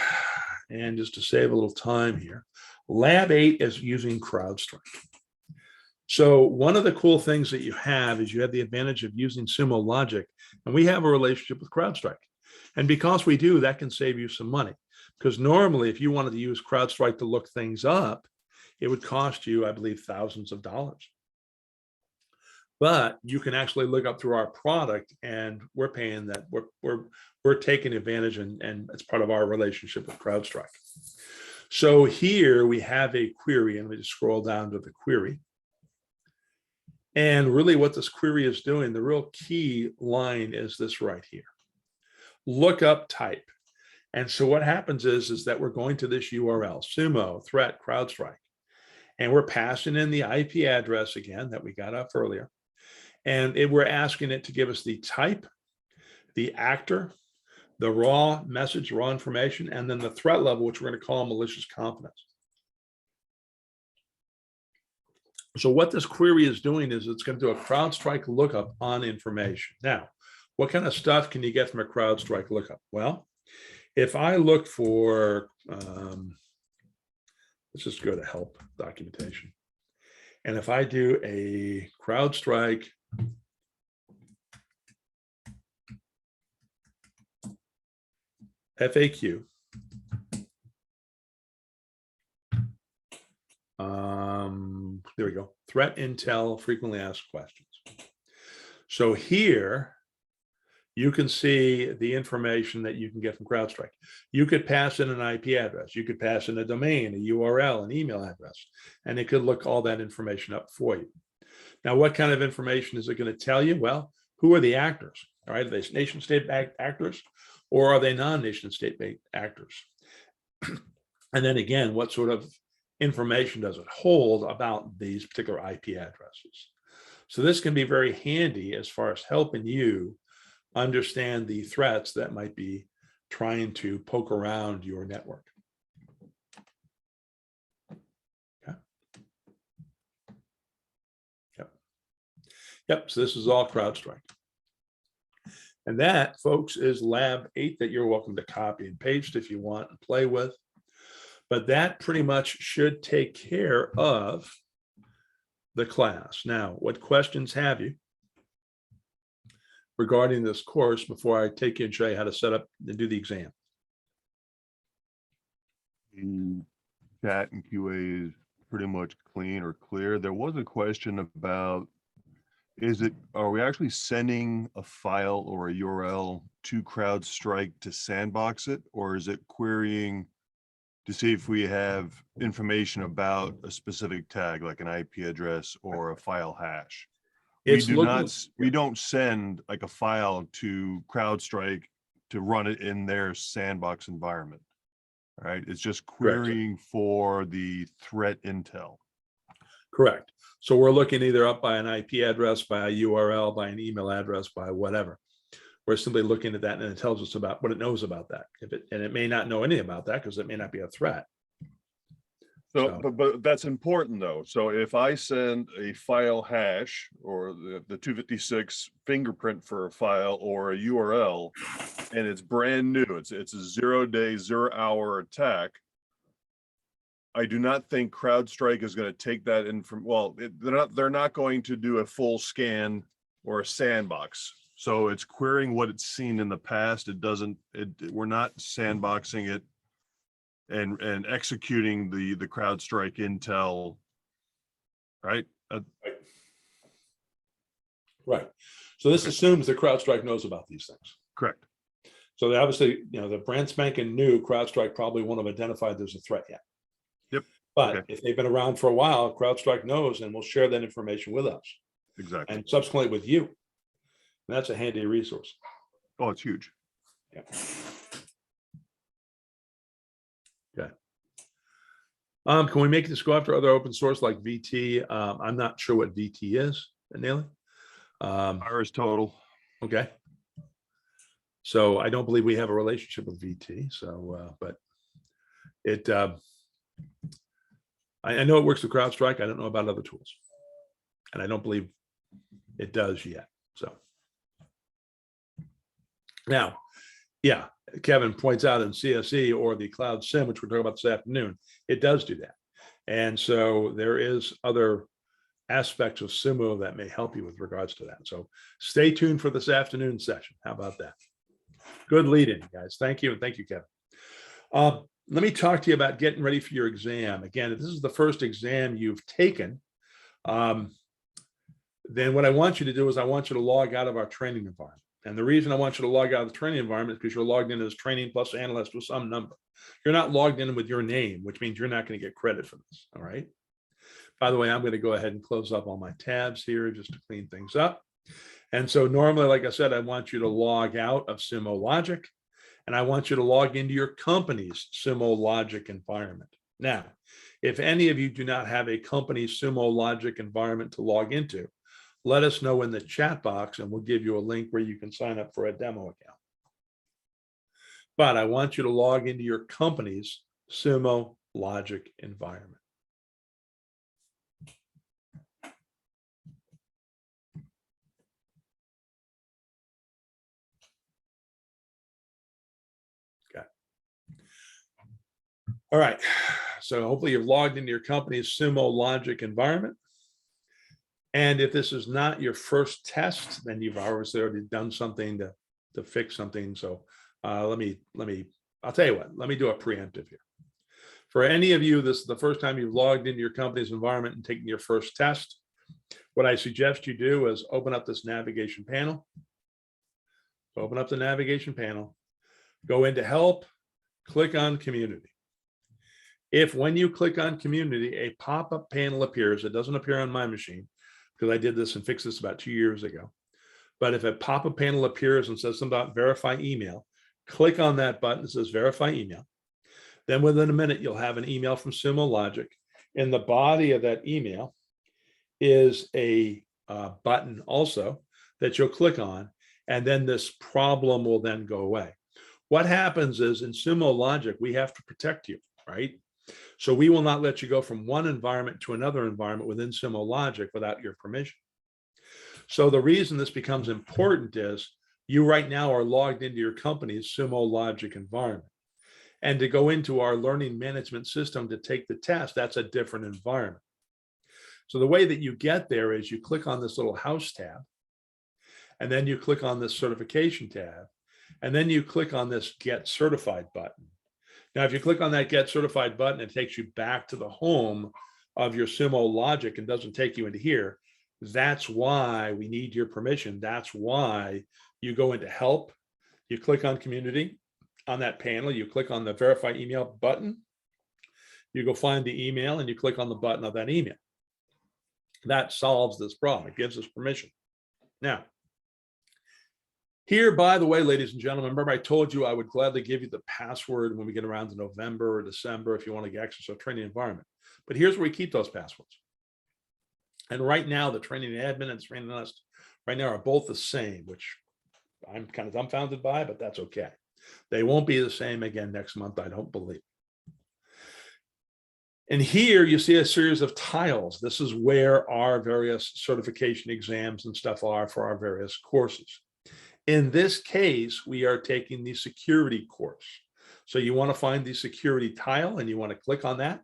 And just to save a little time here, Lab 8 is using CrowdStrike. So one of the cool things that you have is you have the advantage of using Sumo Logic, and we have a relationship with CrowdStrike. And because we do, that can save you some money. Because normally, if you wanted to use CrowdStrike to look things up, it would cost you, I believe, thousands of dollars. But you can actually look up through our product, and we're paying that. We're taking advantage, and it's part of our relationship with CrowdStrike. So here we have a query, and we just scroll down to the query. And really what this query is doing, the real key line is this right here. Lookup type. And so what happens is that we're going to this URL, Sumo, threat, CrowdStrike. And we're passing in the IP address again that we got up earlier. And we're asking it to give us the type, the actor, the raw message, raw information, and then the threat level, which we're going to call malicious confidence. So what this query is doing is it's going to do a CrowdStrike lookup on information. Now, what kind of stuff can you get from a CrowdStrike lookup? Well, if I look for, let's just go to help documentation. And if I do a CrowdStrike FAQ, there we go. Threat intel, frequently asked questions. So here you can see the information that you can get from CrowdStrike. You could pass in an IP address. You could pass in a domain, a URL, an email address, and it could look all that information up for you. Now, what kind of information is it going to tell you? Well, who are the actors? All right, are they nation state actors or are they non-nation state actors? And then again, what sort of information does it hold about these particular IP addresses? So this can be very handy as far as helping you understand the threats that might be trying to poke around your network. Okay. Yep. So this is all CrowdStrike. And that, folks, is lab 8 that you're welcome to copy and paste if you want and play with. But that pretty much should take care of the class. Now, what questions have you regarding this course before I take you and show you how to set up and do the exam? The chat and QA is pretty much clean or clear. There was a question about, are we actually sending a file or a URL to CrowdStrike to sandbox it, or is it querying to see if we have information about a specific tag, like an IP address or a file hash? We don't send like a file to CrowdStrike to run it in their sandbox environment. All right. It's just querying for the threat intel. Correct. So we're looking either up by an IP address, by a URL, by an email address, by whatever. We're simply looking at that and it tells us about what it knows about that. And it may not know anything about that because it may not be a threat. So, but that's important though. So if I send a file hash or the 256 fingerprint for a file or a URL, and it's brand new, it's a 0-day, 0-hour attack, I do not think CrowdStrike is going to take that in from, well, they're not going to do a full scan or a sandbox. So it's querying what it's seen in the past. We're not sandboxing it and executing the CrowdStrike intel, right? Right. So this assumes that CrowdStrike knows about these things. Correct. So they obviously, the brand spanking new CrowdStrike probably won't have identified there's a threat yet. Yep. But if they've been around for a while, CrowdStrike knows and will share that information with us. Exactly. And subsequently with you. And that's a handy resource. Oh, it's huge. Yeah. Okay. Can we make this go after other open source like VT? I'm not sure what VT is, Neely. Iris Total. Okay. So I don't believe we have a relationship with VT. So, but it, I know it works with CrowdStrike. I don't know about other tools. And I don't believe it does yet. So now, yeah, Kevin points out in CSE or the Cloud SIM, which we're talking about this afternoon, it does do that. And so there is other aspects of Sumo that may help you with regards to that. So stay tuned for this afternoon session. How about that? Good lead in, guys. Thank you. And thank you, Kevin. Let me talk to you about getting ready for your exam. Again, if this is the first exam you've taken, then what I want you to do is I want you to log out of our training environment. And the reason I want you to log out of the training environment is because you're logged in as training plus analyst with some number. You're not logged in with your name, which means you're not going to get credit for this. All right. By the way, I'm going to go ahead and close up all my tabs here just to clean things up. And so normally, like I said, I want you to log out of Sumo Logic, and I want you to log into your company's Sumo Logic environment. Now, if any of you do not have a company Sumo Logic environment to log into, let us know in the chat box and we'll give you a link where you can sign up for a demo account. But I want you to log into your company's Sumo Logic environment. Okay. All right. So hopefully you've logged into your company's Sumo Logic environment. And if this is not your first test, then you've obviously already done something to fix something. So I'll tell you what, let me do a preemptive here. For any of you, this is the first time you've logged into your company's environment and taken your first test. What I suggest you do is open up this navigation panel. Open up the navigation panel, go into help, click on community. If when you click on community, a pop-up panel appears, it doesn't appear on my machine because I did this and fixed this about 2 years ago. But if a pop-up panel appears and says something about verify email, click on that button that says verify email. Then within a minute, you'll have an email from Sumo Logic. In the body of that email is a button also that you'll click on, and then this problem will then go away. What happens is in Sumo Logic, we have to protect you, right? So we will not let you go from one environment to another environment within Sumo Logic without your permission. So the reason this becomes important is you right now are logged into your company's Sumo Logic environment. And to go into our learning management system to take the test, that's a different environment. So the way that you get there is you click on this little house tab, and then you click on this certification tab, and then you click on this Get Certified button. Now, if you click on that Get Certified button, it takes you back to the home of your Sumo Logic and doesn't take you into here. That's why we need your permission. That's why you go into help, you click on community. On that panel, you click on the verify email button, you go find the email and you click on the button of that email. That solves this problem. It gives us permission. Now, here, by the way, ladies and gentlemen, remember I told you I would gladly give you the password when we get around to November or December if you want to get access to a training environment. But here's where we keep those passwords. And right now, the training admin and training analyst right now are both the same, which I'm kind of dumbfounded by, but that's okay. They won't be the same again next month, I don't believe. And here you see a series of tiles. This is where our various certification exams and stuff are for our various courses. In this case, we are taking the security course. So you want to find the security tile and you want to click on that.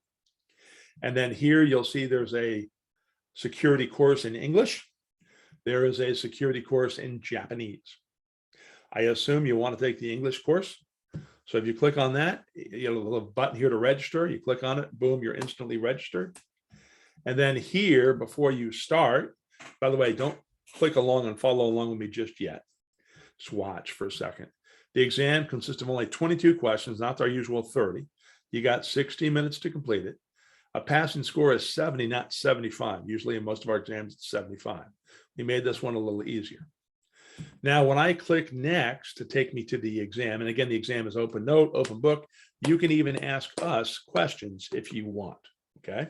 And then here you'll see there's a security course in English. There is a security course in Japanese. I assume you want to take the English course. So if you click on that, you have a little button here to register. You click on it, boom, you're instantly registered. And then here, before you start, by the way, don't click along and follow along with me just yet. Just watch for a second. The exam consists of only 22 questions, not our usual 30. You got 60 minutes to complete it. A passing score is 70, not 75. Usually in most of our exams, it's 75. We made this one a little easier. Now, when I click next to take me to the exam, and again, the exam is open note, open book, you can even ask us questions if you want, okay?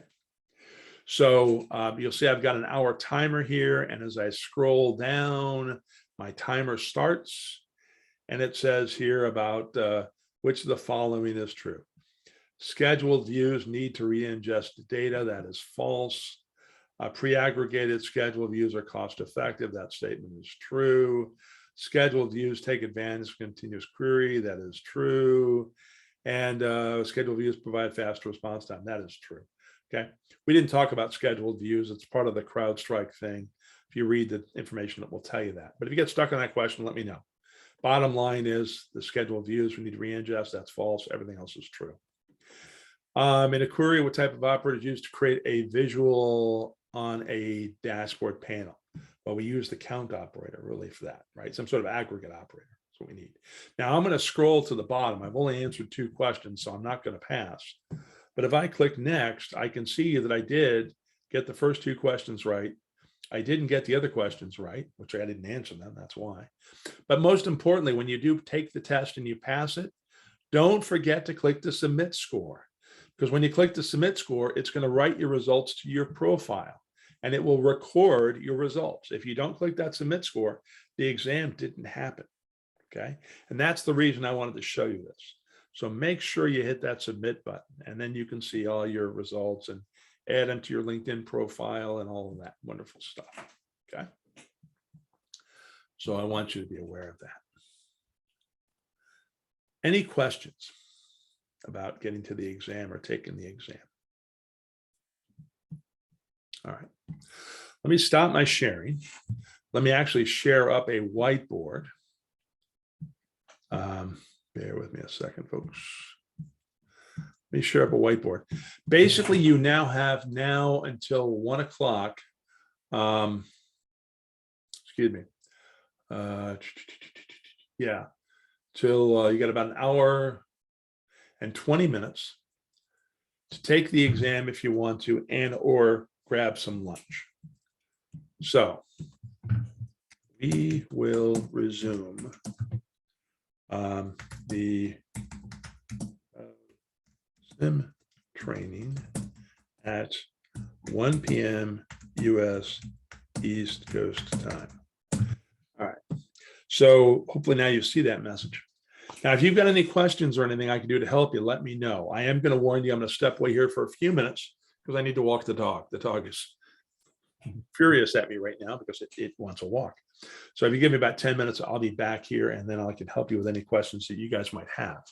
So you'll see I've got an hour timer here, and as I scroll down, my timer starts, and it says here about which of the following is true. Scheduled views need to re-ingest the data. That is false. Pre-aggregated scheduled views are cost effective. That statement is true. Scheduled views take advantage of continuous query. That is true. And scheduled views provide faster response time. That is true. Okay. We didn't talk about scheduled views. It's part of the CrowdStrike thing. If you read the information, it will tell you that. But if you get stuck on that question, let me know. Bottom line is the scheduled views we need to re-ingest. That's false. Everything else is true. In a query, what type of operator is used to create a visual on a dashboard panel? Well, we use the count operator really for that, right? Some sort of aggregate operator. That's what we need. Now I'm going to scroll to the bottom. I've only answered 2 questions, so I'm not going to pass. But if I click next, I can see that I did get the first 2 questions right. I didn't get the other questions right, which I didn't answer them. That's why. But most importantly, when you do take the test and you pass it, don't forget to click the submit score. Because when you click the submit score, it's going to write your results to your profile and it will record your results. If you don't click that submit score, the exam didn't happen. Okay. And that's the reason I wanted to show you this. So make sure you hit that submit button and then you can see all your results and add them to your LinkedIn profile and all of that wonderful stuff. Okay. So I want you to be aware of that. Any questions? about getting to the exam or taking the exam. All right. Let me stop my sharing. Let me actually share up a whiteboard. Bear with me a second, folks. Let me share up a whiteboard. Basically, you now have until 1 o'clock. Excuse me. Yeah, till you got about an hour and 20 minutes to take the exam if you want to, and or grab some lunch. So we will resume the sim training at 1 p.m. US East Coast time. All right. So hopefully now you see that message. Now, if you've got any questions or anything I can do to help you, let me know. I am going to warn you, I'm going to step away here for a few minutes because I need to walk the dog. The dog is furious at me right now because it wants a walk. So if you give me about 10 minutes, I'll be back here and then I can help you with any questions that you guys might have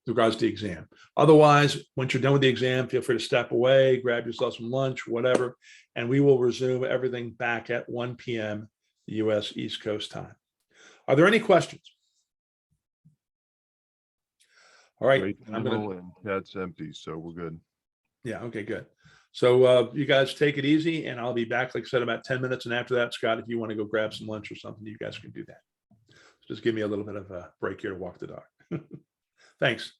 with regards to the exam. Otherwise, once you're done with the exam, feel free to step away, grab yourself some lunch, whatever, and we will resume everything back at 1 p.m. US East Coast time. Are there any questions? All right. Great demo, and that's empty, so we're good. Yeah. Okay, good. So you guys take it easy and I'll be back, like I said, about 10 minutes. And after that, Scott, if you want to go grab some lunch or something, you guys can do that. Just give me a little bit of a break here to walk the dog. Thanks.